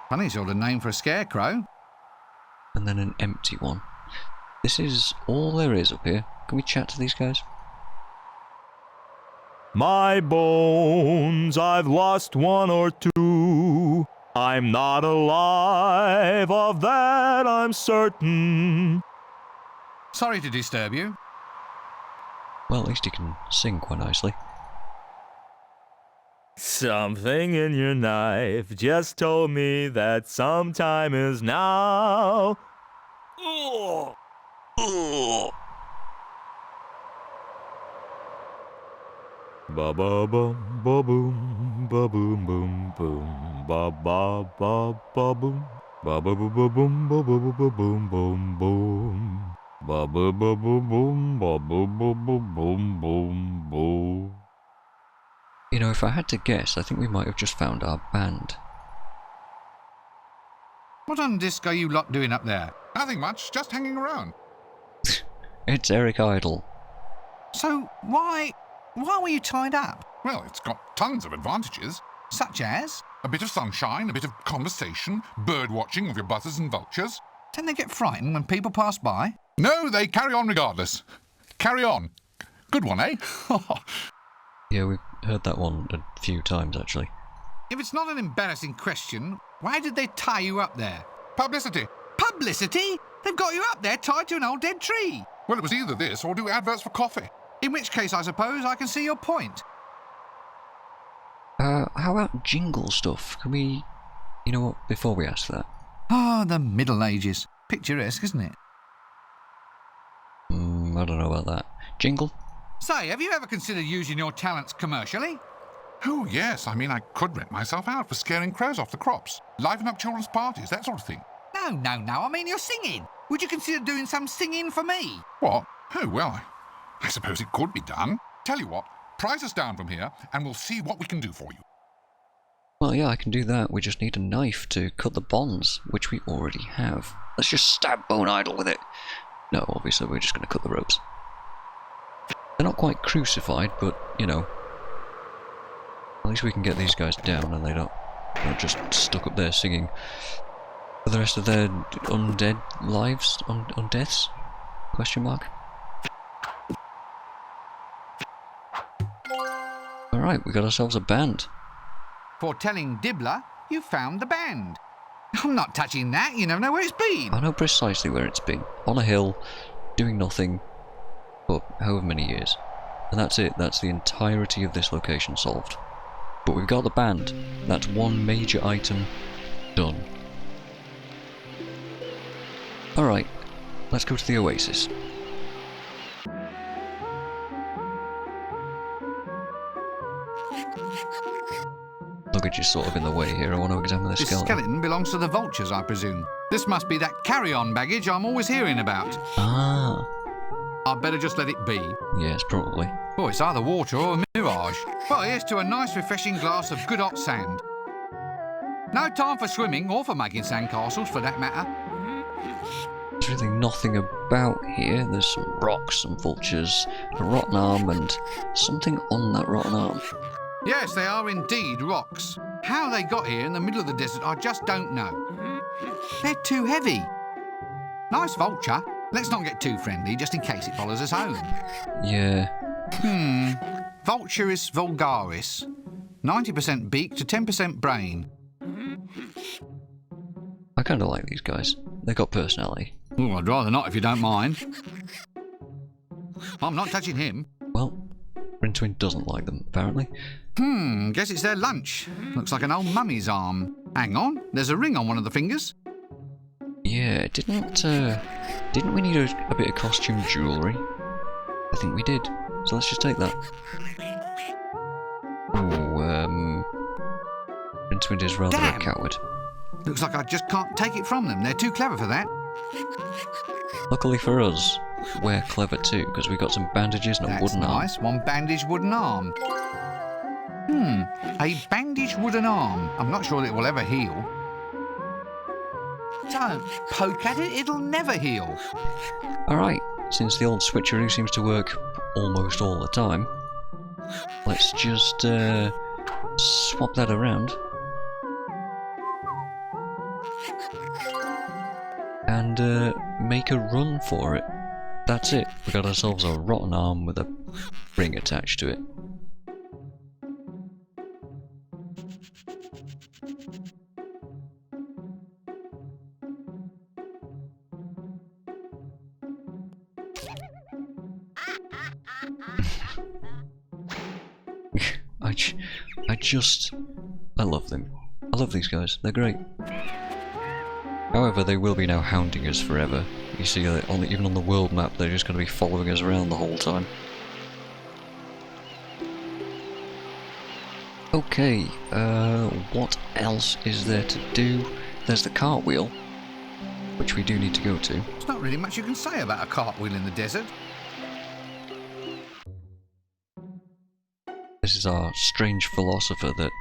Funny sort of name for a scarecrow. And then an empty one. This is all there is up here. Can we chat to these guys? My bones, I've lost one or two. I'm not alive, of that I'm certain. Sorry to disturb you. Well, at least he can sing quite nicely. Something in your knife just told me that some time is now. Ugh. Ugh. Ba ba bum ba boom ba boom boom boom ba ba ba ba boom ba ba ba ba boom ba ba ba boom boom boom ba ba ba ba boom ba ba ba ba boom boom boom. You know, if I had to guess, I think we might have just found our band. What on disc are you lot doing up there? Nothing much, just hanging around. It's Eric Idle. So, why were you tied up? Well, it's got tons of advantages. Such as? A bit of sunshine, a bit of conversation, bird watching with your buzzers and vultures. Don't they get frightened when people pass by? No, they carry on regardless. Carry on. Good one, eh? Yeah, we've heard that one a few times, actually. If it's not an embarrassing question, why did they tie you up there? Publicity. Publicity? They've got you up there tied to an old dead tree. Well, it was either this or do adverts for coffee. In which case, I suppose, I can see your point. How about jingle stuff? Can we... You know what, before we ask that... Ah, the Middle Ages. Picturesque, isn't it? I don't know about that. Jingle? Say, have you ever considered using your talents commercially? Oh, yes. I mean, I could rent myself out for scaring crows off the crops, liven up children's parties, that sort of thing. No. I mean, you're singing. Would you consider doing some singing for me? What? Oh, well, I suppose it could be done. Tell you what, prize us down from here, and we'll see what we can do for you. Well, yeah, I can do that. We just need a knife to cut the bonds, which we already have. Let's just stab Bone Idol with it. No, obviously, we're just going to cut the ropes. They're not quite crucified, but, you know, at least we can get these guys down and they're not just stuck up there singing for the rest of their undead lives, undeaths? Question mark. Alright, we got ourselves a band. For telling Dibbler, you found the band. I'm not touching that, you never know where it's been. I know precisely where it's been. On a hill, doing nothing for however many years. And that's it, that's the entirety of this location solved. But we've got the band. That's one major item done. Alright, let's go to the oasis. Luggage is sort of in the way here. I want to examine the This skeleton. skeleton belongs to the vultures, I presume. This must be that carry-on baggage I'm always hearing about. Ah, I'd better just let it be. yes, probably. Oh, it's either water or a mirage. Well, here's to a nice refreshing glass of good hot sand. No time for swimming, or for making sandcastles, for that matter. There's really nothing about here. There's some rocks, some vultures, a rotten arm, and something on that rotten arm. Yes, they are indeed rocks. How they got here in the middle of the desert, I just don't know. They're too heavy. Nice vulture. Let's not get too friendly, just in case it follows us home. Yeah. Vulturis vulgaris. 90% beak to 10% brain. I kind of like these guys. They've got personality. Oh, I'd rather not if you don't mind. I'm not touching him. Well, Rincewind doesn't like them, apparently. Guess it's their lunch. Looks like an old mummy's arm. Hang on, there's a ring on one of the fingers. Yeah, didn't we need a bit of costume jewellery? I think we did. So let's just take that. Ooh, Rincewind is rather a coward. Looks like I just can't take it from them. They're too clever for that. Luckily for us, we're clever too, because we got some bandages and a wooden arm. That's nice. One bandaged wooden arm. A bandaged wooden arm. I'm not sure it will ever heal. Don't poke at it, it'll never heal. Alright, since the old switcheroo seems to work almost all the time, let's just swap that around. And make a run for it. That's it. We got ourselves a rotten arm with a ring attached to it. I love them. I love these guys. They're great. However, they will be now hounding us forever. You see, even on the world map, they're just going to be following us around the whole time. Okay, what else is there to do? There's the cartwheel, which we do need to go to. There's not really much you can say about a cartwheel in the desert. This is our strange philosopher that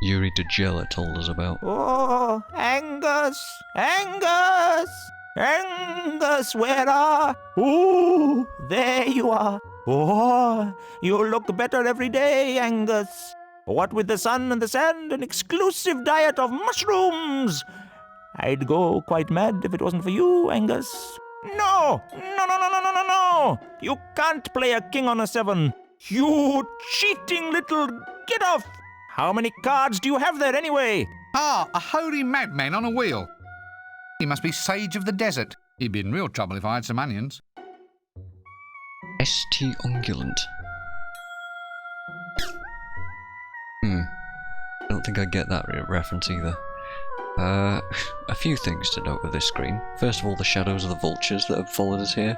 Yuri de Gela told us about. Oh, Angus! Angus! Angus, where are... Oh, there you are. Oh, you look better every day, Angus. What with the sun and the sand, an exclusive diet of mushrooms. I'd go quite mad if it wasn't for you, Angus. No! No! You can't play a king on a 7. You cheating little... Get off! How many cards do you have there anyway? Ah, a holy madman on a wheel. He must be sage of the desert. He'd be in real trouble if I had some onions. St. Ungulant. I don't think I get that reference either. A few things to note of this screen. First of all, the shadows of the vultures that have followed us here.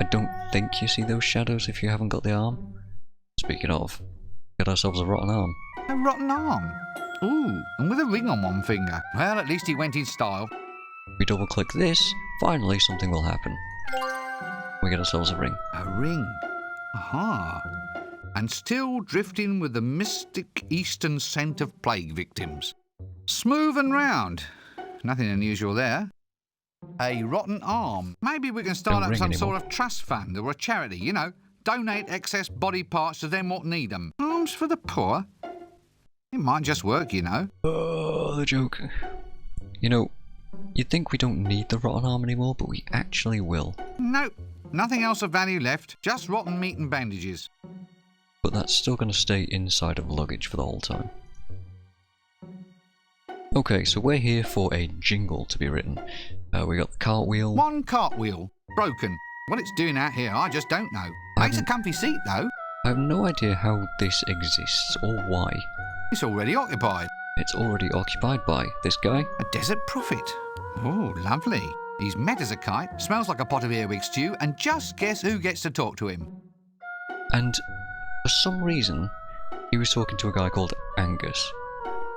I don't think you see those shadows if you haven't got the arm. Speaking of, got ourselves a rotten arm. A rotten arm? Ooh, and with a ring on one finger. Well, at least he went in style. We double click this, finally something will happen. We get ourselves a ring. A ring? Aha. And still drifting with the mystic eastern scent of plague victims. Smooth and round. Nothing unusual there. A rotten arm. Maybe we can start up some sort of trust fund or a charity, you know. Donate excess body parts to them what need them. Arms for the poor? It might just work, you know. Oh, the joke. You know, you'd think we don't need the rotten arm anymore, but we actually will. Nope. Nothing else of value left. Just rotten meat and bandages. But that's still going to stay inside of luggage for the whole time. Okay, so we're here for a jingle to be written. We got the cartwheel. One cartwheel. Broken. What it's doing out here, I just don't know. Makes a comfy seat, though. I have no idea how this exists or why. It's already occupied. It's already occupied by this guy. A desert prophet. Oh, lovely. He's met as a kite, smells like a pot of earwig stew, and just guess who gets to talk to him. And for some reason, he was talking to a guy called Angus.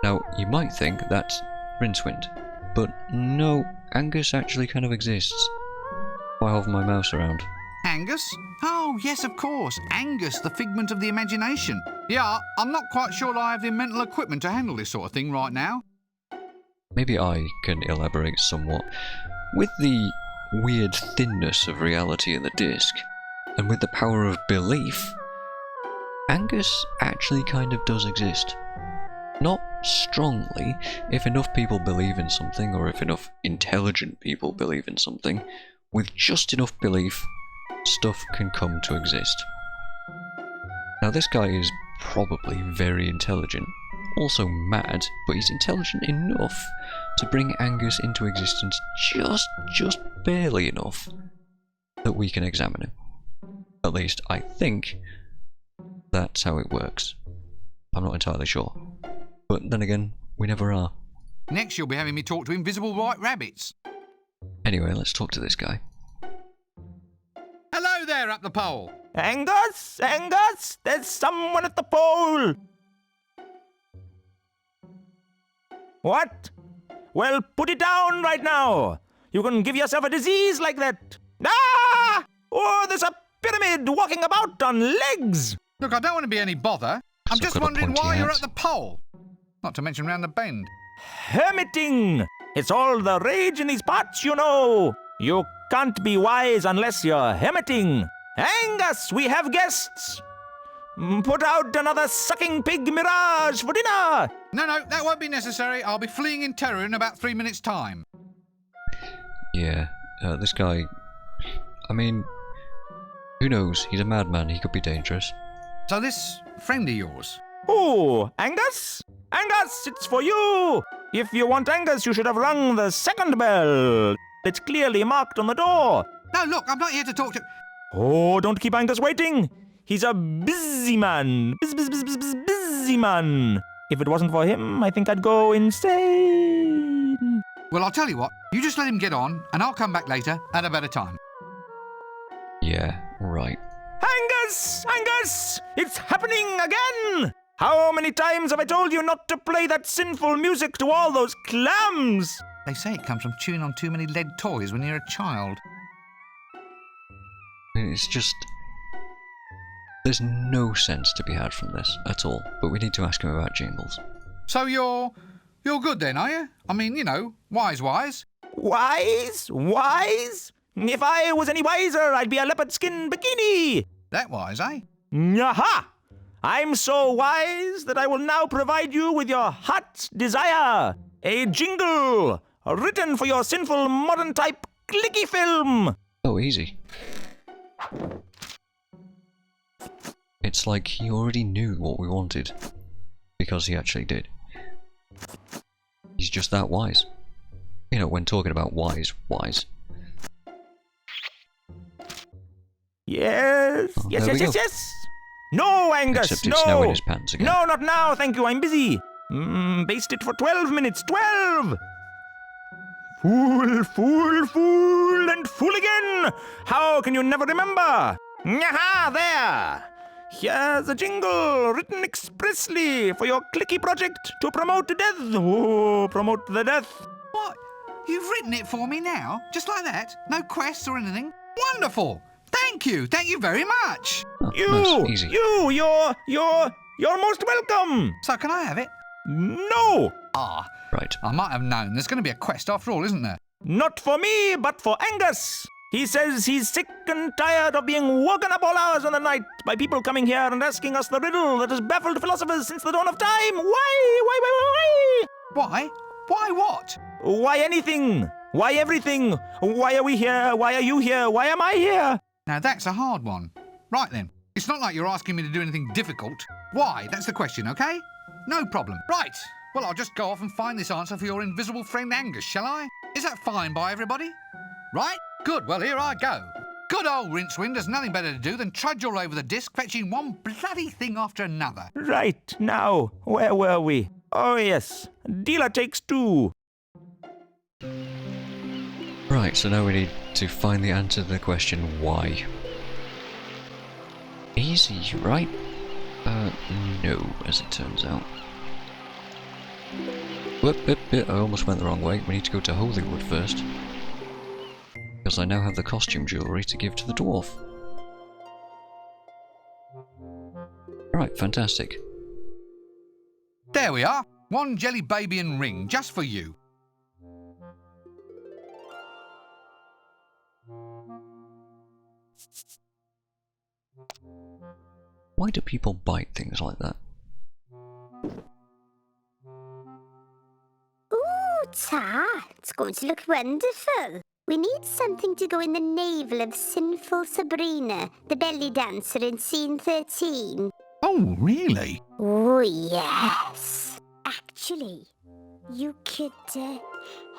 Now, you might think that's Rincewind, but no, Angus actually kind of exists. If I hover my mouse around. Angus? Oh, yes, of course. Angus, the figment of the imagination. Yeah, I'm not quite sure I have the mental equipment to handle this sort of thing right now. Maybe I can elaborate somewhat. With the weird thinness of reality in the disc, and with the power of belief, Angus actually kind of does exist. Not strongly. If enough people believe in something, or if enough intelligent people believe in something, with just enough belief, stuff can come to exist. Now this guy is probably very intelligent, also mad, but he's intelligent enough to bring Angus into existence just barely enough that we can examine him. At least, I think that's how it works. I'm not entirely sure. But then again, we never are. Next you'll be having me talk to invisible white rabbits. Anyway, let's talk to this guy. Hello there up the pole. Angus! Angus! There's someone at the pole! What? Well, put it down right now. You can give yourself a disease like that. Ah! Oh, there's a pyramid walking about on legs. Look, I don't want to be any bother. I'm just wondering why you're at the pole. Not to mention round the bend. Hermiting! It's all the rage in these parts, you know. You can't be wise unless you're hermiting. Angus, we have guests. Put out another sucking pig mirage for dinner. No, that won't be necessary. I'll be fleeing in terror in about 3 minutes' time. Yeah, this guy... I mean, who knows? He's a madman. He could be dangerous. So this friend of yours? Oh, Angus? Angus, it's for you! If you want Angus, you should have rung the second bell. It's clearly marked on the door. No, look, I'm not here to talk to... Oh, don't keep Angus waiting. He's a busy man. Busy man. If it wasn't for him, I think I'd go insane. Well, I'll tell you what. You just let him get on, and I'll come back later at a better time. Yeah, right. Angus! Angus! It's happening again! How many times have I told you not to play that sinful music to all those clams? They say it comes from chewing on too many lead toys when you're a child. It's just... There's no sense to be had from this at all, but we need to ask him about jingles. So you're good then, are you? I mean, you know, wise. Wise? Wise? If I was any wiser, I'd be a leopard skin bikini. That wise, eh? Aha! I'm so wise that I will now provide you with your heart's desire. A jingle written for your sinful modern type clicky film. Oh, easy. It's like he already knew what we wanted. Because he actually did. He's just that wise. You know, when talking about wise. Yes. Oh, Yes. No, Angus, Except it's now in his pants again. No, not now, thank you, I'm busy. Baste it for 12 minutes, 12! Fool, and fool again! How can you never remember? Aha, there! Here's a jingle written expressly for your clicky project to promote death. Oh, promote the death. What? You've written it for me now? Just like that? No quests or anything? Wonderful! Thank you very much! Oh, nice, easy. You're most welcome! So can I have it? No! Ah. Right. I might have known. There's going to be a quest after all, isn't there? Not for me, but for Angus. He says he's sick and tired of being woken up all hours of the night by people coming here and asking us the riddle that has baffled philosophers since the dawn of time. Why? Why? Why what? Why anything? Why everything? Why are we here? Why are you here? Why am I here? Now that's a hard one. Right then. It's not like you're asking me to do anything difficult. Why? That's the question, okay? No problem. Right. Well, I'll just go off and find this answer for your invisible friend Angus, shall I? Is that fine by everybody? Right? Good. Well, here I go. Good old Rincewind has nothing better to do than trudge all over the disc, fetching one bloody thing after another. Right. Now, where were we? Oh, yes. Dealer takes 2. Right, so now we need to find the answer to the question why. Easy, right? No, as it turns out. Whoop, I almost went the wrong way. We need to go to Holywood first. Because I now have the costume jewellery to give to the dwarf. Right, fantastic. There we are. One jelly baby and ring, just for you. Why do people bite things like that? Ooh, Ta, it's going to look wonderful. We need something to go in the navel of sinful Sabrina, the belly dancer in scene 13. Oh, really? Oh, yes. Actually, you could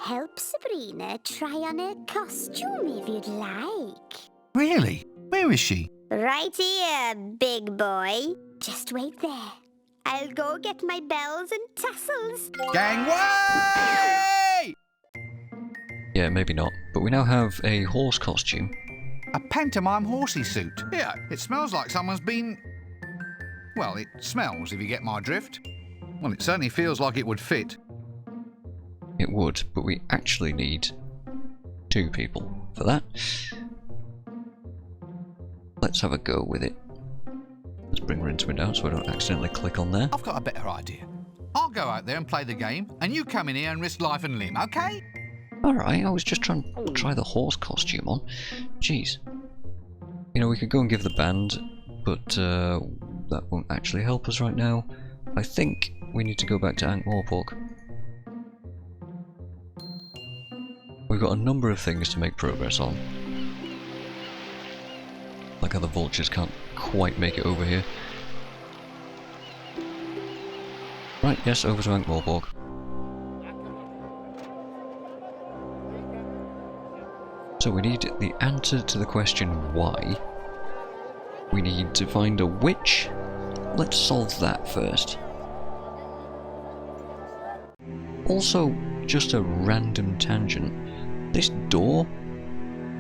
help Sabrina try on her costume if you'd like. Really? Where is she? Right here, big boy. Just wait there. I'll go get my bells and tassels. Gangway! Yeah, maybe not. But we now have a horse costume. A pantomime horsey suit. Yeah, it smells like someone's been... Well, it smells, if you get my drift. Well, it certainly feels like it would fit. It would, but we actually need 2 people for that. Let's have a go with it. Let's bring Rincewind out so I don't accidentally click on there. I've got a better idea. I'll go out there and play the game, and you come in here and risk life and limb, okay? Alright, I was just trying to try the horse costume on. Jeez. You know, we could go and give the band, but that won't actually help us right now. I think we need to go back to Ankh-Morpork. We've got a number of things to make progress on. Like how the vultures can't quite make it over here. Right, yes, over to Ankh-Morpork. So we need the answer to the question why. We need to find a witch. Let's solve that first. Also, just a random tangent. This door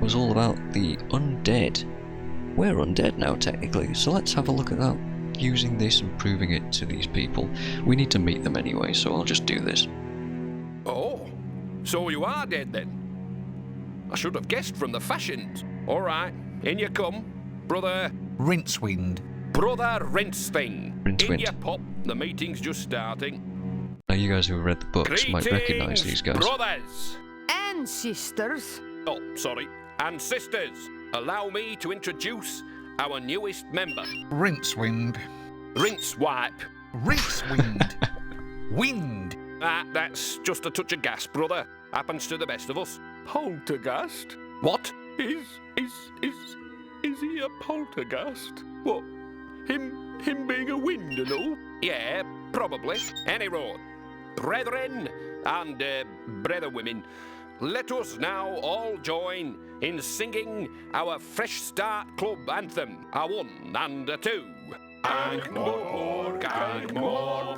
was all about the undead. We're undead now, technically, so let's have a look at that, using this and proving it to these people. We need to meet them anyway, so I'll just do this. Oh, so you are dead then? I should have guessed from the fashions. All right, in you come, brother... Rincewind. Brother Rincewind. Rincewind. In you pop, the meeting's just starting. Now you guys who have read the books might recognise these guys. Brothers! And sisters. Oh, sorry. And sisters, allow me to introduce our newest member. Rincewind. Rincewipe. Rincewind. Wind. That's just a touch of gas, brother. Happens to the best of us. Poltergeist? What? Is he a poltergeist? What? Him being a wind and all? Yeah, probably. Any road. Brethren and bretherwomen, let us now all join in singing our Fresh Start Club anthem, a 1 and a 2. Ankh-Morpork, Ankh-Morpork,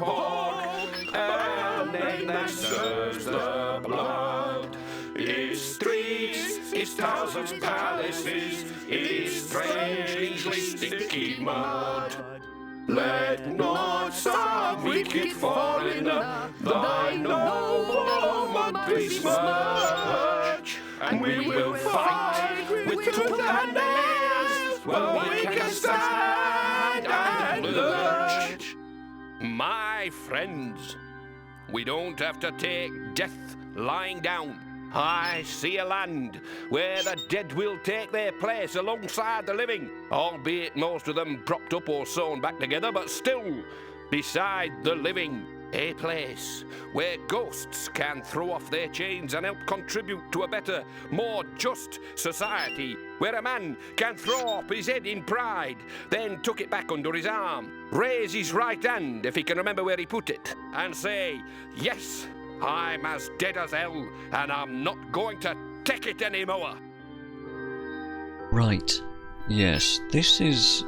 a name that serves the blood. Its streets, its towers, palaces, its strangely sticky mud. Let not some wicked foreigner thy noble Monty smirch, and we will fight with tooth and nails while we can stand and lurch. My friends, we don't have to take death lying down. I see a land where the dead will take their place alongside the living, albeit most of them propped up or sewn back together, but still beside the living. A place where ghosts can throw off their chains and help contribute to a better, more just society, where a man can throw up his head in pride, then tuck it back under his arm, raise his right hand if he can remember where he put it, and say, yes, I'm as dead as hell, and I'm not going to take it anymore. Right. Yes, this is...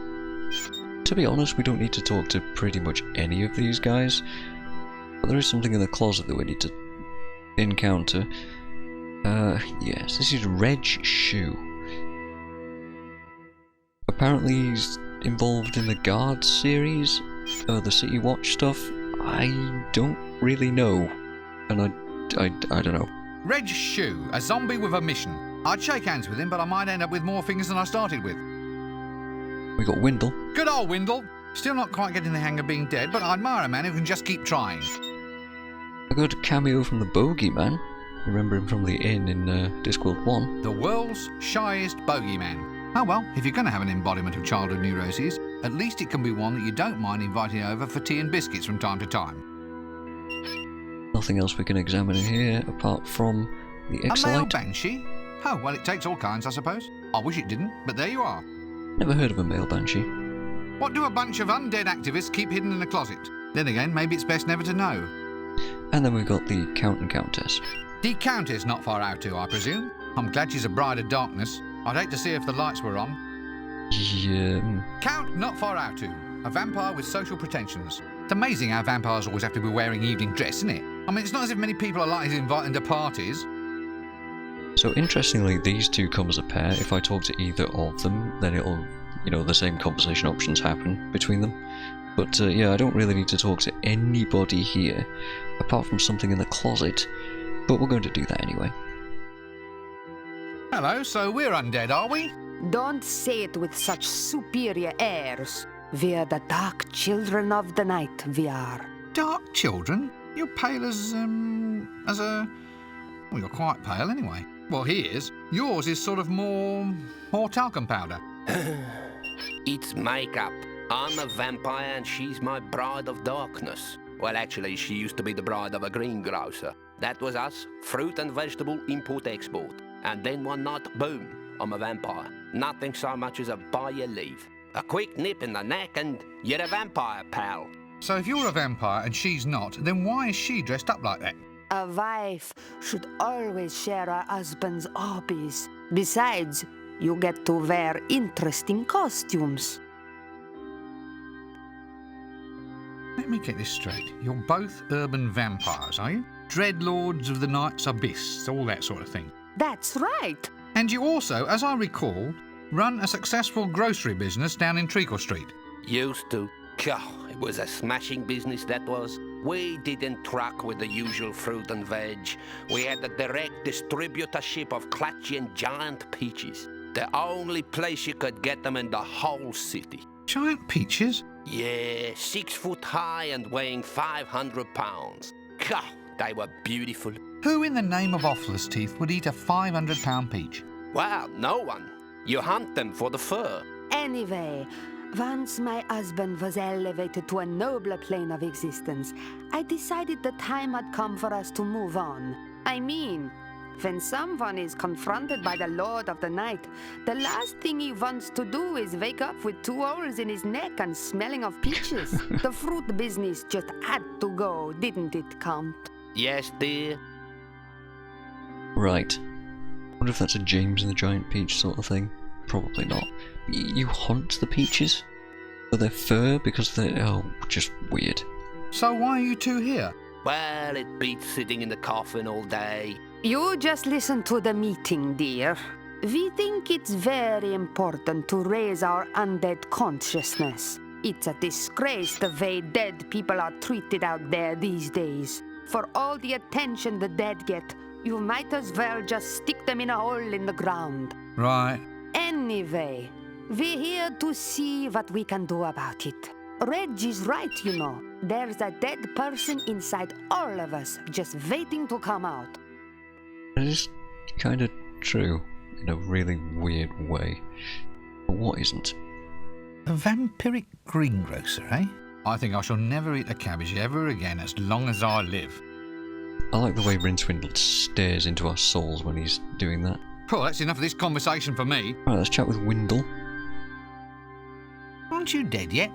To be honest, we don't need to talk to pretty much any of these guys. But there is something in the closet that we need to encounter. Yes, this is Reg Shoe. Apparently he's involved in the Guards series, the City Watch stuff. I don't really know. And I don't know. Reg Shoe, a zombie with a mission. I'd shake hands with him, but I might end up with more fingers than I started with. We got Windle. Good old Windle. Still not quite getting the hang of being dead, but I admire a man who can just keep trying. A good cameo from the Bogeyman. Remember him from the inn in Discworld 1. The world's shyest bogeyman. Oh well, if you're going to have an embodiment of childhood neuroses, at least it can be one that you don't mind inviting over for tea and biscuits from time to time. Nothing else we can examine in here apart from the A male exolite. banshee? Oh, well, it takes all kinds, I suppose. I wish it didn't, but there you are. Never heard of a male banshee. What do a bunch of undead activists keep hidden in a closet? Then again, maybe it's best never to know. And then we've got the Count and Countess. The Countess not far out too, I presume. I'm glad she's a bride of darkness. I'd hate to see if the lights were on. Yeah. Count not far out too. A vampire with social pretensions. It's amazing how vampires always have to be wearing evening dress, isn't it? I mean, it's not as if many people are likely to invite them to parties. So interestingly, these two come as a pair. If I talk to either of them, then it'll, the same conversation options happen between them. But yeah, I don't really need to talk to anybody here, apart from something in the closet, but we're going to do that anyway. Hello, so we're undead, are we? Don't say it with such superior airs. We're the dark children of the night, we are. Dark children? You're pale as a... Well, you're quite pale anyway. Well, he is. Yours is sort of more talcum powder. It's makeup. I'm a vampire and she's my bride of darkness. Well, actually, she used to be the bride of a greengrocer. That was us, fruit and vegetable import-export. And then one night, boom, I'm a vampire. Nothing so much as a by your leave. A quick nip in the neck and you're a vampire, pal. So if you're a vampire and she's not, then why is she dressed up like that? A wife should always share her husband's hobbies. Besides, you get to wear interesting costumes. Let me get this straight. You're both urban vampires, are you? Dreadlords of the night's abyss, all that sort of thing. That's right. And you also, as I recall, run a successful grocery business down in Treacle Street. Used to. God, it was a smashing business, that was. We didn't truck with the usual fruit and veg. We had the direct distributorship of clutchy and giant peaches. The only place you could get them in the whole city. Giant peaches? Yeah, 6 foot high and weighing 500 pounds. God, they were beautiful. Who in the name of Offless Teeth would eat a 500-pound peach? Well, no one. You hunt them for the fur. Anyway, once my husband was elevated to a nobler plane of existence, I decided the time had come for us to move on. I mean, when someone is confronted by the Lord of the Night, the last thing he wants to do is wake up with 2 holes in his neck and smelling of peaches. The fruit business just had to go, didn't it, Count? Yes, dear. Right. Wonder if that's a James and the Giant Peach sort of thing. Probably not. You hunt the peaches? For their fur? Because they're, just weird. So why are you two here? Well, it beats sitting in the coffin all day. You just listen to the meeting, dear. We think it's very important to raise our undead consciousness. It's a disgrace the way dead people are treated out there these days. For all the attention the dead get, you might as well just stick them in a hole in the ground. Right. Anyway, we're here to see what we can do about it. Reg is right, you know. There's a dead person inside all of us, just waiting to come out. It is kind of true, in a really weird way. But what isn't? A vampiric greengrocer, eh? I think I shall never eat a cabbage ever again as long as I live. I like the way Rincewind stares into our souls when he's doing that. Well, that's enough of this conversation for me. Right, let's chat with Windle. Aren't you dead yet?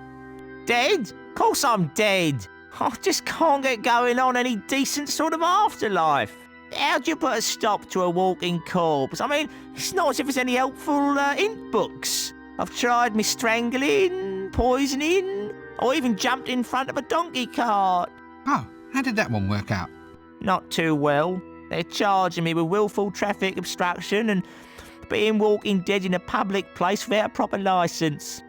Dead? Of course I'm dead. I just can't get going on any decent sort of afterlife. How'd you put a stop to a walking corpse? I mean, it's not as if it's any helpful in books. I've tried me strangling, poisoning, or even jumped in front of a donkey cart. Oh, how did that one work out? Not too well. They're charging me with willful traffic obstruction and being walking dead in a public place without a proper licence.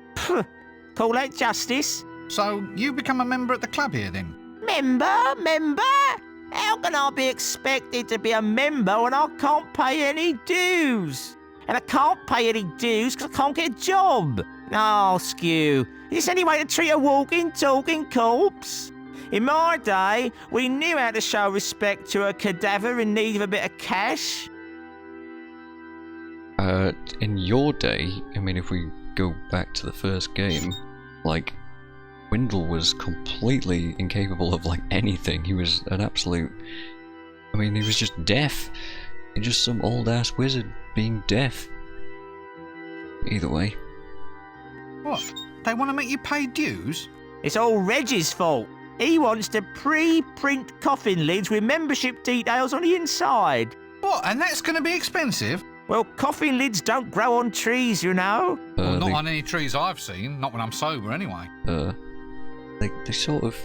Call that justice? So you become a member at the club here then? Member? How can I be expected to be a member when I can't pay any dues? And I can't pay any dues because I can't get a job. Oh, Skew, is this any way to treat a walking, talking corpse? In my day, we knew how to show respect to a cadaver in need of a bit of cash. In your day, I mean, if we go back to the first game, like, Windle was completely incapable of, like, anything. He was an absolute... I mean, he was just deaf. He's just some old-ass wizard being deaf. Either way. What? They want to make you pay dues? It's all Reggie's fault. He wants to pre-print coffin lids with membership details on the inside. What, and that's going to be expensive? Well, coffin lids don't grow on trees, you know. Well, not on any trees I've seen, not when I'm sober anyway. They sort of...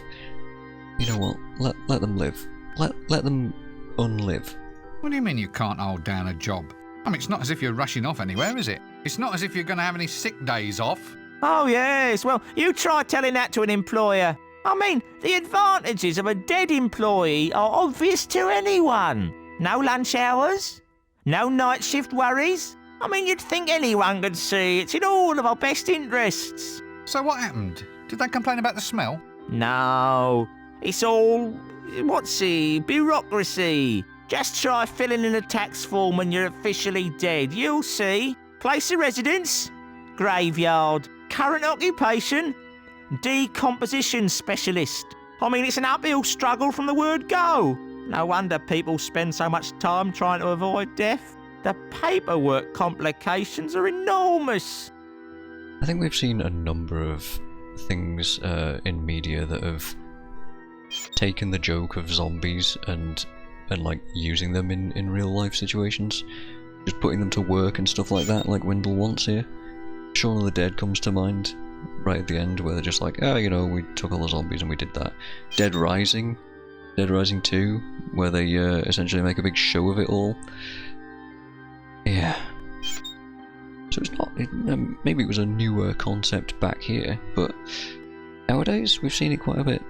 You know what, let them live. Let them unlive. What do you mean you can't hold down a job? I mean, it's not as if you're rushing off anywhere, is it? It's not as if you're going to have any sick days off. Oh, yes. Well, you try telling that to an employer. I mean, the advantages of a dead employee are obvious to anyone. No lunch hours, no night shift worries. I mean, you'd think anyone could see it's in all of our best interests. So what happened? Did they complain about the smell? No. It's all, bureaucracy. Just try filling in a tax form when you're officially dead. You'll see. Place of residence, graveyard. Current occupation, decomposition specialist. I mean, it's an uphill struggle from the word go. No wonder people spend so much time trying to avoid death. The paperwork complications are enormous. I think we've seen a number of things in media that have taken the joke of zombies and like using them in real life situations. Just putting them to work and stuff like that, like Windle wants here. Shaun of the Dead comes to mind right at the end, where they're just like, oh, you know, we took all the zombies and we did that. Dead Rising 2, where they essentially make a big show of it all. Yeah. So it's not... maybe it was a newer concept back here, but nowadays we've seen it quite a bit.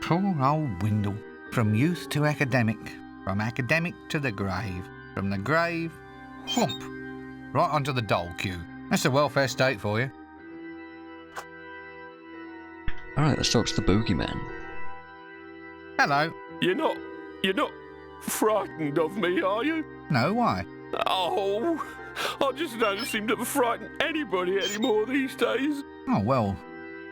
Poor old Windle. From youth to academic. From academic to the grave. From the grave, whoomp, right onto the dole queue. That's a welfare state for you. Alright, let's talk to the bogeyman. Hello. You're not frightened of me, are you? No, why? Oh, I just don't seem to frighten anybody anymore these days. Oh, well,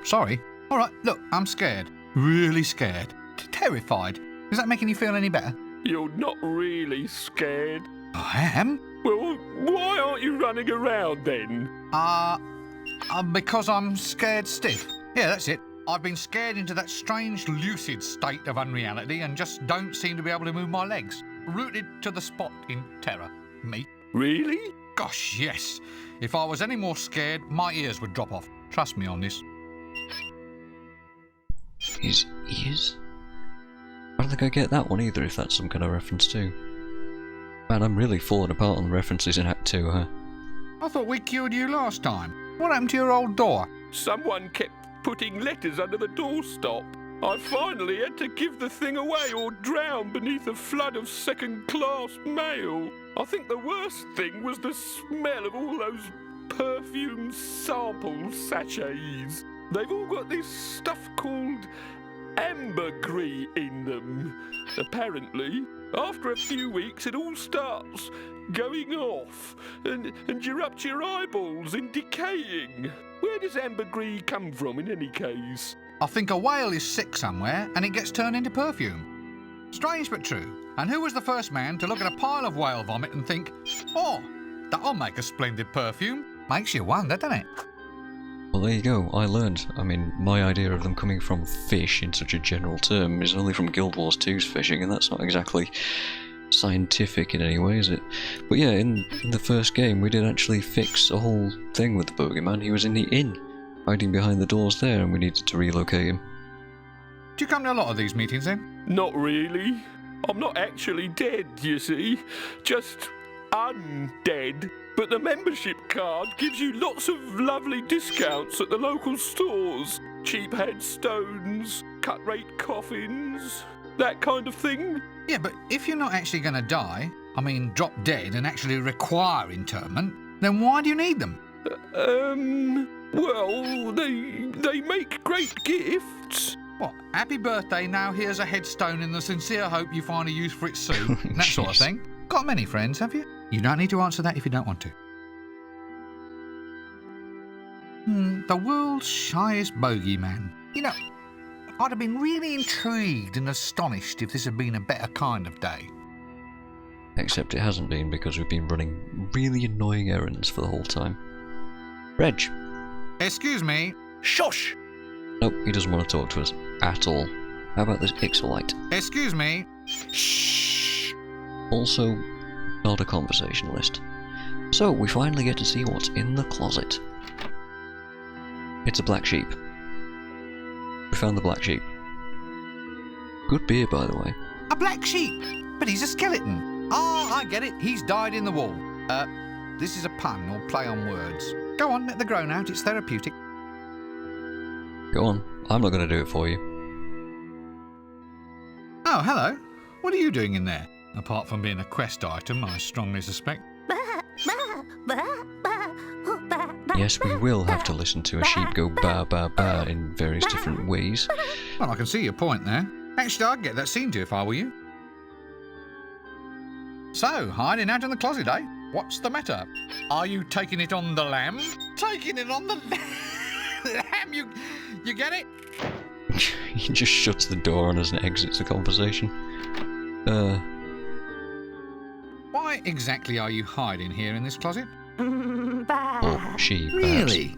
sorry. All right, look, I'm scared. Really scared. Terrified. Is that making you feel any better? You're not really scared. I am? Well, why aren't you running around then? Because I'm scared stiff. Yeah, that's it. I've been scared into that strange lucid state of unreality and just don't seem to be able to move my legs. Rooted to the spot in terror. Me. Really? Gosh, yes. If I was any more scared, my ears would drop off. Trust me on this. His ears? I don't think I get that one either, if that's some kind of reference too. Man, I'm really falling apart on the references in Act 2, huh? I thought we cured you last time. What happened to your old door? Someone kept putting letters under the doorstop. I finally had to give the thing away or drown beneath a flood of second-class mail. I think the worst thing was the smell of all those perfume sample sachets. They've all got this stuff called ambergris in them. Apparently, after a few weeks, it all starts going off, and you're up to your eyeballs and decaying. Where does ambergris come from, in any case? I think a whale is sick somewhere, and it gets turned into perfume. Strange but true. And who was the first man to look at a pile of whale vomit and think, oh, that'll make a splendid perfume? Makes you wonder, doesn't it? Well, there you go, I learned. I mean, my idea of them coming from fish in such a general term is only from Guild Wars 2's fishing, and that's not exactly scientific in any way, is it? But yeah, in the first game, we did actually fix a whole thing with the bogeyman. He was in the inn, hiding behind the doors there, and we needed to relocate him. Do you come to a lot of these meetings then? Not really. I'm not actually dead, you see. Just undead. But the membership card gives you lots of lovely discounts at the local stores. Cheap headstones, cut-rate coffins, that kind of thing. Yeah, but if you're not actually going to die, I mean drop dead and actually require interment, then why do you need them? Well, they make great gifts. What, happy birthday, now here's a headstone in the sincere hope you find a use for it soon, that sort of thing. Got many friends, have you? You don't need to answer that if you don't want to. The world's shyest bogeyman. You know, I'd have been really intrigued and astonished if this had been a better kind of day. Except it hasn't been, because we've been running really annoying errands for the whole time. Reg. Excuse me. Shush! Nope, he doesn't want to talk to us at all. How about this Ixolite? Excuse me. Shh! Also, not a conversationalist. So, we finally get to see what's in the closet. It's a black sheep. We found the black sheep. Good beer, by the way. A black sheep? But he's a skeleton. Ah, I get it. He's died in the wall. This is a pun or play on words. Go on, let the groan out. It's therapeutic. Go on. I'm not going to do it for you. Oh, hello. What are you doing in there? Apart from being a quest item, I strongly suspect. Yes, we will have to listen to a sheep go ba ba ba in various different ways. Well, I can see your point there. Actually, I'd get that scene to if I were you. So, hiding out in the closet, eh? What's the matter? Are you taking it on the lamb? Taking it on the lamb? You get it? He just shuts the door on us and exits the conversation. Why exactly are you hiding here in this closet? Or she, really?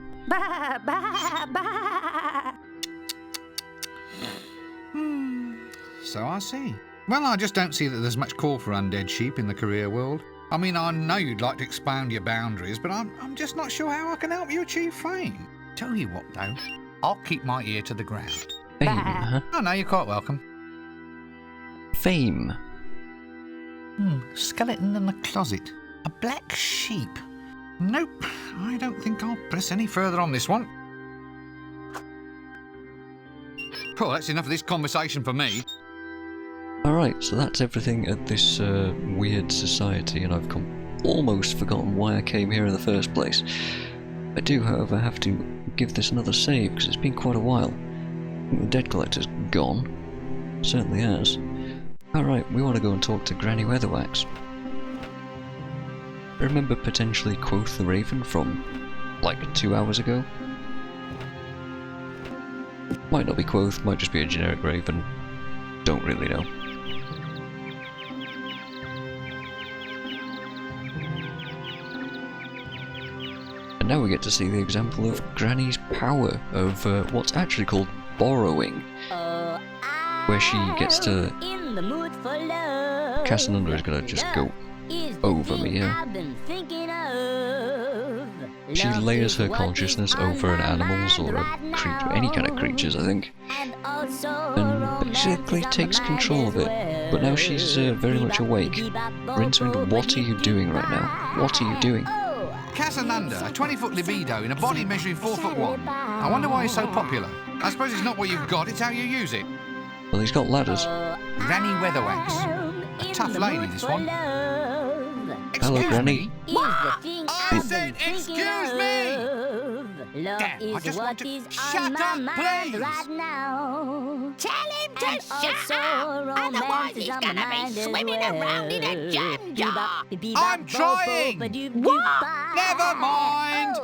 So I see. Well, I just don't see that there's much call for undead sheep in the career world. I mean, I know you'd like to expand your boundaries, but I'm just not sure how I can help you achieve fame. Tell you what, though, I'll keep my ear to the ground. Fame, huh? Oh, no, you're quite welcome. Fame. Skeleton in the closet. A black sheep. Nope, I don't think I'll press any further on this one. Oh, that's enough of this conversation for me. Alright, so that's everything at this weird society, and I've almost forgotten why I came here in the first place. I do, however, have to give this another save, because it's been quite a while. I think the dead collector's gone. Certainly has. Alright, we want to go and talk to Granny Weatherwax. Remember potentially Quoth the Raven from, like, 2 hours ago? Might not be Quoth, might just be a generic raven. Don't really know. And now we get to see the example of Granny's power of what's actually called borrowing. Where she gets to... Casanunda is going to just go over me here. She layers her consciousness over an animal's or a creature, any kind of creatures, I think, and basically takes control of it. But now she's very much awake. Rincewind, what are you doing right now? What are you doing? Casanunda, a 20-foot libido in a body measuring 4'1". I wonder why he's so popular. I suppose it's not what you've got, it's how you use it. Well, he's got ladders. Granny Weatherwax. A tough lady, this one. Hello, Granny. What? I said, excuse me! Damn, I just want to... Shut up, please! Tell him to shut up! Otherwise he's gonna be swimming around in a jam jar! I'm trying! What? Never mind!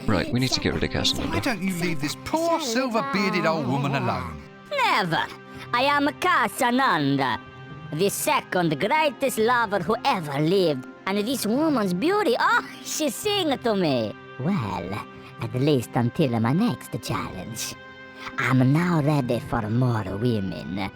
Right, we need to get rid of Casanunda. Why don't you leave this poor silver-bearded old woman alone? Never! I am Casanunda, the second greatest lover who ever lived. And this woman's beauty, oh, she sing to me. Well, at least until my next challenge. I'm now ready for more women.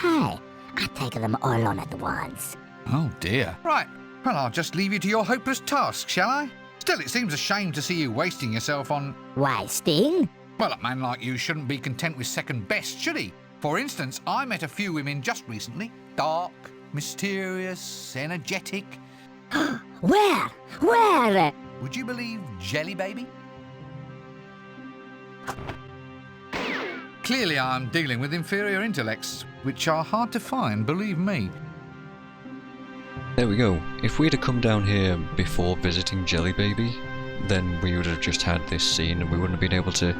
Hey, I take them all on at once. Oh dear. Right, well I'll just leave you to your hopeless task, shall I? Still, it seems a shame to see you wasting yourself on... Wasting? Well, a man like you shouldn't be content with second best, should he? For instance, I met a few women just recently. Dark, mysterious, energetic... Where? Where? Would you believe Jelly Baby? Clearly I'm dealing with inferior intellects, which are hard to find, believe me. There we go. If we'd have come down here before visiting Jelly Baby, then we would have just had this scene and we wouldn't have been able to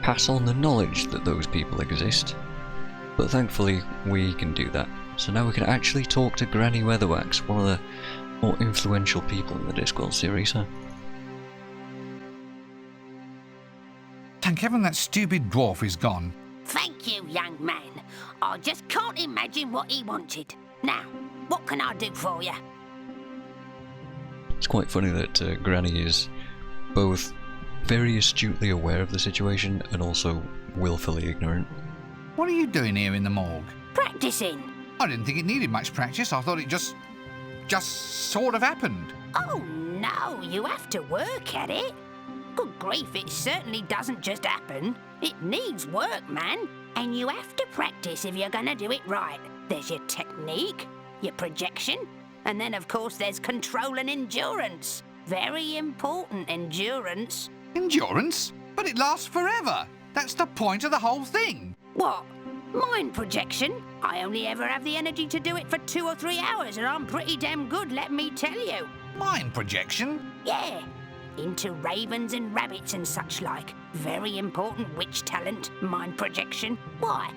pass on the knowledge that those people exist. But thankfully, we can do that. So now we can actually talk to Granny Weatherwax, one of the more influential people in the Discworld series, huh? Thank heaven that stupid dwarf is gone. Thank you, young man. I just can't imagine what he wanted. Now, what can I do for you? It's quite funny that Granny is both very astutely aware of the situation and also willfully ignorant. What are you doing here in the morgue? Practicing. I didn't think it needed much practice. I thought it just sort of happened. Oh, no, you have to work at it. Good grief, it certainly doesn't just happen. It needs work, man. And you have to practice if you're going to do it right. There's your technique, your projection, and then, of course, there's control and endurance. Very important endurance. Endurance? But it lasts forever. That's the point of the whole thing. What? Mind projection? I only ever have the energy to do it for 2 or 3 hours, and I'm pretty damn good, let me tell you. Mind projection? Yeah. Into ravens and rabbits and such like. Very important witch talent, mind projection. Why?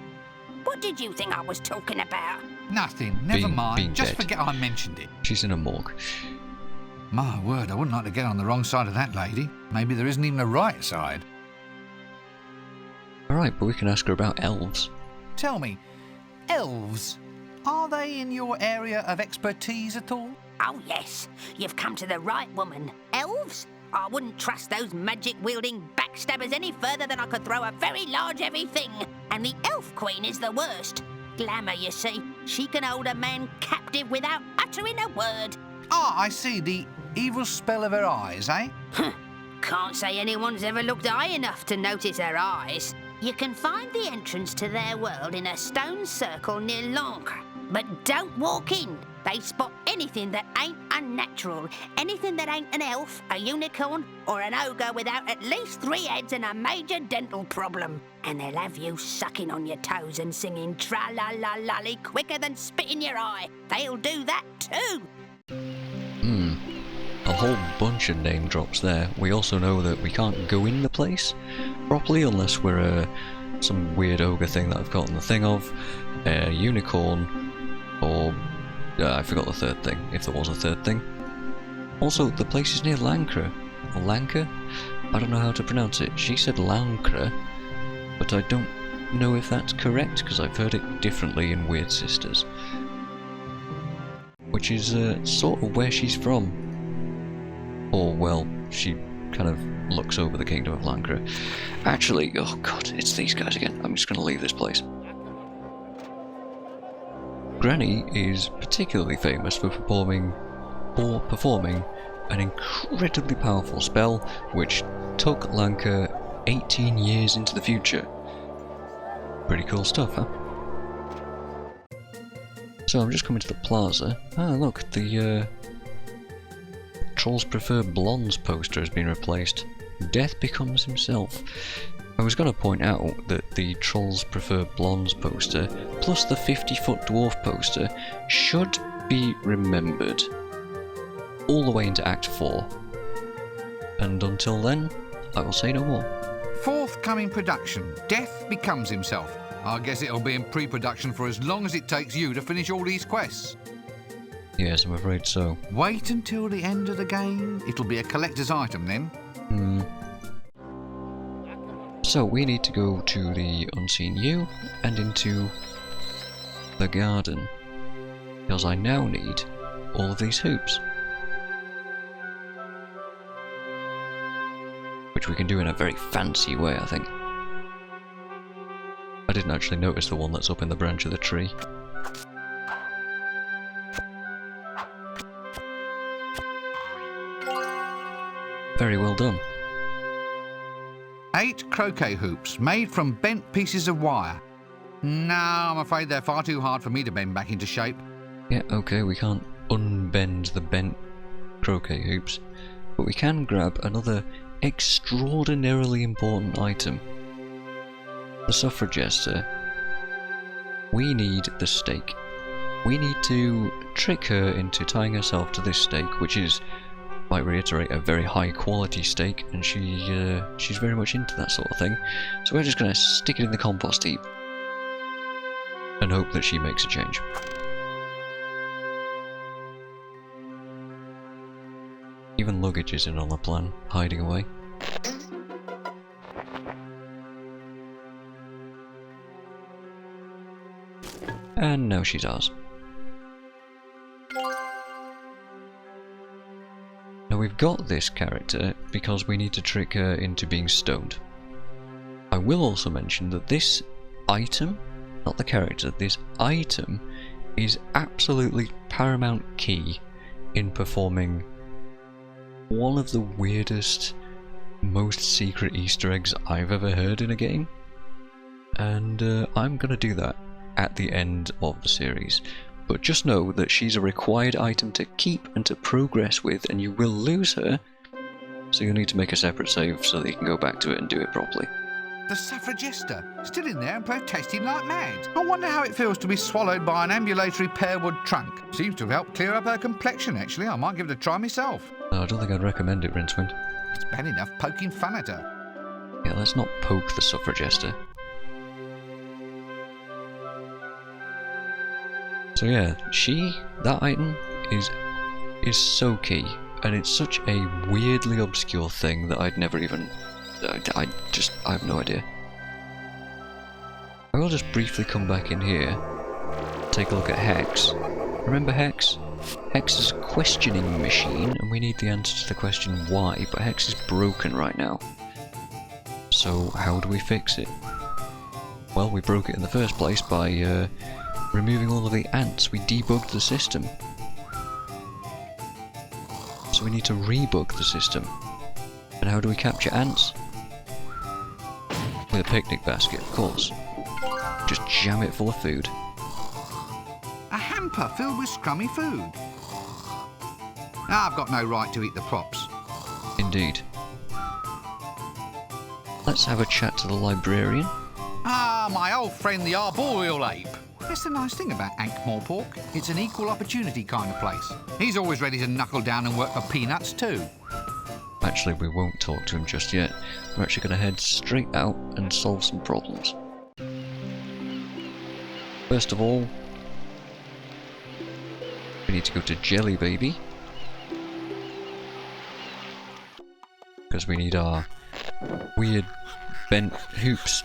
What did you think I was talking about? Nothing. Never mind. Being Just dead. forget I mentioned it. She's in a morgue. My word, I wouldn't like to get on the wrong side of that lady. Maybe there isn't even a right side. Alright, but we can ask her about elves. Tell me, elves, are they in your area of expertise at all? Oh, yes. You've come to the right woman. Elves? I wouldn't trust those magic-wielding backstabbers any further than I could throw a very large heavy thing. And the elf queen is the worst. Glamour, you see. She can hold a man captive without uttering a word. Ah, I see. The evil spell of her eyes, eh? Can't say anyone's ever looked high enough to notice her eyes. You can find the entrance to their world in a stone circle near l'Ancre. But don't walk in. They spot anything that ain't unnatural. Anything that ain't an elf, a unicorn, or an ogre without at least 3 heads and a major dental problem. And they'll have you sucking on your toes and singing tra-la-la-lolly quicker than spit in your eye. They'll do that too. A whole bunch of name drops there. We also know that we can't go in the place properly unless we're some weird ogre thing that I've gotten the thing of, a unicorn, or I forgot the third thing, if there was a third thing. Also, the place is near Lancre, or Lanka? I don't know how to pronounce it. She said Lancre, but I don't know if that's correct because I've heard it differently in Weird Sisters. Which is sort of where she's from. Or, well, she kind of looks over the kingdom of Lancre. Actually, oh god, it's these guys again. I'm just going to leave this place. Granny is particularly famous for performing an incredibly powerful spell which took Lancre 18 years into the future. Pretty cool stuff, huh? So I'm just coming to the plaza. Ah, look, the Trolls Prefer Blondes poster has been replaced. Death becomes himself. I was going to point out that the Trolls Prefer Blondes poster, plus the 50-foot dwarf poster, should be remembered all the way into Act 4. And until then, I will say no more. Forthcoming production, Death Becomes Himself. I guess it'll be in pre-production for as long as it takes you to finish all these quests. Yes, I'm afraid so. Wait until the end of the game. It'll be a collector's item then. So we need to go to the Unseen U and into the garden, because I now need all of these hoops. Which we can do in a very fancy way, I think. I didn't actually notice the one that's up in the branch of the tree. Very well done. 8 croquet hoops made from bent pieces of wire. No, I'm afraid they're far too hard for me to bend back into shape. Yeah, okay, we can't unbend the bent croquet hoops, but we can grab another extraordinarily important item. The suffragester. We need the stake. We need to trick her into tying herself to this stake, which is, might reiterate, a very high quality stake, and she's very much into that sort of thing. So we're just going to stick it in the compost heap and hope that she makes a change. even luggage isn't on the plan, hiding away. And now she's ours. Now we've got this character because we need to trick her into being stoned. I will also mention that this item, not the character, this item is absolutely paramount key in performing one of the weirdest, most secret Easter eggs I've ever heard in a game. And I'm gonna do that at the end of the series. But just know that she's a required item to keep and to progress with, and you will lose her, so you'll need to make a separate save so that you can go back to it and do it properly. The suffragista, still in there and protesting like mad. I wonder how it feels to be swallowed by an ambulatory pearwood trunk. Seems to have helped clear up her complexion, actually. I might give it a try myself. No, I don't think I'd recommend it, Rincewind. It's bad enough poking fun at her. Yeah, let's not poke the suffragista. So yeah, that item is so key, and it's such a weirdly obscure thing that I'd never even, I have no idea. I will just briefly come back in here, take a look at Hex. Remember Hex? Hex is a questioning machine, and we need the answer to the question why, but Hex is broken right now. So how do we fix it? Well, we broke it in the first place by removing all of the ants. We debugged the system. So we need to rebug the system. And how do we capture ants? With a picnic basket, of course. Just jam it full of food. A hamper filled with scrummy food. I've got no right to eat the props. Indeed. Let's have a chat to the librarian. Ah, my old friend the arboreal ape. That's the nice thing about Ankh-Morpork. It's an equal opportunity kind of place. He's always ready to knuckle down and work for peanuts too. Actually, we won't talk to him just yet. We're actually going to head straight out and solve some problems. First of all, we need to go to Jelly Baby, because we need our weird bent hoops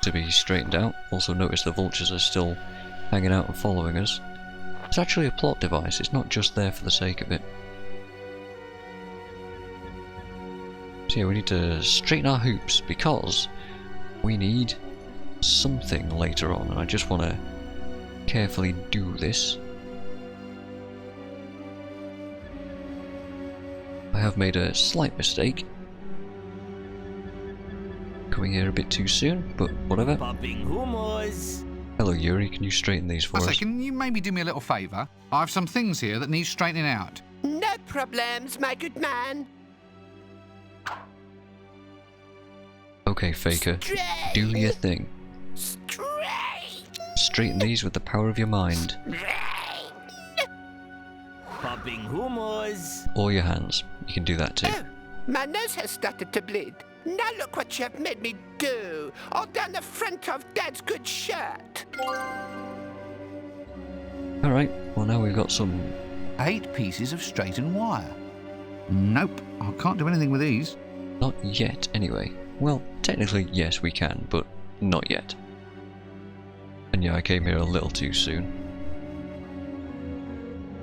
to be straightened out. Also notice the vultures are still hanging out and following us. It's actually a plot device, it's not just there for the sake of it. So yeah, we need to straighten our hoops because we need something later on, and I just want to carefully do this. I have made a slight mistake. Coming here a bit too soon, but whatever. Popping hummus. Hello Yuri, can you straighten these for us? Can you maybe do me a little favour? I have some things here that need straightening out. No problems, my good man. Okay, Faker, do your thing. Straighten these with the power of your mind. Popping hummus. Or your hands, you can do that too. Oh, my nose has started to bleed. Now look what you have made me do, all down the front of Dad's good shirt. Alright, well now we've got some... 8 pieces of straightened wire. Nope, I can't do anything with these. Not yet, anyway. Well, technically yes we can, but not yet. And yeah, I came here a little too soon.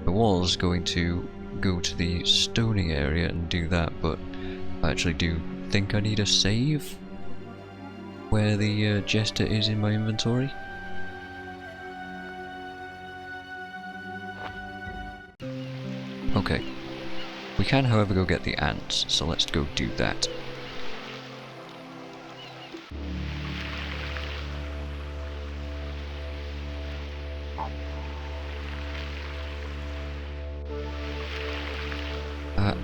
I was going to go to the stoning area and do that, but I actually do think I need a save where the jester is in my inventory. Okay. We can, however, go get the ants, so let's go do that.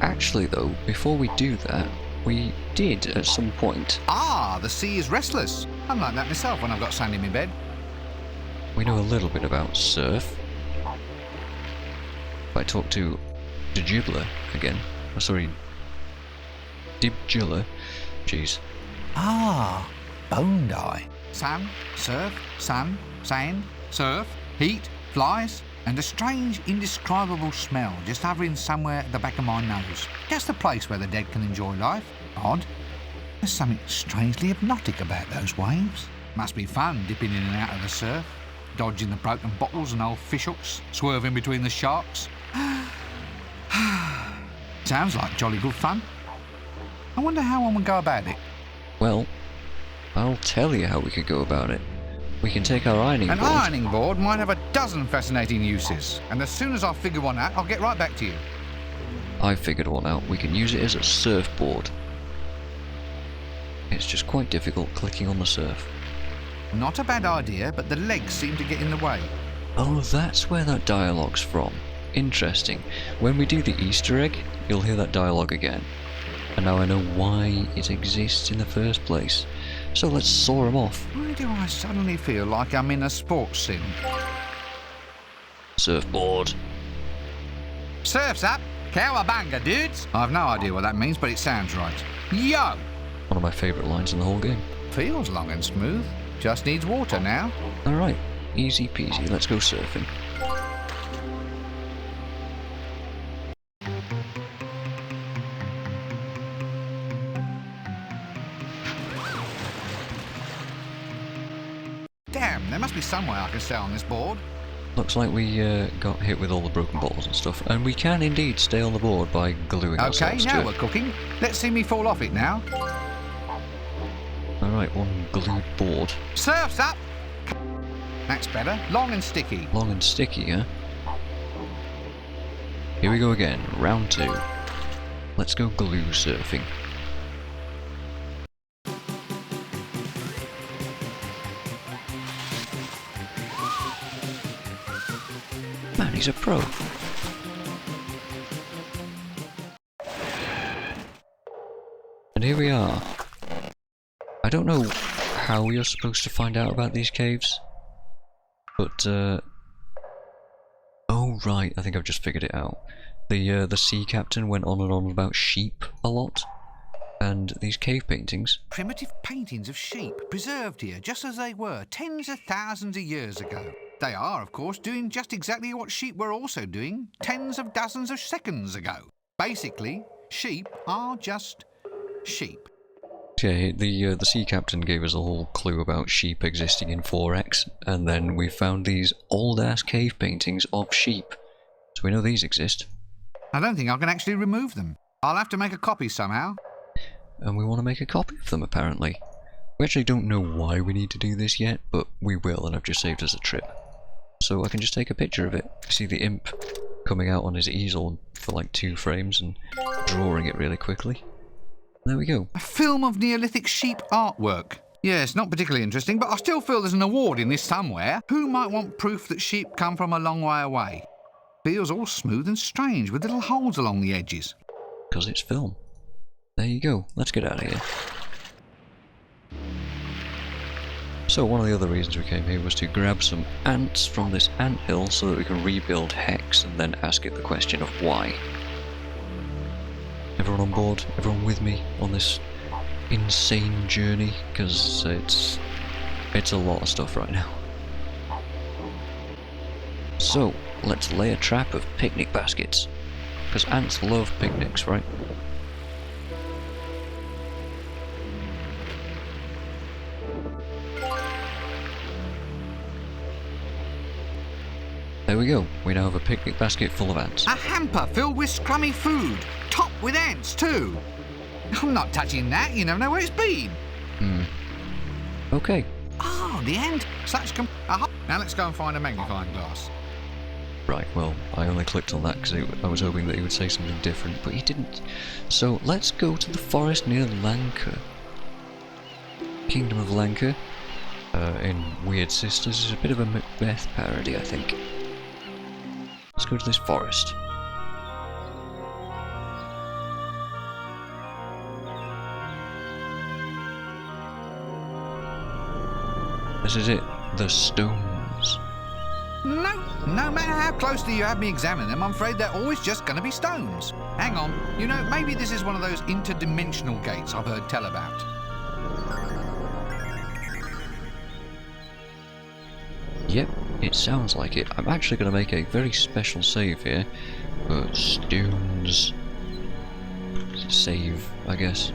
Actually though, before we do that, we did at some point. Ah, the sea is restless. I'm like that myself when I've got sand in my bed. We know a little bit about surf. If I talk to Digibler again, oh, sorry, Dibjula, jeez. Ah, Bondi. Sun, surf, sun, sand, surf, heat, flies. and a strange, indescribable smell just hovering somewhere at the back of my nose. Just the place where the dead can enjoy life. Odd. There's something strangely hypnotic about those waves. Must be fun dipping in and out of the surf, dodging the broken bottles and old fishhooks, swerving between the sharks. Sounds like jolly good fun. I wonder how one would go about it. Well, I'll tell you how we could go about it. We can take our ironing board. An ironing board might have a dozen fascinating uses, and as soon as I figure one out, I'll get right back to you. I figured one out. We can use it as a surfboard. It's just quite difficult clicking on the surf. Not a bad idea, but the legs seem to get in the way. Oh, that's where that dialogue's from. Interesting. When we do the Easter egg, you'll hear that dialogue again. And now I know why it exists in the first place. So let's saw him off. Why do I suddenly feel like I'm in a sports sim? Surfboard. Surf's up! Cowabunga, dudes! I've no idea what that means, but it sounds right. Yo! One of my favourite lines in the whole game. Feels long and smooth. Just needs water now. Alright, easy peasy, let's go surfing. Damn, there must be some way I can stay on this board. Looks like we got hit with all the broken bottles and stuff, and we can indeed stay on the board by gluing ourselves to it. Okay, now we're cooking. Let's see me fall off it now. Alright, one glued board. Surf's up! That's better. Long and sticky. Long and sticky, huh? Here we go again, round 2. Let's go glue surfing. Man, he's a pro. And here we are. I don't know how you're supposed to find out about these caves, but oh right, I think I've just figured it out. The sea captain went on and on about sheep a lot, and these cave paintings. Primitive paintings of sheep preserved here just as they were tens of thousands of years ago. They are, of course, doing just exactly what sheep were also doing tens of dozens of seconds ago. Basically, sheep are just sheep. Yeah, the sea captain gave us a whole clue about sheep existing in 4X, and then we found these old-ass cave paintings of sheep. So we know these exist. I don't think I can actually remove them. I'll have to make a copy somehow. And we want to make a copy of them, apparently. We actually don't know why we need to do this yet, but we will, and I've just saved us a trip. So I can just take a picture of it. See the imp coming out on his easel for like 2 frames and drawing it really quickly. There we go. A film of Neolithic sheep artwork. Yes, not particularly interesting, but I still feel there's an award in this somewhere. Who might want proof that sheep come from a long way away? Feels all smooth and strange with little holes along the edges. Because it's film. There you go. Let's get out of here. So one of the other reasons we came here was to grab some ants from this anthill so that we can rebuild Hex and then ask it the question of why. Everyone on board? Everyone with me on this insane journey? Because it's a lot of stuff right now. So, let's lay a trap of picnic baskets. Because ants love picnics, right? There we go. We now have a picnic basket full of ants. A hamper filled with scrummy food. Topped with ants, too. I'm not touching that. You never know where it's been. Okay. Oh, the ant. Now let's go and find a magnifying glass. Right, well, I only clicked on that because I was hoping that he would say something different, but he didn't. So, let's go to the forest near Lanka. Kingdom of Lanka, in Weird Sisters, is a bit of a Macbeth parody, I think. Let's go to this forest. This is it, the stones. No matter how closely you have me examine them, I'm afraid they're always just going to be stones. Hang on, you know, maybe this is one of those interdimensional gates I've heard tell about. Yep, It sounds like it. I'm actually going to make a very special save here. Stones. Save, I guess.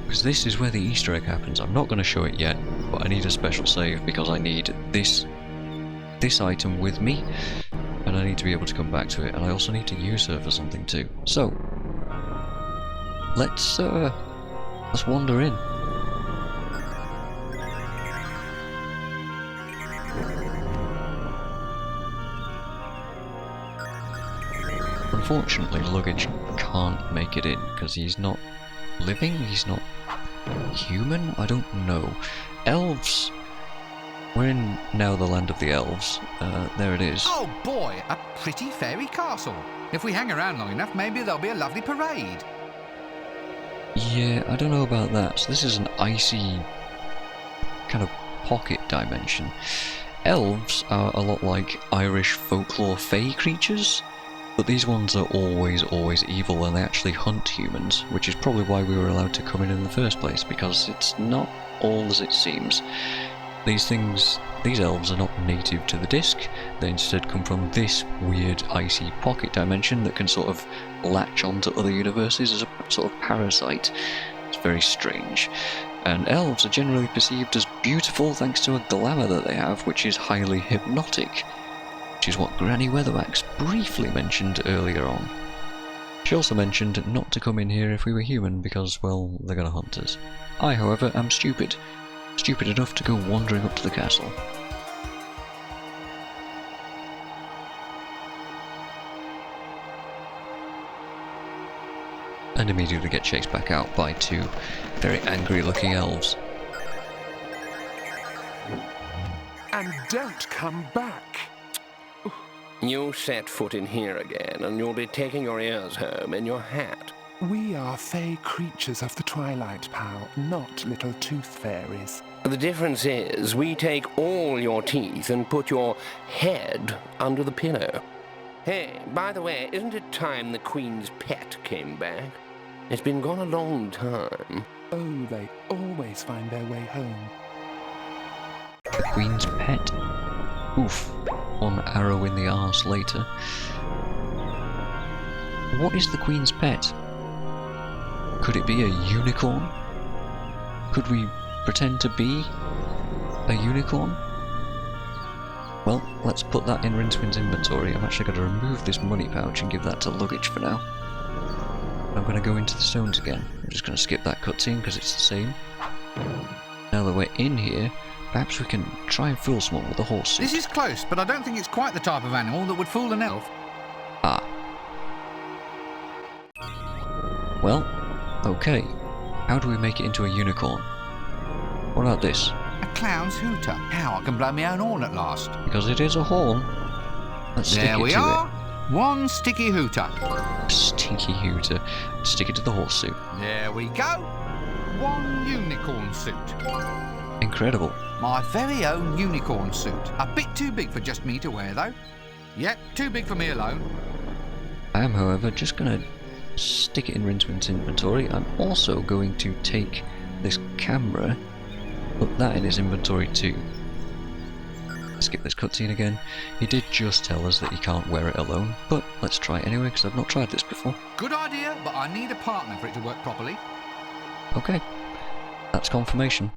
Because this is where the Easter egg happens. I'm not going to show it yet, but I need a special save because I need this item with me, and I need to be able to come back to it, and I also need to use her for something too. So, let's wander in. Unfortunately, luggage can't make it in because he's not living, he's not human? I don't know. Elves! We're in now the land of the elves. There it is. Oh boy, a pretty fairy castle. If we hang around long enough, maybe there'll be a lovely parade. Yeah, I don't know about that. So this is an icy kind of pocket dimension. Elves are a lot like Irish folklore fae creatures, but these ones are always evil, and they actually hunt humans, which is probably why we were allowed to come in the first place, because it's not all as it seems. These elves are not native to the disc, they instead come from this weird icy pocket dimension that can sort of latch onto other universes as a sort of parasite. It's very strange. And elves are generally perceived as beautiful thanks to a glamour that they have, which is highly hypnotic, which is what Granny Weatherwax briefly mentioned earlier on. She also mentioned not to come in here if we were human because, well, they're gonna hunt us. I, however, am stupid. Stupid enough to go wandering up to the castle. And immediately get chased back out by two very angry looking elves. And don't come back. You set foot in here again, and you'll be taking your ears home in your hat. We are fey creatures of the twilight, pal, not little tooth fairies. The difference is, we take all your teeth and put your head under the pillow. Hey, by the way, isn't it time the Queen's pet came back? It's been gone a long time. Oh, they always find their way home. The Queen's pet? Oof. One arrow in the arse later. What is the Queen's pet? Could it be a unicorn? Could we pretend to be a unicorn? Well, let's put that in Rincewind's inventory. I'm actually going to remove this money pouch and give that to luggage for now. I'm going to go into the stones again. I'm just going to skip that cutscene because it's the same. Now that we're in here, perhaps we can try and fool someone with a horse suit. This is close, but I don't think it's quite the type of animal that would fool an elf. Ah. Well, okay. How do we make it into a unicorn? What about this? A clown's hooter. How I can blow my own horn at last. Because it is a horn. Let's stick it to it. There we are. One sticky hooter. Stinky hooter. Stick it to the horse suit. There we go. One unicorn suit. Incredible. My very own unicorn suit. A bit too big for just me to wear, though. Yep, too big for me alone. I am, however, just going to stick it in Rincewind's inventory. I'm also going to take this camera, put that in his inventory too. Skip this cutscene again. He did just tell us that he can't wear it alone, but let's try it anyway because I've not tried this before. Good idea, but I need a partner for it to work properly. Okay, that's confirmation.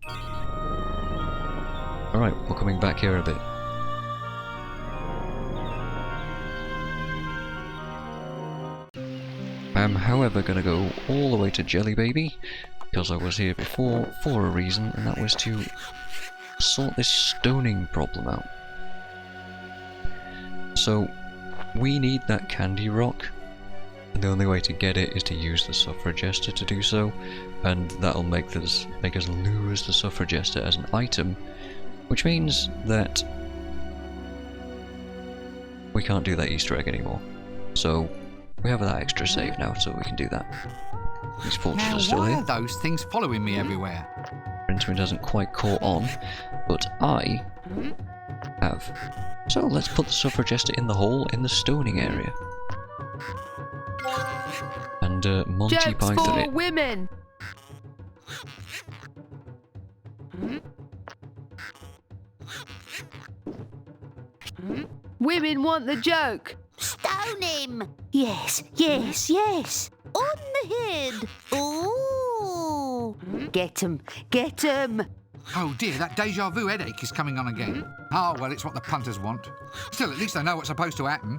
Alright, we're coming back here a bit. I'm however going to go all the way to Jelly Baby, because I was here before for a reason, and that was to sort this stoning problem out. So, we need that candy rock, and the only way to get it is to use the Suffragester to do so, and that'll make us lose the Suffragester as an item, which means that we can't do that Easter egg anymore. So, we have that extra save now, so we can do that. These portraits now, are still why here. are those things following me everywhere? Rincewind hasn't quite caught on, but I have. So let's put the Suffragester in the hole in the stoning area. And Monty Jokes Python for it. women. Women want the joke. Stone him! Yes, yes, yes! On the head! Ooh! Get him! Get him! Oh dear, that deja vu headache is coming on again. Oh, well, it's what the punters want. Still, at least they know what's supposed to happen.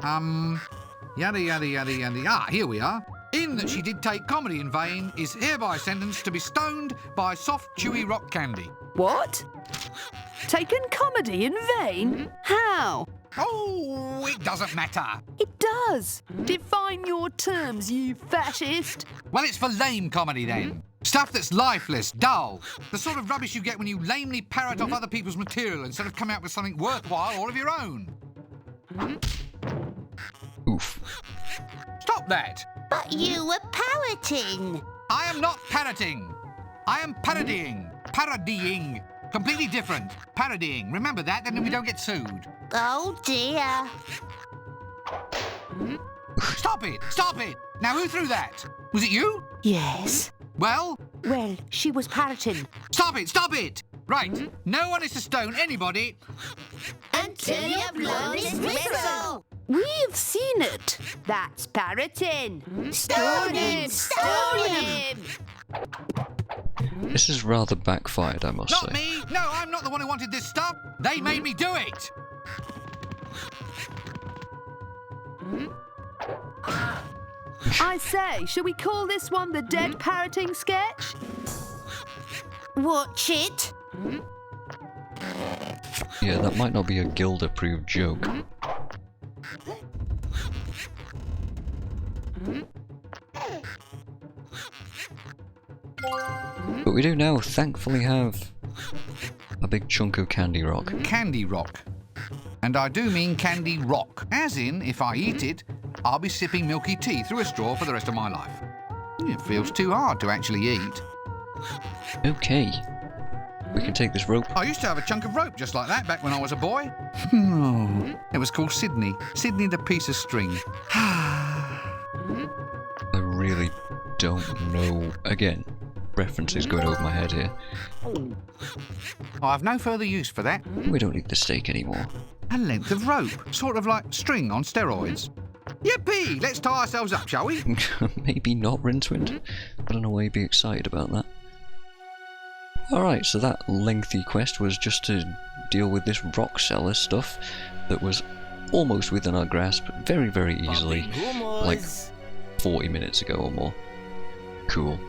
Yada, yada, yada, yada. Ah, here we are. In that she did take comedy in vain is hereby sentenced to be stoned by soft, chewy rock candy. What? Taken comedy in vain? How? Oh, it doesn't matter. It does. Define your terms, you fascist. Well, it's for lame comedy then. Stuff that's lifeless, dull. The sort of rubbish you get when you lamely parrot off other people's material instead of coming up with something worthwhile or of your own. Oof. Stop that! But you were parroting. I am not parroting. I am parodying. Parodying. Completely different. Parodying. Remember that, then we don't get sued. Oh dear. Stop it! Stop it! Now who threw that? Was it you? Yes. Well? Well, she was parroting. Stop it! Stop it! Right. No one is to stone anybody Until you've blown his whistle. We've seen it. That's parroting. Stone him! Stone him! This is rather backfired, I must Not say. me! No, I'm not the one who wanted this stuff. They made me do it! I say, shall we call this one the dead parroting sketch? Watch it. Yeah, that might not be a guild-approved joke. But we do now, thankfully, have a big chunk of candy rock. Candy rock. And I do mean candy rock. As in, if I eat it, I'll be sipping milky tea through a straw for the rest of my life. It feels too hard to actually eat. Okay. We can take this rope. I used to have a chunk of rope just like that back when I was a boy. Oh, it was called Sydney. Sydney the piece of string. I really don't know. Again, references going over my head here. I have no further use for that. We don't need the steak anymore. A length of rope, sort of like string on steroids. Yippee! Let's tie ourselves up, shall we? Maybe not, Rincewind. I don't know why you'd be excited about that. Alright, so that lengthy quest was just to deal with this rock cellar stuff that was almost within our grasp very, very easily, like 40 minutes ago or more. Cool.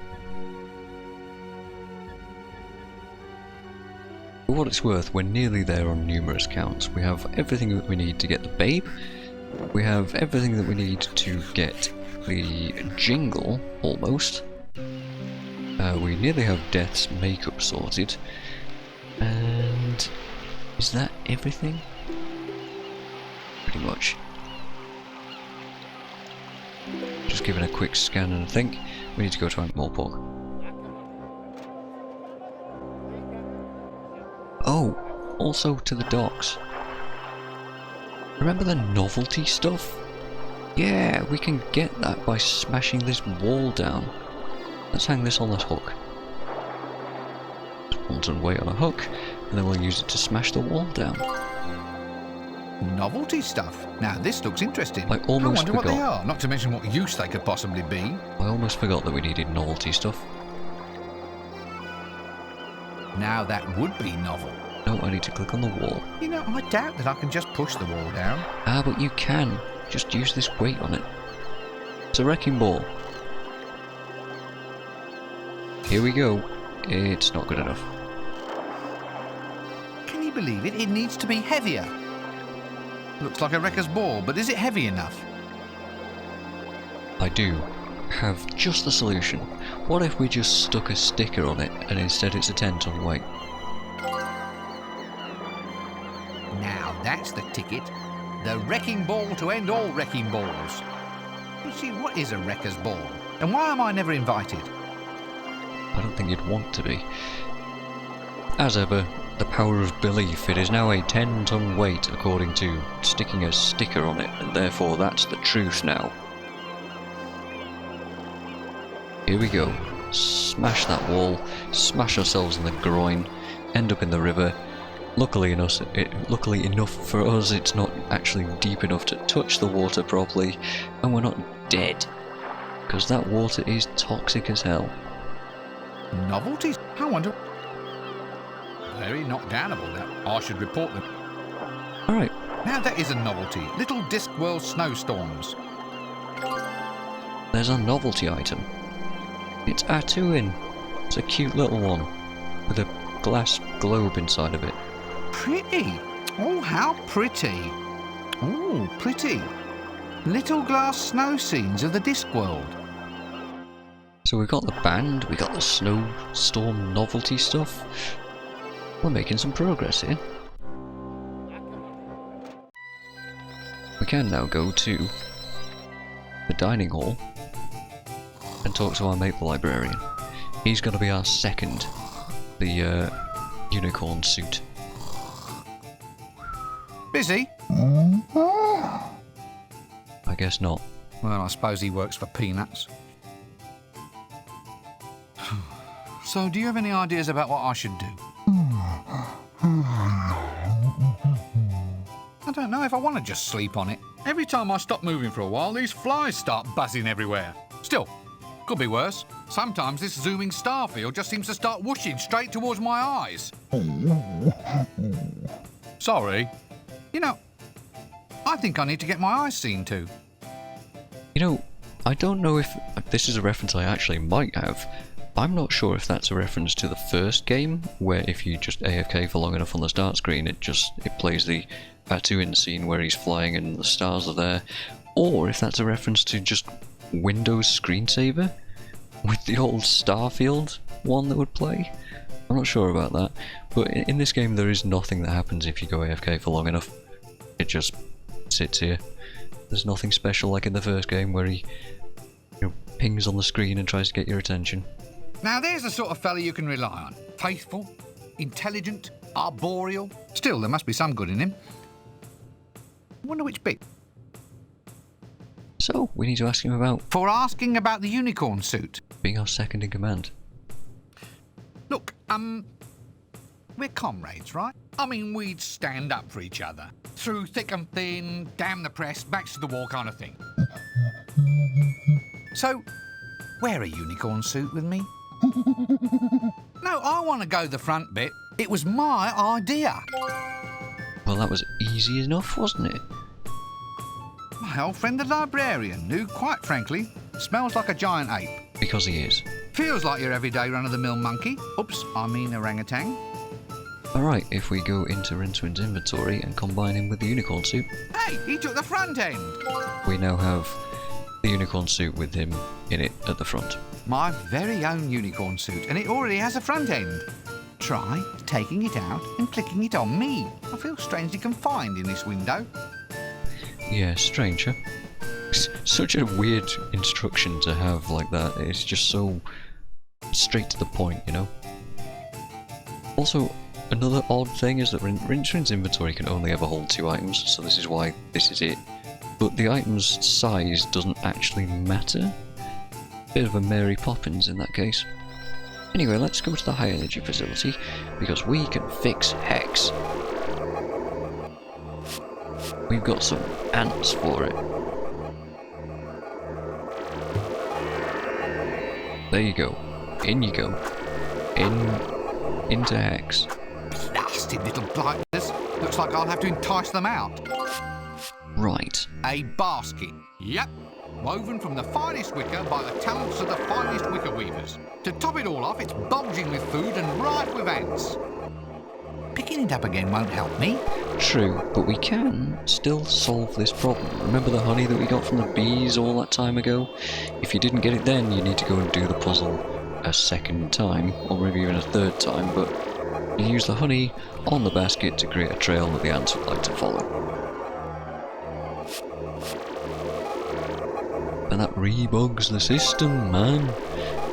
For what it's worth, we're nearly there on numerous counts. We have everything that we need to get the babe, we have everything that we need to get the jingle, almost. We nearly have Death's makeup sorted. And is that everything? Pretty much. Just giving a quick scan and I think we need to go to Ankh-Morpork. Oh, also to the docks. Remember the novelty stuff? Yeah, we can get that by smashing this wall down. Let's hang this on this hook. Hold and weight on a hook, and then we'll use it to smash the wall down. Novelty stuff. Now this looks interesting. I almost wonder what they forgot. are, not to mention what use they could possibly be. I almost forgot that we needed novelty stuff. Now that would be novel. No, I need to click on the wall. You know, I doubt that I can just push the wall down. Ah, but you can. Just use this weight on it. It's a wrecking ball. Here we go. It's not good enough. Can you believe it? It needs to be heavier. Looks like a wrecker's ball, but is it heavy enough? I do have just the solution. What if we just stuck a sticker on it and instead it's a 10-ton weight? Now that's the ticket. The wrecking ball to end all wrecking balls. You see, what is a wrecker's ball? And why am I never invited? I don't think you'd want to be. As ever, the power of belief. It is now a 10-ton weight according to sticking a sticker on it, and therefore that's the truth now. Here we go. Smash that wall, smash ourselves in the groin, end up in the river, luckily enough for us, it's not actually deep enough to touch the water properly, and we're not dead. Because that water is toxic as hell. Novelties? I wonder. Very knockdownable now. I should report them. Alright. Now that is a novelty. Little Discworld snowstorms. There's a novelty item. It's Atuin. It's a cute little one. With a glass globe inside of it. Pretty. Oh, how pretty. Oh, pretty. Little glass snow scenes of the Discworld. So we've got the band, we got the snowstorm novelty stuff. We're making some progress here. We can now go to the dining hall and talk to our mate the librarian. He's going to be our second, the unicorn suit. Busy? I guess not. Well, I suppose he works for peanuts. So, do you have any ideas about what I should do? I don't know if I want to just sleep on it. Every time I stop moving for a while, these flies start buzzing everywhere. Still, could be worse. Sometimes this zooming starfield just seems to start whooshing straight towards my eyes. Sorry. You know, I think I need to get my eyes seen to. You know, I don't know if this is a reference I actually might have. I'm not sure if that's a reference to the first game, where if you just AFK for long enough on the start screen, it plays the Atuin scene where he's flying and the stars are there, or if that's a reference to just Windows screensaver with the old Starfield one that would play. I'm not sure about that, but in this game there is nothing that happens if you go AFK for long enough. It just sits here. There's nothing special like in the first game where he pings on the screen and tries to get your attention. Now there's the sort of fella you can rely on. Faithful, intelligent, arboreal. Still, there must be some good in him. I wonder which bit. So, we need to ask him about... For asking about the unicorn suit. Being our second in command. Look, we're comrades, right? I mean, we'd stand up for each other. Through thick and thin, damn the press, backs to the wall kind of thing. So, wear a unicorn suit with me. No, I want to go the front bit. It was my idea. Well, that was easy enough, wasn't it? My old friend the librarian, who, quite frankly, smells like a giant ape. Because he is. Feels like your everyday run-of-the-mill monkey. Oops, I mean orangutan. Alright, if we go into Rincewind's inventory and combine him with the unicorn suit... Hey, he took the front end! We now have the unicorn suit with him in it at the front. My very own unicorn suit, and it already has a front end. Try taking it out and clicking it on me. I feel strangely confined in this window. Yeah, strange, huh? Such a weird instruction to have like that. It's just so straight to the point, you know? Also, another odd thing is that Rincewind's inventory can only ever hold 2 items, so this is why this is it. But the item's size doesn't actually matter. Bit of a Mary Poppins in that case. Anyway, let's go to the high energy facility, because we can fix Hex. We've got some ants for it. There you go. In you go. Into Hex. Blasted little blighters. Looks like I'll have to entice them out. Right. A basket. Yep. Woven from the finest wicker by the talents of the finest wicker weavers. To top it all off, it's bulging with food and rife with ants. Picking it up again won't help me. True, but we can still solve this problem. Remember the honey that we got from the bees all that time ago? If you didn't get it then, you need to go and do the puzzle a second time, or maybe even a third time, but you use the honey on the basket to create a trail that the ants would like to follow. And that rebugs the system, man.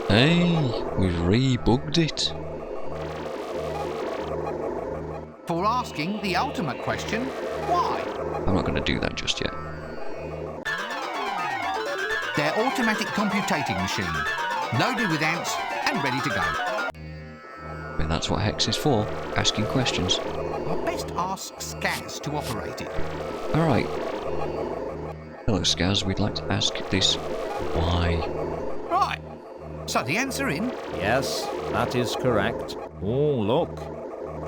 Hey, we've rebugged it. For asking the ultimate question, why? I'm not going to do that just yet. Their automatic computating machine, loaded with ants and ready to go. mean, that's what Hex is for, asking questions. I'll best ask Skaz to operate it. Alright. Hello, Skaz. We'd like to ask this why. Right. So the answer in? Yes, that is correct. Oh, look.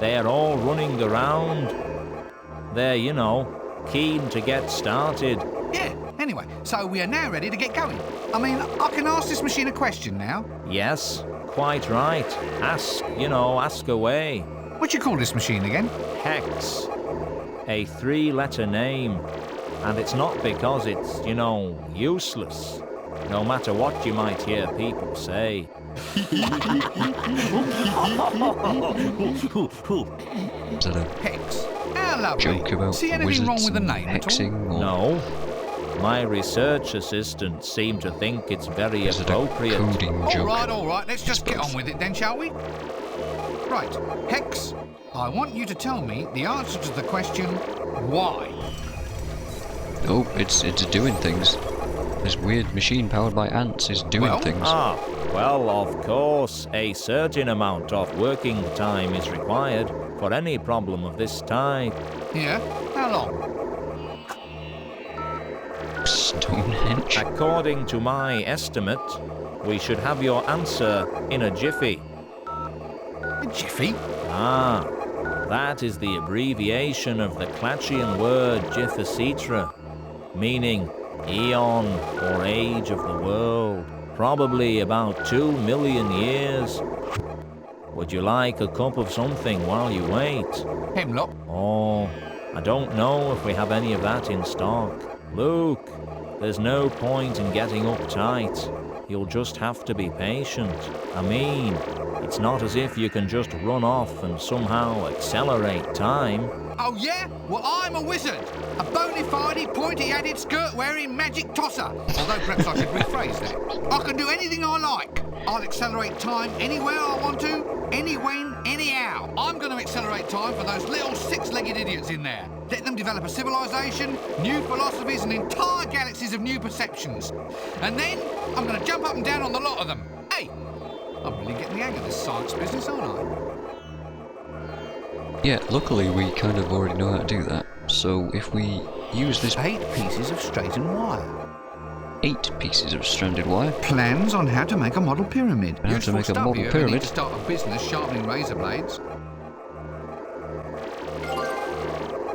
They're all running around. They're, you know, keen to get started. Yeah, anyway, so we are now ready to get going. I mean, I can ask this machine a question now. Yes, quite right. Ask away. What do you call this machine again? Hex. A 3-letter name. And it's not because it's, useless. No matter what you might hear people say. Is that a Hex. How lovely. joke about See anything wizards wrong with the and name at all? hexing? Or No. My research assistants seem to think it's very is it a appropriate. coding joke? All right, let's just get on with it then, shall we? Right, Hex, I want you to tell me the answer to the question, why? Oh, it's doing things. This weird machine powered by ants is doing things. Well, of course, a certain amount of working time is required for any problem of this type. Yeah? How long? Stonehenge? According to my estimate, we should have your answer in a jiffy. A jiffy? That is the abbreviation of the Clatchian word Jiffacitra, meaning eon or age of the world. Probably about 2 million years. Would you like a cup of something while you wait? Hemlock. Oh, I don't know if we have any of that in stock. Luke, there's no point in getting uptight. You'll just have to be patient. I mean, it's not as if you can just run off and somehow accelerate time. Oh yeah? Well, I'm a wizard. A bona fide, pointy-headed, skirt-wearing magic tosser. Although perhaps I should rephrase that. I can do anything I like. I'll accelerate time anywhere I want to, any when, anyhow. I'm going to accelerate time for those little six-legged idiots in there. Let them develop a civilization, new philosophies, and entire galaxies of new perceptions. And then I'm going to jump up and down on the lot of them. Hey, I'm really getting the hang of this science business, aren't I? Yeah, luckily we kind of already know how to do that. So if we use this 8 pieces of straightened wire. 8 pieces of stranded wire. Plans on how to make a model pyramid. How to make a model You pyramid. need to start a business sharpening razor blades.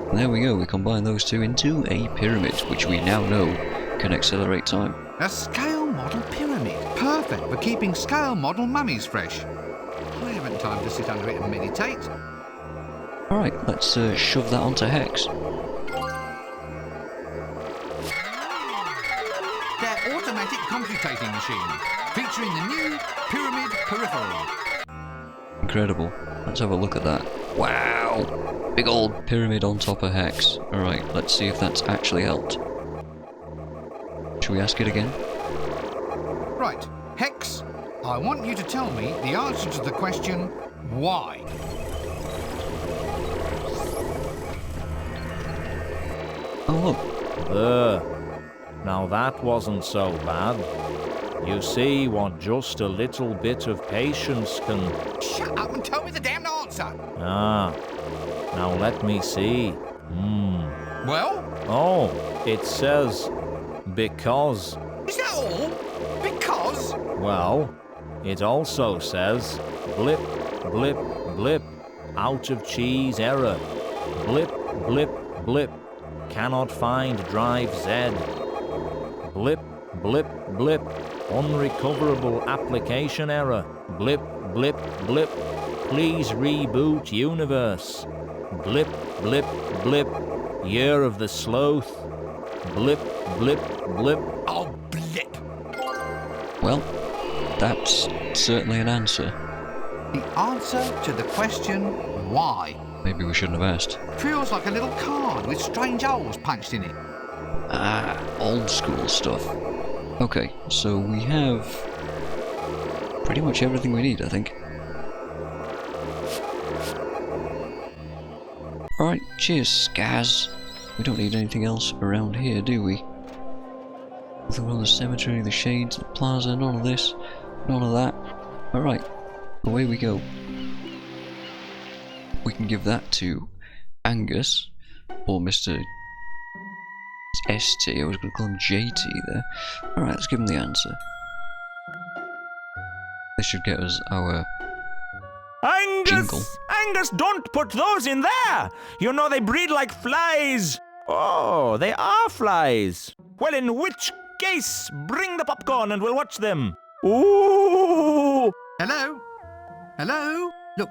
And there we go, we combine those two into a pyramid, which we now know can accelerate time. A scale model pyramid. Perfect for keeping scale model mummies fresh. I haven't time to sit under it and meditate. Alright, let's shove that onto Hex. Their automatic computating machine, featuring the new pyramid peripheral. Incredible. Let's have a look at that. Wow! Big old pyramid on top of Hex. Alright, let's see if that's actually helped. Should we ask it again? Right, Hex, I want you to tell me the answer to the question, why? Oh look. Now that wasn't so bad. You see what just a little bit of patience can... Shut up and tell me the damned answer! Now let me see. Well? Oh, it says... because. Is that all? Because? Well, it also says... blip, blip, blip. Out of cheese error. Blip, blip, blip. Cannot find drive Z. Blip, blip, blip. Unrecoverable application error. Blip, blip, blip. Please reboot universe. Blip, blip, blip. Year of the sloth. Blip, blip, blip. Oh, blip. Well, that's certainly an answer. The answer to the question, why? Maybe we shouldn't have asked. Feels like a little card with strange holes punched in it. Old school stuff. Okay, so we have pretty much everything we need, I think. Alright, cheers, Skaz. We don't need anything else around here, do we? Nothing on the cemetery, the shades, the plaza, none of this, none of that. Alright, away we go. we can give that to Angus, or Mr. ST. I was going to call him JT there. Alright, let's give him the answer. This should get us our jingle. Angus, don't put those in there! You know they breed like flies. Oh, they are flies. Well, in which case, bring the popcorn and we'll watch them. Ooh! Hello? Hello? Look,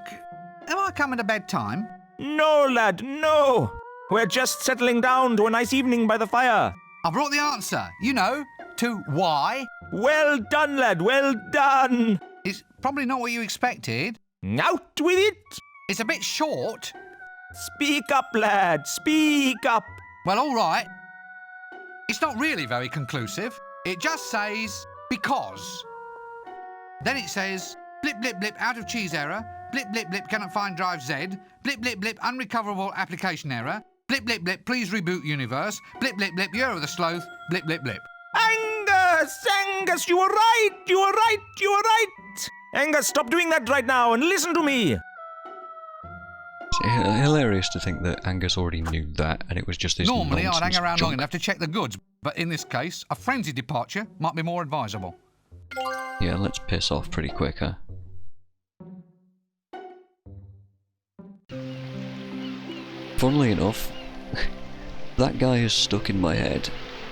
am I coming to bedtime? No, lad, no. We're just settling down to a nice evening by the fire. I brought the answer, you know, to why. Well done, lad, well done. It's probably not what you expected. Out with it. It's a bit short. Speak up, lad, speak up. Well, all right. It's not really very conclusive. It just says, because. Then it says, blip, blip, blip, out of cheese error. Blip, blip, blip, cannot find drive Z. Blip, blip, blip, unrecoverable application error. Blip, blip, blip, please reboot universe. Blip, blip, blip, Year of the Sloth. Blip, blip, blip. Angus, you were right, you were right, you were right. Angus, stop doing that right now and listen to me. It's hilarious to think that Angus already knew that, and it was just this Normally, I'd hang around junk. long enough to check the goods, but in this case, a frenzied departure might be more advisable. Yeah, let's piss off pretty quick, huh? Funnily enough, that guy is stuck in my head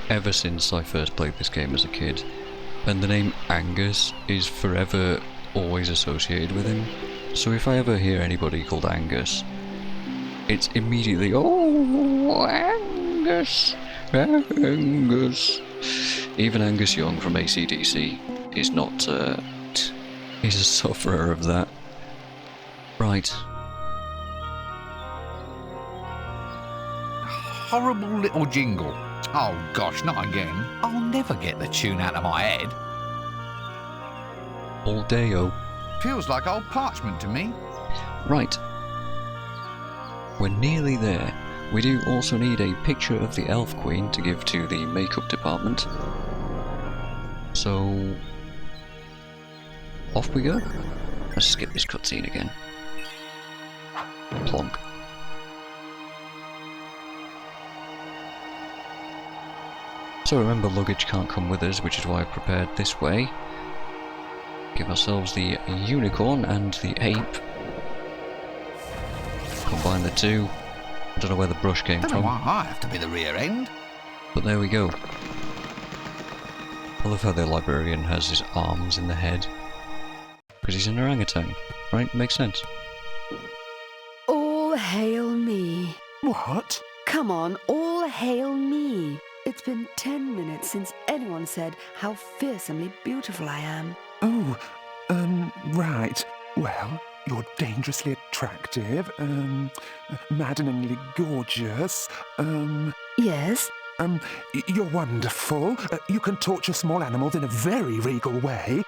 ever since I first played this game as a kid, and the name Angus is forever always associated with him. So if I ever hear anybody called Angus, it's immediately, oh, Angus, Angus. Even Angus Young from AC/DC is not, he's a sufferer of that. Right. Horrible little jingle. Oh gosh, not again. I'll never get the tune out of my head. All day-o. Feels like old parchment to me. Right. We're nearly there. We do also need a picture of the Elf Queen to give to the makeup department. So... off we go. Let's skip this cutscene again. Plonk. So remember, luggage can't come with us, which is why I've prepared this way. Give ourselves the unicorn and the ape. Combine the two. I don't know where the brush came Don't from. know why I have to be the rear end. But there we go. I love how the librarian has his arms in the head. Because he's an orangutan, right? Makes sense. All hail me. What? Come on, all hail me. It's been 10 minutes since anyone said how fearsomely beautiful I am. Oh, right. Well, you're dangerously attractive, maddeningly gorgeous, Yes? You're wonderful. You can torture small animals in a very regal way.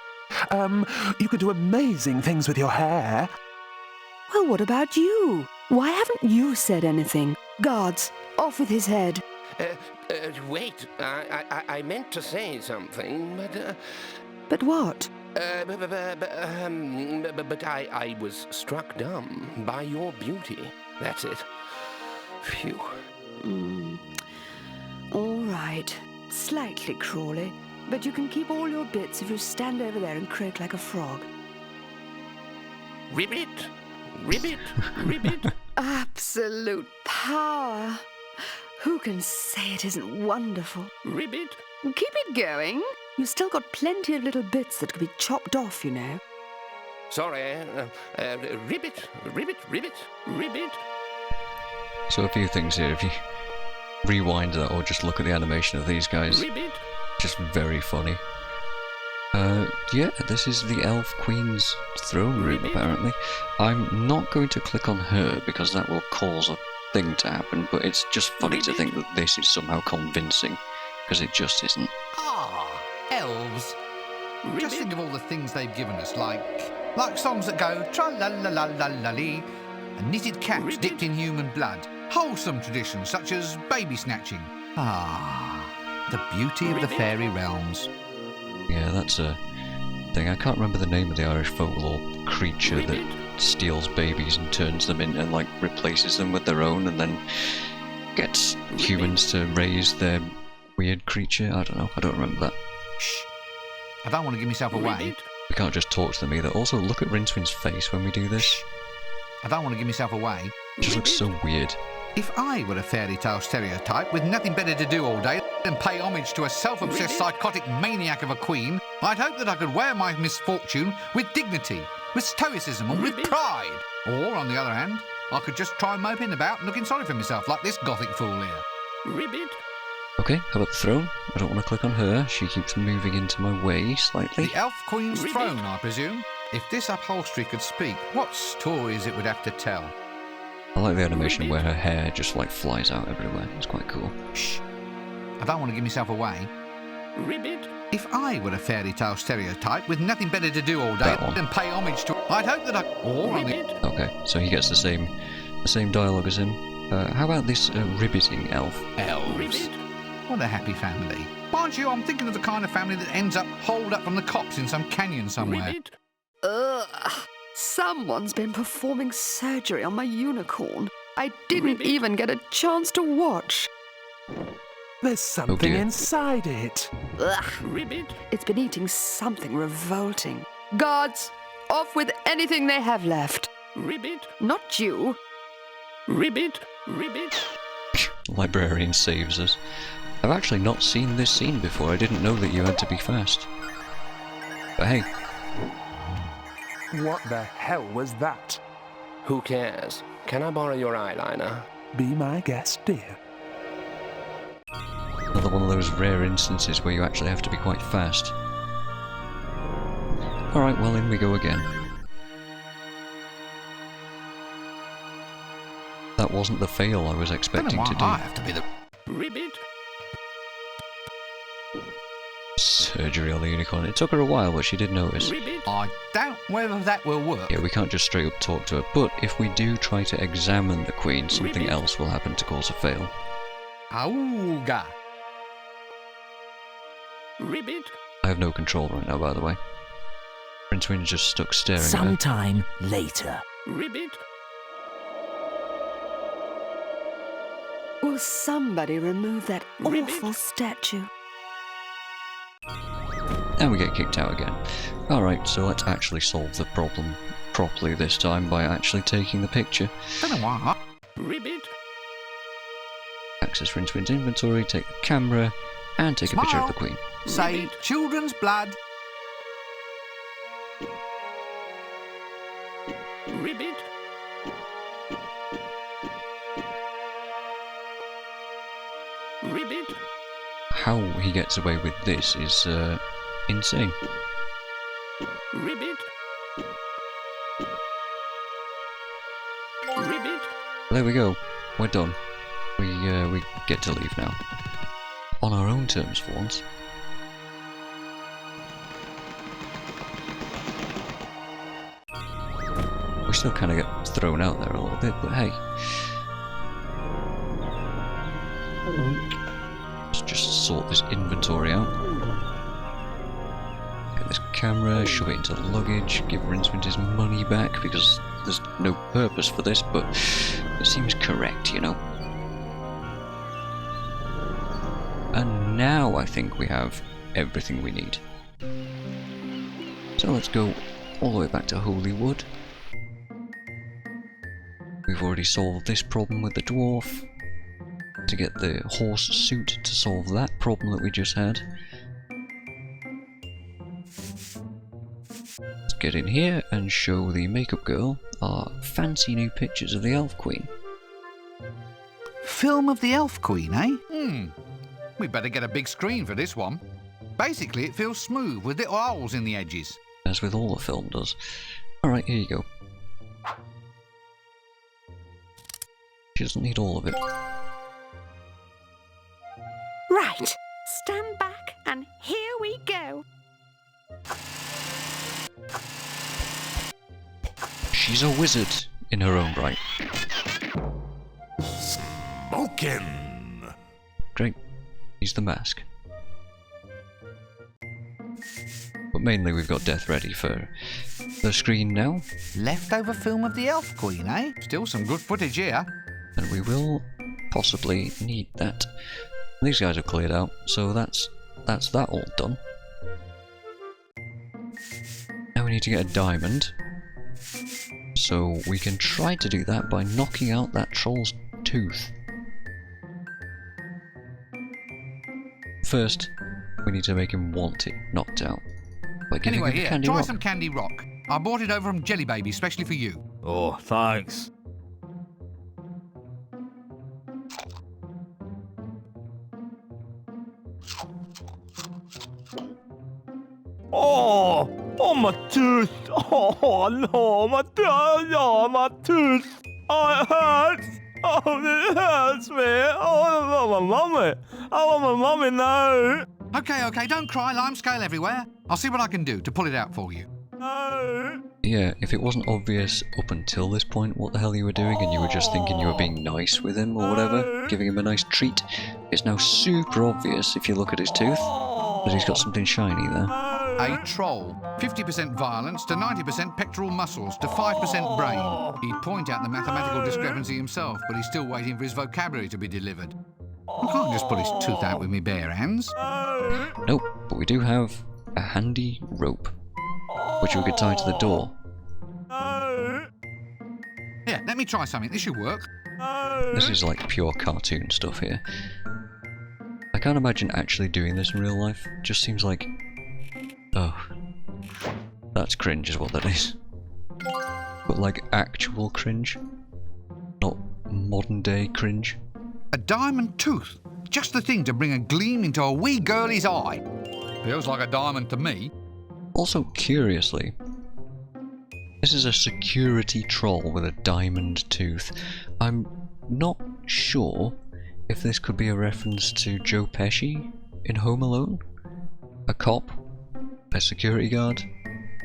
You can do amazing things with your hair. Well, what about you? Why haven't you said anything? Guards, off with his head. Wait, I meant to say something, but... But what? But I was struck dumb by your beauty. That's it. Phew. All right. Slightly crawly, but you can keep all your bits if you stand over there and croak like a frog. Ribbit! Ribbit! Ribbit! Absolute power. Who can say it isn't wonderful? Ribbit! Keep it going. You've still got plenty of little bits that could be chopped off, you know. Sorry, ribbit, ribbit, ribbit, ribbit. So a few things here. If you rewind that or just look at the animation of these guys, Ribbit. just very funny. Yeah, this is the Elf Queen's throne room, apparently. I'm not going to click on her because that will cause a thing to happen, but it's just funny to think that this is somehow convincing, because it just isn't. Ah, elves. Just think of all the things they've given us, like songs that go tra-la-la-la-la-la-lee, and knitted caps dipped in human blood, wholesome traditions such as baby snatching. Ah, the beauty of the fairy realms. Yeah, that's a thing. I can't remember the name of the Irish folklore creature that steals babies and turns them in and like replaces them with their own and then gets humans to raise their weird creature. I don't know. I don't remember that. Shh. I don't want to give myself away. We can't just talk to them either. Also, look at Rincewind's face when we do this. I don't want to give myself away. It just looks so weird. If I were a fairy tale stereotype with nothing better to do all day than pay homage to a self-obsessed psychotic maniac of a queen, I'd hope that I could wear my misfortune with dignity, with stoicism and with pride. Or, on the other hand, I could just try moping about and looking sorry for myself like this gothic fool here. Ribbit. Okay, how about the throne? I don't want to click on her. She keeps moving into my way slightly. The Elf Queen's throne, I presume. If this upholstery could speak, what stories it would have to tell. I like the animation where her hair just like flies out everywhere. It's quite cool. Shh. I don't want to give myself away. Ribbit. If I were a fairy tale stereotype with nothing better to do all day than pay homage to, I'd hope that I. Or on the. Okay, so he gets the same dialogue as him. How about this ribbiting elf? Elves. What a happy family. Mind you, I'm thinking of the kind of family that ends up holed up from the cops in some canyon somewhere. Ribbit. Ugh. Someone's been performing surgery on my unicorn. I didn't even get a chance to watch. There's something inside it. Ugh. Ribbit. It's been eating something revolting. Guards, off with anything they have left. Ribbit. Not you. Ribbit. Ribbit. Librarian saves us. I've actually not seen this scene before. I didn't know that you had to be fast. But hey. What the hell was that? Who cares? Can I borrow your eyeliner? Be my guest, dear. Another one of those rare instances where you actually have to be quite fast. Alright, well, in we go again. That wasn't the fail I was expecting to do. I have to be the. Ribbit. Surgery on the unicorn. It took her a while, but she did notice. Ribbit. I doubt whether that will work. Yeah, we can't just straight up talk to her, but if we do try to examine the queen, something else will happen to cause a fail. Auga. Ribbit. I have no control right now, by the way. Rincewind's just stuck staring at her. Sometime later. Ribbit. Will somebody remove that awful statue? And we get kicked out again. Alright, so let's actually solve the problem properly this time by actually taking the picture. Don't know why. Ribbit. Access Rincewind's inventory, take the camera, and take a picture of the queen. Say children's blood. Ribbit. Ribbit. How he gets away with this is insane. Ribbit. Ribbit. There we go. We're done. We get to leave now. On our own terms for once. We still kind of get thrown out there a little bit, but hey. Let's just sort this inventory out. Get this camera, shove it into the luggage, give Rincewind his money back because there's no purpose for this, but it seems correct, you know. And now I think we have everything we need. So let's go all the way back to Holywood. We've already solved this problem with the dwarf. To get the horse suit to solve that problem that we just had. Let's get in here and show the makeup girl our fancy new pictures of the Elf Queen. Film of the Elf Queen, eh? We better get a big screen for this one. Basically, it feels smooth with little holes in the edges. As with all the film does. Alright, here you go. She doesn't need all of it. Right. Stand back and here we go. She's a wizard in her own right. Smoking! Great. He's the mask. But but mainly we've got Death ready for the screen now. Leftover film of the Elf Queen, eh? Still some good footage here. And we will possibly need that. These guys have cleared out, so that's that all done. Now we need to get a diamond. So we can try to do that by knocking out that troll's tooth. First, we need to make him want it knocked out. By giving Anyway, him here, candy try rock. some Candy Rock. I bought it over from Jelly Baby, especially for you. Oh, thanks. Oh, my tooth. Oh, no, my tooth. Oh, my tooth. Oh, it hurts. Oh, it hurts me. Oh, I want my mummy. I want my mummy now. Okay, don't cry. Lime scale everywhere. I'll see what I can do to pull it out for you. No. Yeah, if it wasn't obvious up until this point what the hell you were doing and you were just thinking you were being nice with him or whatever, giving him a nice treat, it's now super obvious if you look at his tooth that he's got something shiny there. A troll. 50% violence to 90% pectoral muscles to 5% brain. He'd point out the mathematical discrepancy himself, but he's still waiting for his vocabulary to be delivered. I can't just pull his tooth out with me bare hands. Nope, but we do have a handy rope, which we could tie to the door. Here, let me try something. This should work. This is like pure cartoon stuff here. I can't imagine actually doing this in real life. Just seems like... oh. That's cringe is what that is. But like actual cringe. Not modern day cringe. A diamond tooth. Just the thing to bring a gleam into a wee girlie's eye. Feels like a diamond to me. Also, curiously, this is a security troll with a diamond tooth. I'm not sure if this could be a reference to Joe Pesci in Home Alone. A cop, a security guard,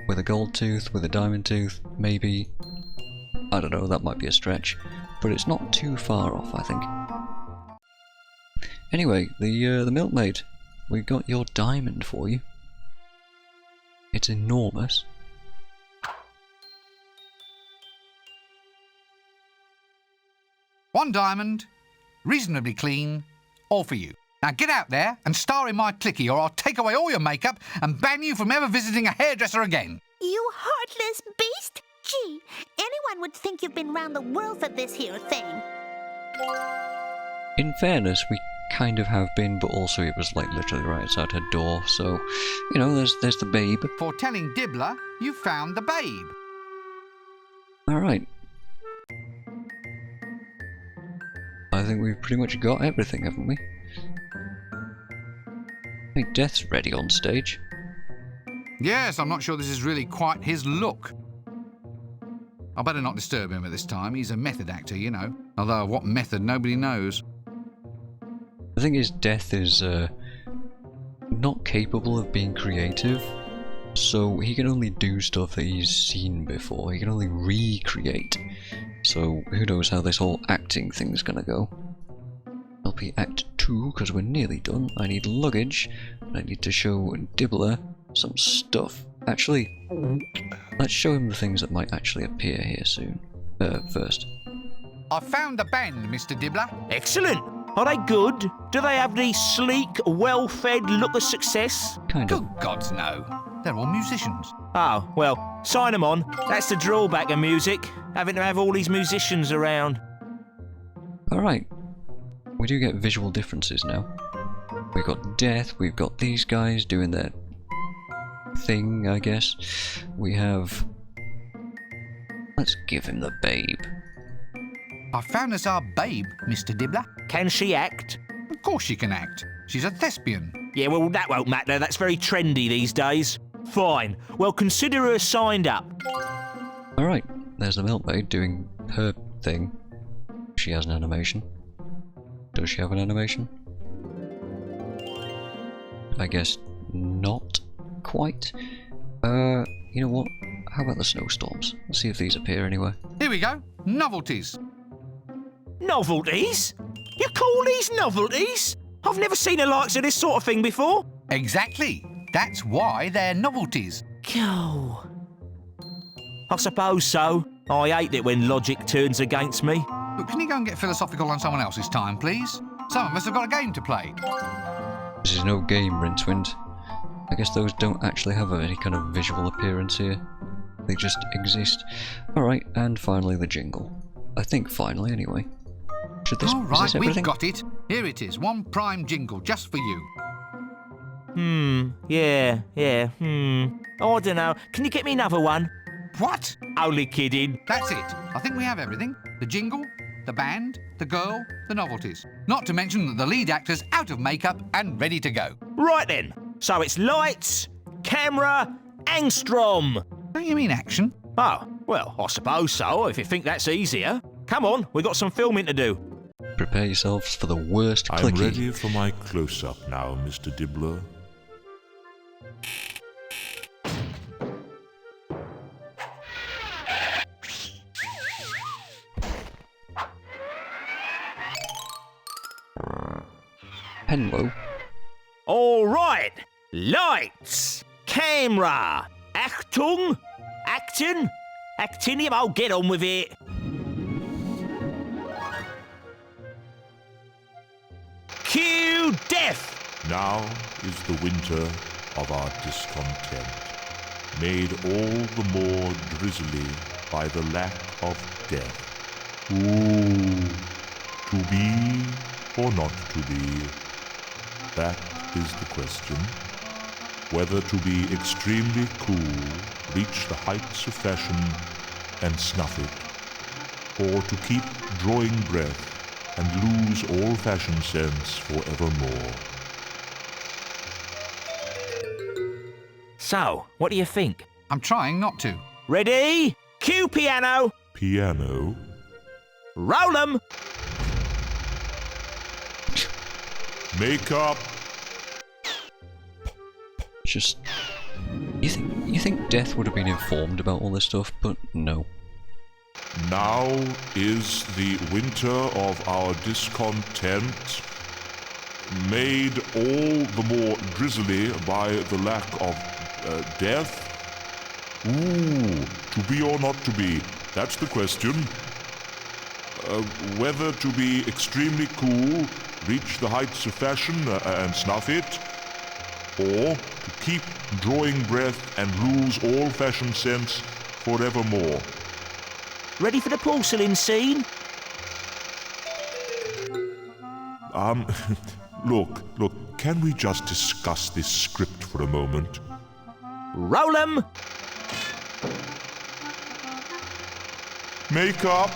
with a gold tooth, with a diamond tooth, maybe. I don't know, that might be a stretch, but it's not too far off, I think. Anyway, the milkmaid, we got your diamond for you. It's enormous. One diamond, reasonably clean, all for you. Now get out there and star in my clicky or I'll take away all your makeup and ban you from ever visiting a hairdresser again. You heartless beast! Gee, anyone would think you've been round the world for this here thing. In fairness, we kind of have been, but also it was like literally right outside her door, so, you know, there's the babe. For telling Dibbler, you found the babe. Alright. I think we've pretty much got everything, haven't we? Hey, Death's ready on stage. Yes, I'm not sure this is really quite his look. I better not disturb him at this time. He's a method actor, you know. Although what method, nobody knows. The thing is, Death is not capable of being creative, so he can only do stuff that he's seen before. He can only recreate. So who knows how this whole acting thing's gonna go. LP Act 2, because we're nearly done. I need luggage, and I need to show Dibbler some stuff. Actually, let's show him the things that might actually appear here soon. First. I found the band, Mr. Dibbler. Excellent. Are they good? Do they have the sleek, well-fed look of success? Kind of. Good gods, no. They're all musicians. Oh, well, sign them on. That's the drawback of music, having to have all these musicians around. Alright. We do get visual differences now. We've got Death, we've got these guys doing their thing, I guess. We have... let's give him the babe. I found us our babe, Mr. Dibbler. Can she act? Of course she can act. She's a thespian. Yeah, well, that won't matter. That's very trendy these days. Fine. Well, consider her signed up. Alright, there's the milkmaid doing her thing. She has an animation. Does she have an animation? I guess not quite. You know what? How about the snowstorms? Let's see if these appear anywhere. Here we go. Novelties. Novelties? You call these novelties? I've never seen the likes of this sort of thing before. Exactly. That's why they're novelties. Go. I suppose so. I hate it when logic turns against me. But can you go and get philosophical on someone else's time, please? Some of us have got a game to play. This is no game, Rincewind. I guess those don't actually have any kind of visual appearance here. They just exist. Alright, and finally the jingle. I think finally, anyway. Should this, All right, is this everything? we've got it. Here it is, one prime jingle just for you. Yeah. I don't know. Can you get me another one? What? Only kidding. That's it. I think we have everything. The jingle, the band, the girl, the novelties. Not to mention that the lead actor's out of makeup and ready to go. Right then. So it's lights, camera, angstrom. Don't you mean action? Oh, well, I suppose so, if you think that's easier. Come on, we've got some filming to do. Prepare yourselves for the worst I'm clicky. ready for my close-up now, Mr. Dibbler. Hello. All right. Lights, camera, Achtung, acting, actinium. I'll get on with it. Cue death. Now is the winter of our discontent, made all the more drizzly by the lack of death. Ooh, to be or not to be? That is the question. Whether to be extremely cool, reach the heights of fashion and snuff it, or to keep drawing breath and lose all fashion sense forevermore. So, what do you think? I'm trying not to. Ready? Cue piano. Piano? Roll 'em. Makeup. Just... You think Death would have been informed about all this stuff, but no. Now is the winter of our discontent, made all the more drizzly by the lack of death. Ooh, to be or not to be? That's the question. Whether to be extremely cool, reach the heights of fashion and snuff it, or to keep drawing breath and lose all fashion sense forevermore. Ready for the porcelain scene? Look, can we just discuss this script for a moment? Roll 'em. Makeup.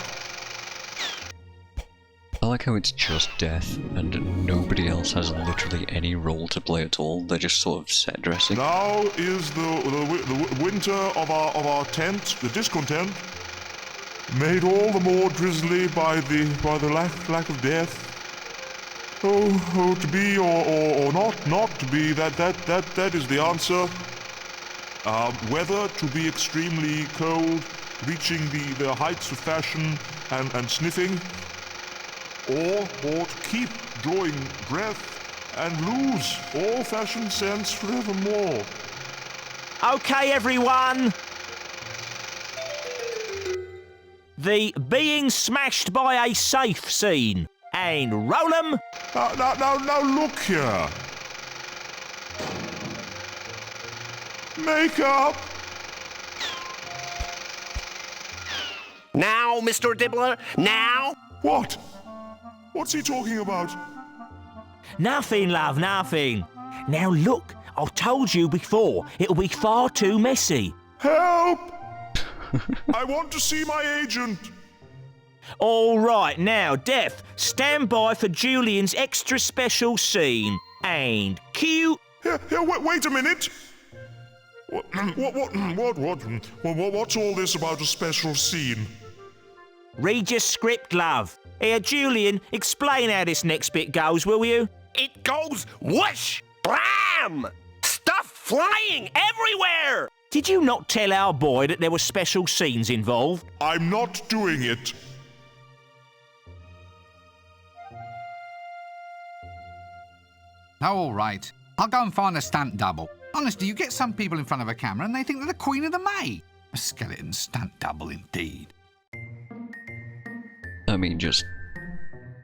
I like how it's just Death, and nobody else has literally any role to play at all. They're just sort of set dressing. Now is the winter of our tent, the discontent, made all the more drizzly by the lack of death. Oh, to be or not to be, that is the answer. Whether to be extremely cold, reaching the heights of fashion and sniffing, or to keep drawing breath and lose all fashion sense forevermore. Okay, everyone. The being smashed by a safe scene. And roll 'em. Now look here. Makeup. Now, Mr. Dibbler, now. What? What's he talking about? Nothing, love, nothing. Now look, I told you before, it'll be far too messy. Help! I want to see my agent. All right, now, Death, stand by for Julian's extra special scene. And cue. Here, wait a minute. What's all this about a special scene? Read your script, love. Here, Julian, explain how this next bit goes, will you? It goes whoosh, blam! Stuff flying everywhere! Did you not tell our boy that there were special scenes involved? I'm not doing it. Oh, all right. I'll go and find a stunt double. Honestly, you get some people in front of a camera and they think they're the Queen of the May. A skeleton stunt double indeed. I mean, just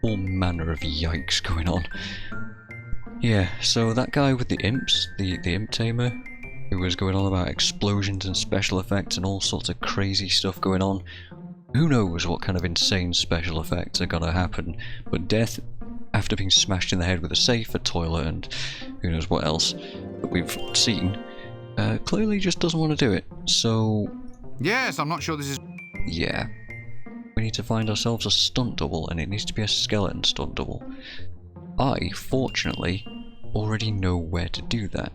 all manner of yikes going on. Yeah, so that guy with the imps, the imp tamer, who was going on about explosions and special effects and all sorts of crazy stuff going on. Who knows what kind of insane special effects are gonna happen, but death, after being smashed in the head with a safe, a toilet, and who knows what else that we've seen, clearly just doesn't want to do it, so... Yes, I'm not sure this is... Yeah. We need to find ourselves a stunt double, and it needs to be a skeleton stunt double. I, fortunately, already know where to do that.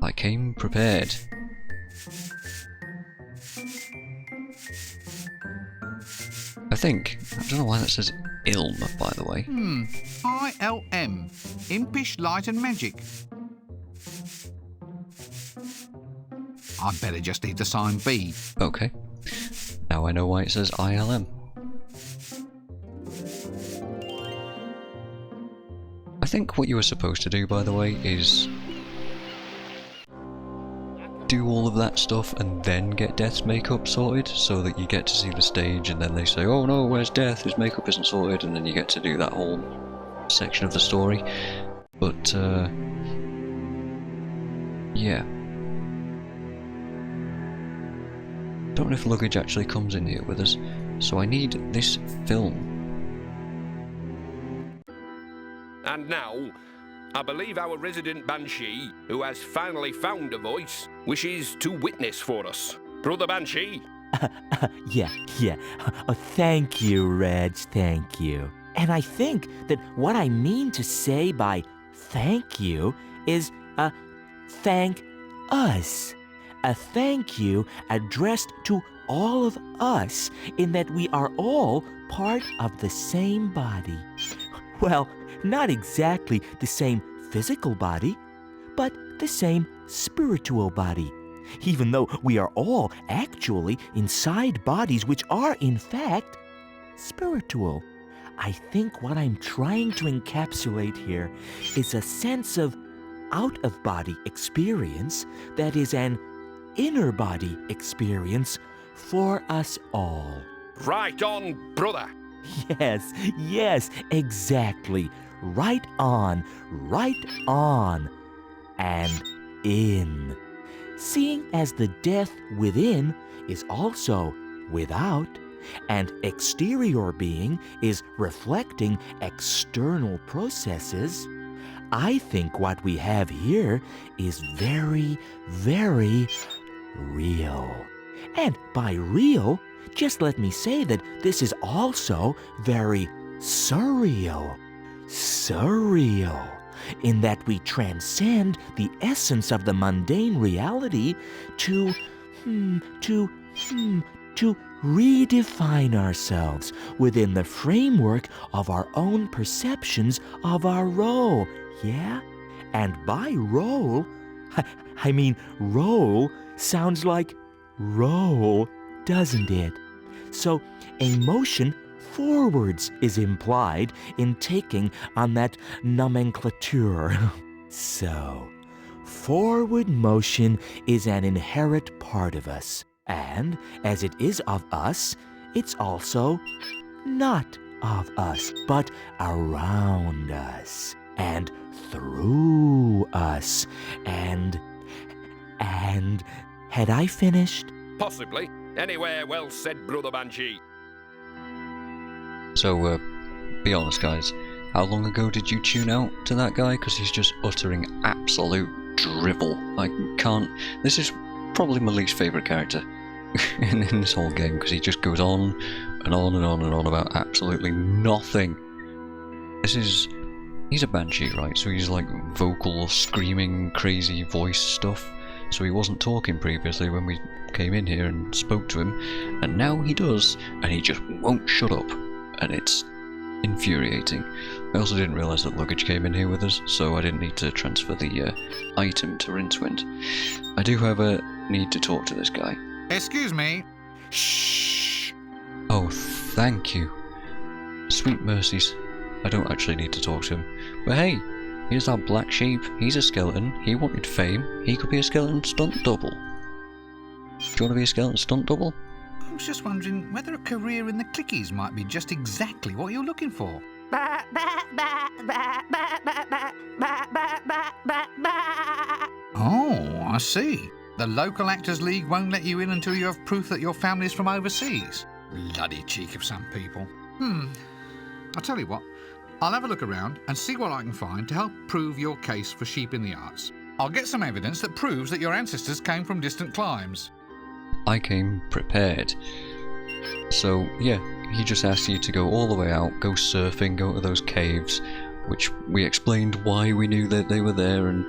I came prepared. I don't know why that says Ilm, by the way. ILM. Impish Light and Magic. I'd better just need to sign B. Okay. Now I know why it says ILM. I think what you were supposed to do, by the way, is do all of that stuff and then get Death's makeup sorted, so that you get to see the stage and then they say, oh no, where's Death? His makeup isn't sorted, and then you get to do that whole section of the story. But, yeah. Don't know if luggage actually comes in here with us, so I need this film. And now, I believe our resident Banshee, who has finally found a voice, wishes to witness for us. Brother Banshee? Yeah. Oh, thank you, Reg, thank you. And I think that what I mean to say by thank you is, thank us. A thank you addressed to all of us, in that we are all part of the same body. Well, not exactly the same physical body, but the same spiritual body, even though we are all actually inside bodies which are, in fact, spiritual. I think what I'm trying to encapsulate here is a sense of out-of-body experience that is an inner-body experience for us all. Right on, brother. Yes, exactly. Right on, and in. Seeing as the death within is also without, and exterior being is reflecting external processes, I think what we have here is very, very real. And by real, just let me say that this is also very surreal. Surreal, in that we transcend the essence of the mundane reality to redefine ourselves within the framework of our own perceptions of our role, yeah? And by role, I mean role sounds like roll, doesn't it? So a motion forwards is implied in taking on that nomenclature. So, forward motion is an inherent part of us, and as it is of us, it's also not of us, but around us, and through us, and had I finished? Possibly. Anywhere well said, Brother Banshee. So, be honest, guys. How long ago did you tune out to that guy? Because he's just uttering absolute drivel. I can't... This is probably my least favourite character in this whole game, because he just goes on and on and on and on about absolutely nothing. He's a Banshee, right? So he's like vocal, screaming, crazy voice stuff. So he wasn't talking previously when we came in here and spoke to him, and now he does, and he just won't shut up, and it's infuriating. I also didn't realise that luggage came in here with us, so I didn't need to transfer the item to Rincewind. I do, however, need to talk to this guy. Excuse me. Shh. Oh, thank you. Sweet mercies. I don't actually need to talk to him. But hey, Here's our black sheep. He's a skeleton. He wanted fame. He could be a skeleton stunt double. Do you want to be a skeleton stunt double? I was just wondering whether a career in the clickies might be just exactly what you're looking for. Oh, I see. The local Actors League won't let you in until you have proof that your family's from overseas. Bloody cheek of some people. I'll tell you what. I'll have a look around and see what I can find to help prove your case for sheep in the arts. I'll get some evidence that proves that your ancestors came from distant climes. I came prepared. So, yeah, he just asked you to go all the way out, go surfing, go to those caves, which we explained why we knew that they were there and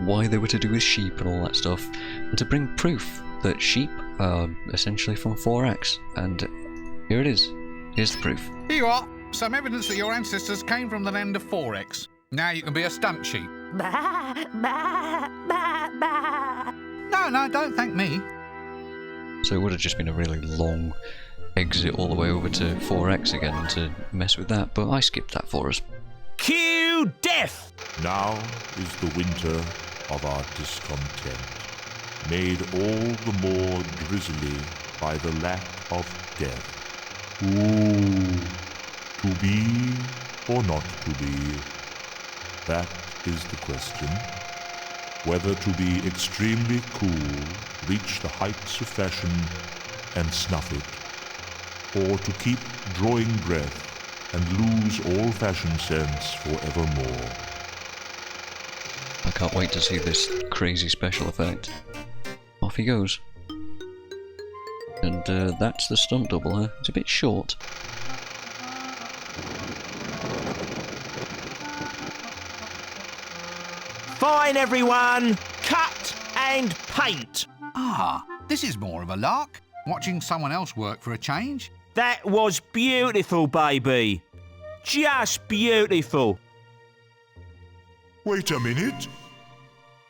why they were to do with sheep and all that stuff, and to bring proof that sheep are essentially from 4X, and here it is. Here's the proof. Here you are. Some evidence that your ancestors came from the land of 4X. Now you can be a stunt sheep. No, don't thank me. So it would have just been a really long exit all the way over to 4X again to mess with that, but I skipped that for us. Cue death! Now is the winter of our discontent, made all the more drizzly by the lack of death. Ooh, to be or not to be? That is the question. Whether to be extremely cool, reach the heights of fashion, and snuff it, or to keep drawing breath and lose all fashion sense forevermore. I can't wait to see this crazy special effect. Off he goes. And that's the stunt double. It's a bit short. Fine, everyone! Cut and paint! Ah, this is more of a lark. Watching someone else work for a change. That was beautiful, baby. Just beautiful. Wait a minute.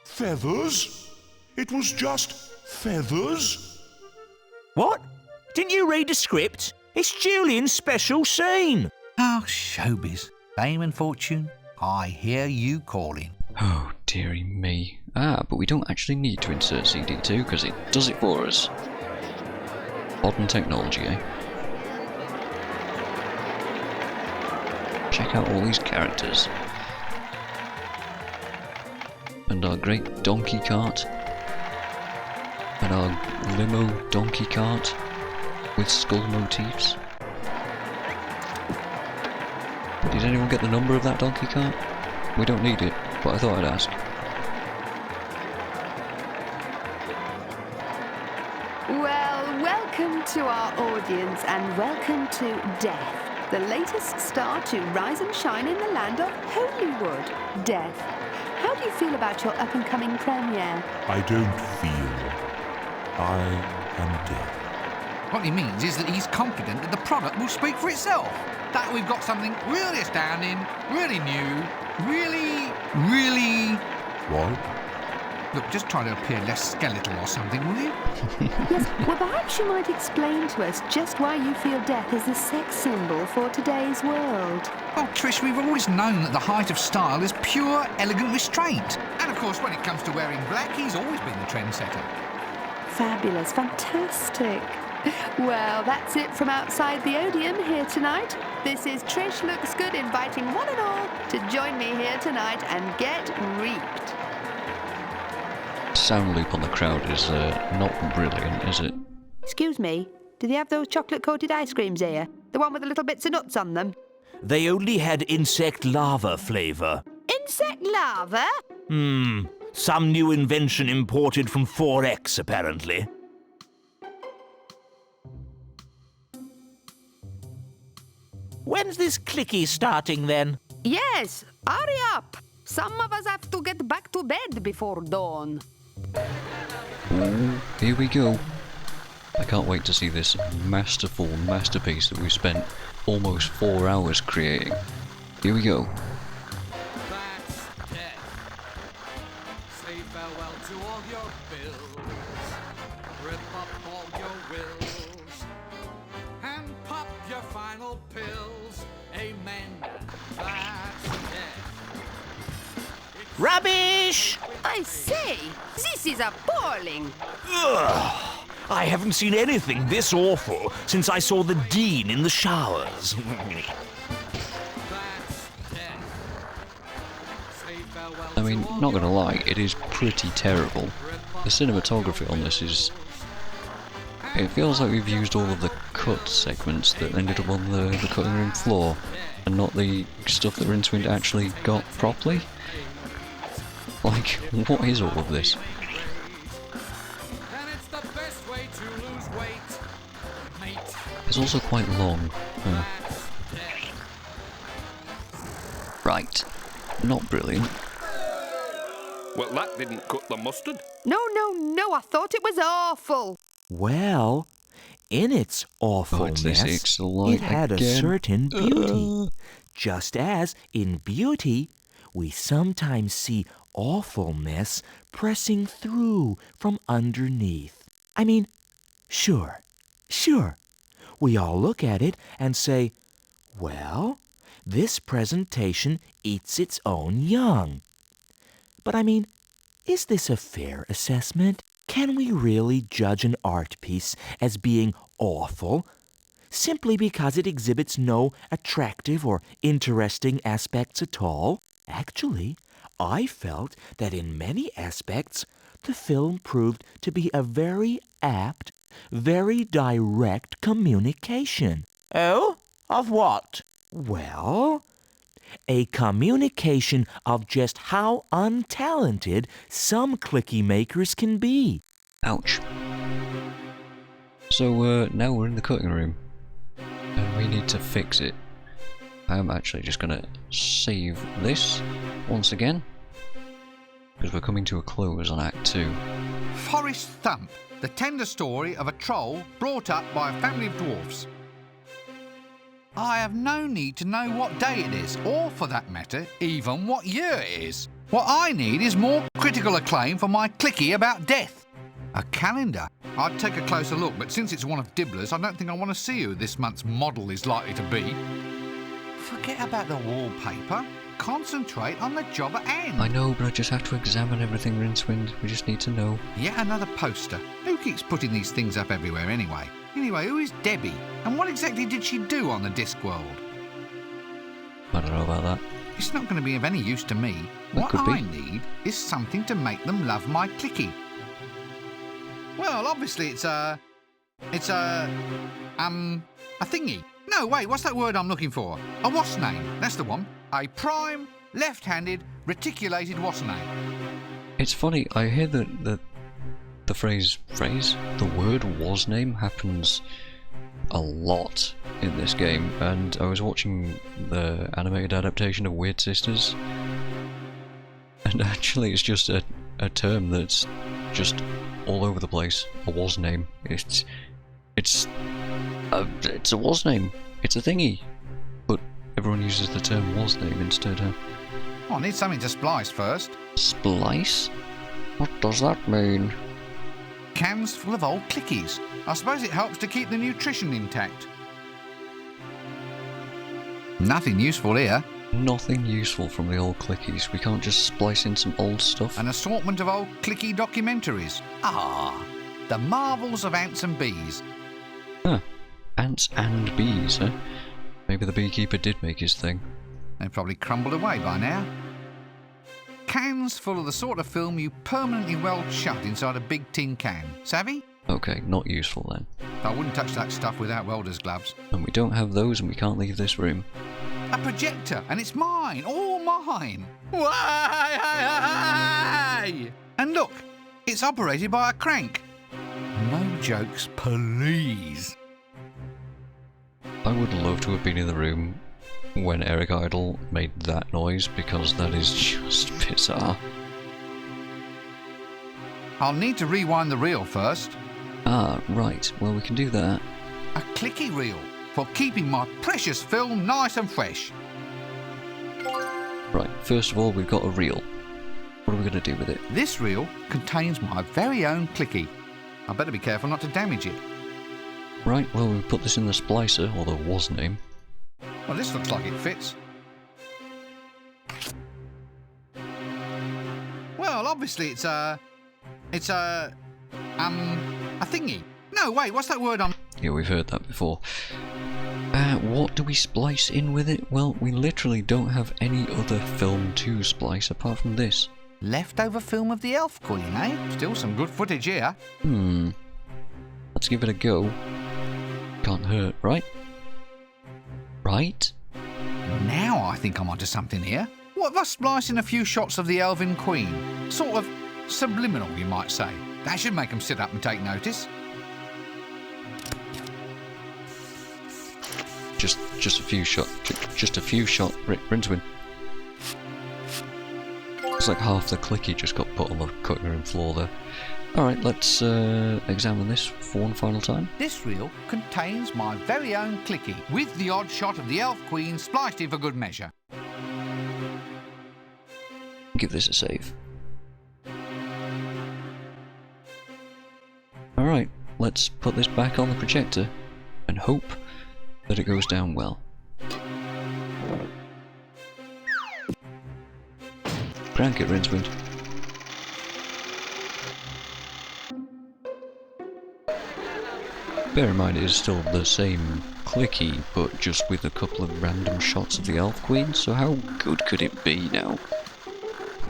Feathers? It was just feathers? What? Didn't you read the script? It's Julian's special scene. Oh, showbiz. Fame and fortune, I hear you calling. Oh, dearie me. But we don't actually need to insert CD2 because it does it for us. Modern technology, eh? Check out all these characters. And our great donkey cart. And our limo donkey cart with skull motifs. Did anyone get the number of that donkey cart? We don't need it, but I thought I'd ask. Well, welcome to our audience and welcome to Death, the latest star to rise and shine in the land of Holywood. Death, how do you feel about your up-and-coming premiere? I don't feel. I am dead. What he means is that he's confident that the product will speak for itself. That we've got something really astounding, really new, really... What? Look, just try to appear less skeletal or something, will you? Yes, well, perhaps you might explain to us just why you feel death is the sex symbol for today's world. Well, Trish, we've always known that the height of style is pure, elegant restraint. And of course, when it comes to wearing black, he's always been the trendsetter. Fabulous, fantastic. Well, that's it from outside the Odeon here tonight. This is Trish Looks Good inviting one and all to join me here tonight and get reaped. Sound loop on the crowd is not brilliant, is it? Excuse me, do they have those chocolate-coated ice creams here? The one with the little bits of nuts on them? They only had insect larva flavour. Insect larva? Some new invention imported from 4X, apparently. When's this clicky starting, then? Yes, hurry up. Some of us have to get back to bed before dawn. Ooh, here we go. I can't wait to see this masterful masterpiece that we've spent almost 4 hours creating. Here we go. That's death. Say farewell to all your bills. Rip up all your wills. And pop your final pills. Amen. That's death. Rubbish! I say, this is appalling. Ugh, I haven't seen anything this awful since I saw the Dean in the showers. I mean, not gonna lie, it is pretty terrible. The cinematography on this is... It feels like we've used all of the cut segments that ended up on the cutting room floor, and not the stuff that Rincewind actually got properly. Like, what is all of this? It's also quite long. Right. Not brilliant. Well, that didn't cut the mustard. No, I thought it was awful. Well, in its awfulness, it had a certain beauty. Just as, in beauty, we sometimes see awfulness pressing through from underneath. I mean, sure. We all look at it and say, well, this presentation eats its own young. But I mean, is this a fair assessment? Can we really judge an art piece as being awful simply because it exhibits no attractive or interesting aspects at all? Actually, I felt that in many aspects, the film proved to be a very apt, very direct communication. Oh? Of what? Well, a communication of just how untalented some clicky makers can be. Ouch. So, now we're in the cutting room, and we need to fix it. I'm actually just gonna save this once again, because we're coming to a close on Act 2. Forest Thump, the tender story of a troll brought up by a family of dwarfs. I have no need to know what day it is, or for that matter, even what year it is. What I need is more critical acclaim for my clicky about death. A calendar. I'd take a closer look, but since it's one of Dibbler's, I don't think I want to see who this month's model is likely to be. Forget about the wallpaper. Concentrate on the job at hand. I know, but I just have to examine everything, Rincewind. We just need to know. Yet another poster. Who keeps putting these things up everywhere anyway? Anyway, who is Debbie? And what exactly did she do on the Discworld? I don't know about that. It's not going to be of any use to me. What I need is something to make them love my clicky. Well, obviously it's a thingy. No, wait, what's that word I'm looking for? A wasp name, that's the one. A prime, left-handed, reticulated wasp name. It's funny, I hear that the phrase, the word was name happens a lot in this game, and I was watching the animated adaptation of Weird Sisters, and actually it's just a term that's just all over the place. A was name. It's a was name. It's a thingy, but everyone uses the term was name instead. Oh, I need something to splice first. Splice? What does that mean? Cans full of old clickies. I suppose it helps to keep the nutrition intact. Nothing useful here. Nothing useful from the old clickies. We can't just splice in some old stuff. An assortment of old clicky documentaries. Ah, the marvels of ants and bees. Huh. Ants and bees, huh? Maybe the beekeeper did make his thing. They've probably crumbled away by now. Cans full of the sort of film you permanently weld shut inside a big tin can. Savvy? Okay, not useful then. I wouldn't touch that stuff without welder's gloves. And we don't have those, and we can't leave this room. A projector, and it's mine, all mine. Why? And look, it's operated by a crank. No jokes, please. I would love to have been in the room when Eric Idle made that noise, because that is just bizarre. I'll need to rewind the reel first. Ah, right. Well, we can do that. A clicky reel for keeping my precious film nice and fresh. Right, first of all, we've got a reel. What are we going to do with it? This reel contains my very own clicky. I better be careful not to damage it. Right, well, we put this in the splicer, or the was name. Well, this looks like it fits. Well, obviously it's a thingy. No, wait, what's that word on? Yeah, we've heard that before. What do we splice in with it? Well, we literally don't have any other film to splice apart from this. Leftover film of the Elf Queen, eh? Still some good footage here. Let's give it a go. Can't hurt, right? Right? Now I think I'm onto something here. What if I splice in a few shots of the Elven Queen? Sort of subliminal, you might say. That should make them sit up and take notice. Just a few shot. Just a few shot. Rincewind. It's like half the clicky just got put on the cutting room floor there. Alright, let's examine this for one final time. This reel contains my very own clicky, with the odd shot of the Elf Queen spliced in for good measure. Give this a save. Alright, let's put this back on the projector and hope that it goes down well. Crank it, Rincewind. Bear in mind it is still the same clicky, but just with a couple of random shots of the Elf Queen, so how good could it be now?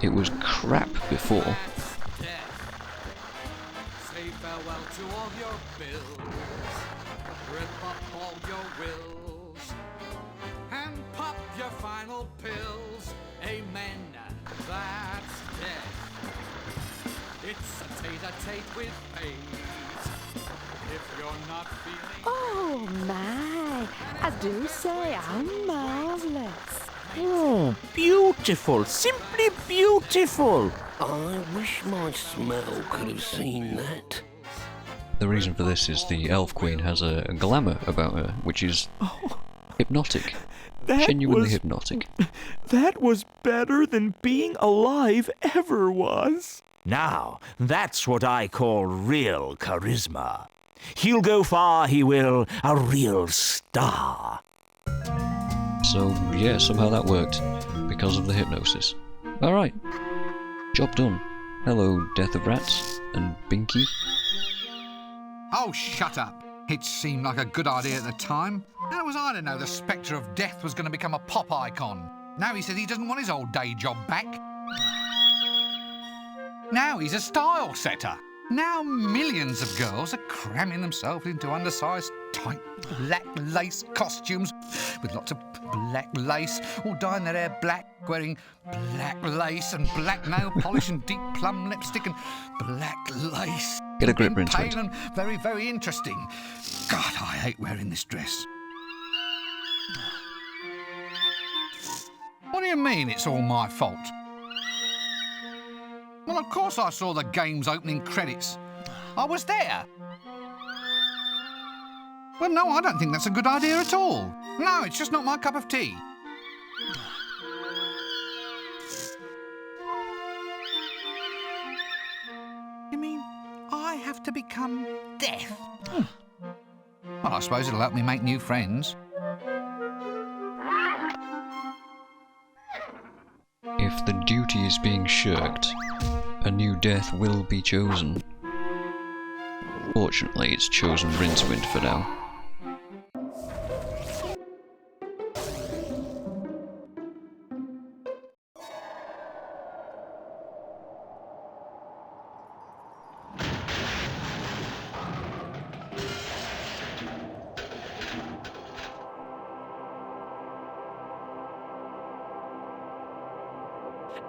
It was crap before. Say farewell to all your bills. Rip up all your wills. And pop your final pills. Amen. That's death. It's a tete-a-tete with fate. If you're not feeling... Oh my, I do say how marvellous. Oh, beautiful, simply beautiful. I wish my smell could have seen that. The reason for this is the Elf Queen has a glamour about her, which is hypnotic. Genuinely hypnotic. That was better than being alive ever was. Now, that's what I call real charisma. He'll go far, he will, a real star. So, yeah, somehow that worked, because of the hypnosis. Alright, job done. Hello, Death of Rats, and Binky. Oh, shut up. It seemed like a good idea at the time. How was I to know the spectre of death was going to become a pop icon? Now he says he doesn't want his old day job back. Now he's a style setter. Now millions of girls are cramming themselves into undersized, tight, black lace costumes with lots of black lace, all dyeing their hair black, wearing black lace and black nail polish and deep plum lipstick and black lace. Get a grip, Rincewind. Pale and very, very interesting. God, I hate wearing this dress. What do you mean it's all my fault? Well, of course I saw the game's opening credits. I was there. Well, no, I don't think that's a good idea at all. No, it's just not my cup of tea. You mean I have to become death? Well, I suppose it'll help me make new friends. If the duty is being shirked, a new death will be chosen. Fortunately, it's chosen Rincewind for now.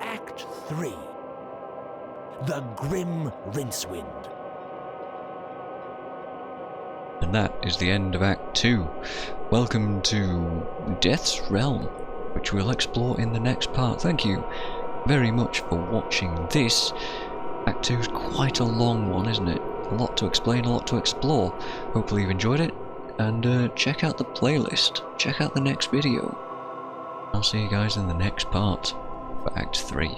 Act 3. The Grim Rincewind. And that is the end of Act 2. Welcome to Death's Realm, which we'll explore in the next part. Thank you very much for watching this. Act 2 is quite a long one, isn't it? A lot to explain, a lot to explore. Hopefully you've enjoyed it, and check out the playlist. Check out the next video. I'll see you guys in the next part for Act 3.